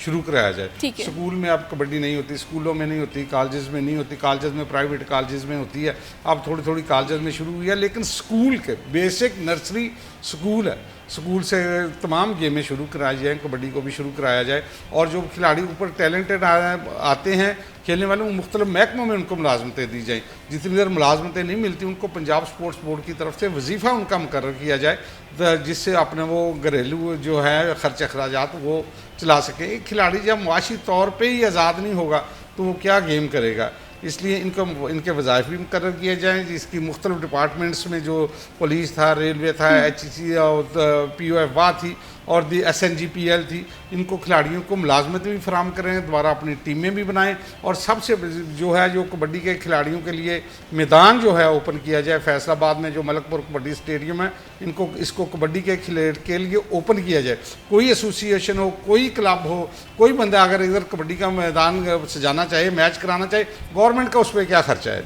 शुरू कराया जाए। स्कूल में अब कबड्डी नहीं होती, स्कूलों में नहीं होती, कॉलेजेस में नहीं होती, कॉलेजेस में प्राइवेट कॉलेजेस में होती है, अब थोड़ी थोड़ी कॉलेजेस में शुरू हुई है। लेकिन स्कूल के बेसिक नर्सरी स्कूल है, स्कूल से तमाम गेमें शुरू कराई जाएँ, कबड्डी को भी शुरू कराया जाए और जो खिलाड़ी ऊपर टैलेंटेड आते हैं खेलने वाले, मुख्तलिफ महकमों में उनको मुलाजमतें दी जाएँ। जितनी देर मुलाजमतें नहीं मिलती उनको पंजाब स्पोर्ट्स बोर्ड की तरफ से वजीफ़ा उनका मुकर्रर किया जाए, जिससे अपने वो घरेलू जो है ख़र्च अखराजात वो चला सके। एक खिलाड़ी जब मुआशी तौर पर ही आज़ाद नहीं होगा तो वो क्या गेम करेगा? इसलिए इनके वज़ाइफ भी मुकर्रर किए जाएँ, जिसकी मुख्तलिफ डिपार्टमेंट्स में जो पुलिस था, रेलवे था, HEC और POF वा थी और दी SNGPL थी, इनको खिलाड़ियों को मुलाजमत भी फराम करें, दोबारा अपनी टीमें भी बनाएं और सबसे जो है जो कबड्डी के खिलाड़ियों के लिए मैदान जो है ओपन किया जाए। फैसलाबाद में जो मलकपुर कबड्डी स्टेडियम है, इसको कबड्डी के लिए ओपन किया जाए। कोई एसोसिएशन हो, कोई क्लब हो, कोई बंदा अगर इधर कबड्डी का मैदान सजाना चाहे, मैच कराना चाहे, गवर्नमेंट का उस पर क्या खर्चा है?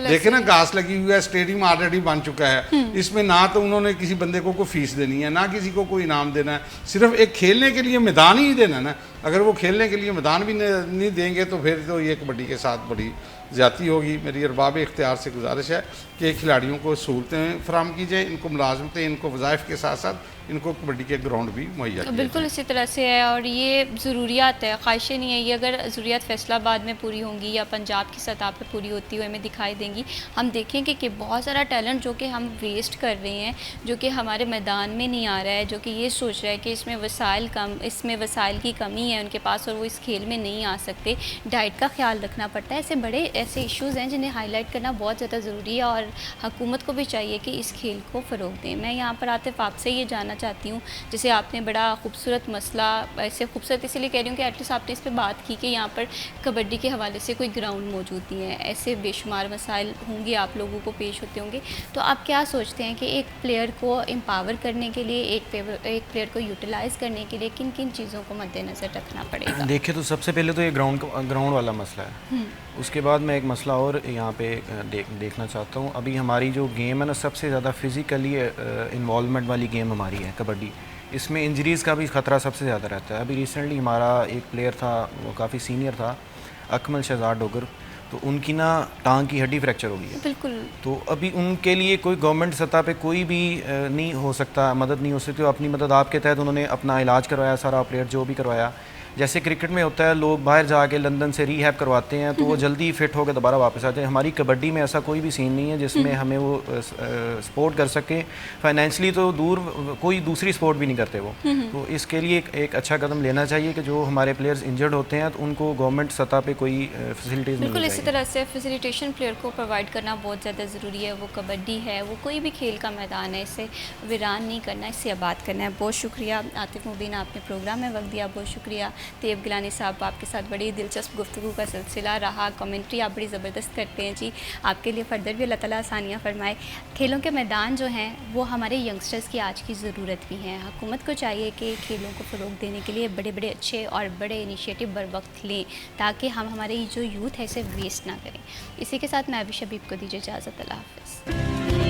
देखिए ना, घास लगी हुई है, स्टेडियम ऑलरेडी बन चुका है, इसमें ना तो उन्होंने किसी बंदे को कोई फीस देनी है, ना किसी को कोई इनाम देना है, सिर्फ एक खेलने के लिए मैदान ही देना ना। अगर वो खेलने के लिए मैदान भी नहीं देंगे तो फिर तो ये कबड्डी के साथ बड़ी ज़्यादती होगी। मेरी अरबाब इख्तियार से गुजारिश है कि खिलाड़ियों को सहूलतें फराहम की जाए, इनको मुलाजमतें, इनको वज़ाइफ के साथ साथ इनको कबड्डी के ग्राउंड भी मुहैया किए बिल्कुल जाएं। इसी तरह से है, और ये ज़रूरियात है, ख्वाहिशें नहीं है। ये अगर ज़रूरियात फैसलाबाद में पूरी होंगी या पंजाब की सतह पे पूरी होती हुई हमें दिखाई देंगी, हम देखेंगे कि बहुत सारा टैलेंट जो कि हम वेस्ट कर रहे हैं, जो कि हमारे मैदान में नहीं आ रहा है, जो कि ये सोच रहा है कि इसमें वसाइल की कमी है उनके पास और वो इस खेल में नहीं आ सकते। डाइट का ख्याल रखना पड़ता है। ऐसे इश्यूज़ हैं जिन्हें हाईलाइट करना बहुत ज़्यादा ज़रूरी है, और हुकूमत को भी चाहिए कि इस खेल को फ़रोग़ दें। मैं यहाँ पर आतिफ़ आपसे ये जानना चाहती हूँ, जैसे आपने बड़ा खूबसूरत मसला, ऐसे खूबसूरत इसलिए कह रही हूँ कि एटलीस्ट आपने इस पर बात की कि यहाँ पर कबड्डी के हवाले से कोई ग्राउंड मौजूद नहीं है। ऐसे बेशुमार मसाइल होंगे, आप लोगों को पेश होते होंगे। तो आप क्या सोचते हैं कि एक प्लेयर को एम्पावर करने के लिए, एक प्लेयर को यूटिलाइज़ करने के लिए किन किन चीज़ों को मद्देनज़र रखना पड़ेगा? देखिए, तो सबसे पहले तो ये ग्राउंड वाला मसला है। उसके बाद मैं एक मसला और यहाँ पे देखना चाहता हूँ। अभी हमारी जो गेम है ना, सबसे ज़्यादा फिज़िकली इन्वॉल्वमेंट वाली गेम हमारी है कबड्डी। इसमें इंजरीज़ का भी ख़तरा सबसे ज़्यादा रहता है। अभी रिसेंटली हमारा एक प्लेयर था, वो काफ़ी सीनियर था, अकमल शहजाद डोगर, तो उनकी ना टांग की हड्डी फ्रैक्चर हो गई है। बिल्कुल। तो अभी उनके लिए कोई गवर्नमेंट सतह पे कोई भी नहीं हो सकता, मदद नहीं हो सकती। अपनी मदद आपके तहत उन्होंने अपना इलाज करवाया, सारा ऑपरेट जो भी करवाया। जैसे क्रिकेट में होता है, लोग बाहर जाके लंदन से रीहैब करवाते हैं तो वो जल्दी फिट होकर दोबारा वापस आते हैं। हमारी कबड्डी में ऐसा कोई भी सीन नहीं है जिसमें हमें वो सपोर्ट कर सके। फाइनेंशियली तो दूर, कोई दूसरी सपोर्ट भी नहीं करते वो। तो इसके लिए एक अच्छा कदम लेना चाहिए कि जो हमारे प्लेयर्स इंजर्ड होते हैं तो उनको गवर्नमेंट सतह पे कोई फैसिलिटीज़ बिल्कुल मिलनी इसी चाहिए। तरह से फैसिलिटेशन प्लेयर को प्रोवाइड करना बहुत ज़्यादा ज़रूरी है। वो कबड्डी है, वो कोई भी खेल का मैदान है, इसे वीरान नहीं करना, इससे आबाद करना है। बहुत शुक्रिया आतिफ मुबीन, आपने प्रोग्राम में वक्त दिया। बहुत शुक्रिया तैयब गिलानी साहब, आपके साथ बड़ी दिलचस्प गुफ्तगू का सिलसिला रहा। कमेंट्री आप बड़ी ज़बरदस्त करते हैं जी। आपके लिए फ़र्दर भी अल्लाह ताला आसानियाँ फरमाए। खेलों के मैदान जो हैं वो हमारे यंगस्टर्स की आज की ज़रूरत भी हैं। हुकूमत को चाहिए कि खेलों को फ़रोग़ देने के लिए बड़े बड़े अच्छे और बड़े इनिशिएटिव बर वक्त लें, ताकि हम हमारे जो यूथ है इसे वेस्ट ना करें। इसी के साथ मैं अभी शबीब को दीजिए इजाज़त। अल्लाह हाफ़िज़।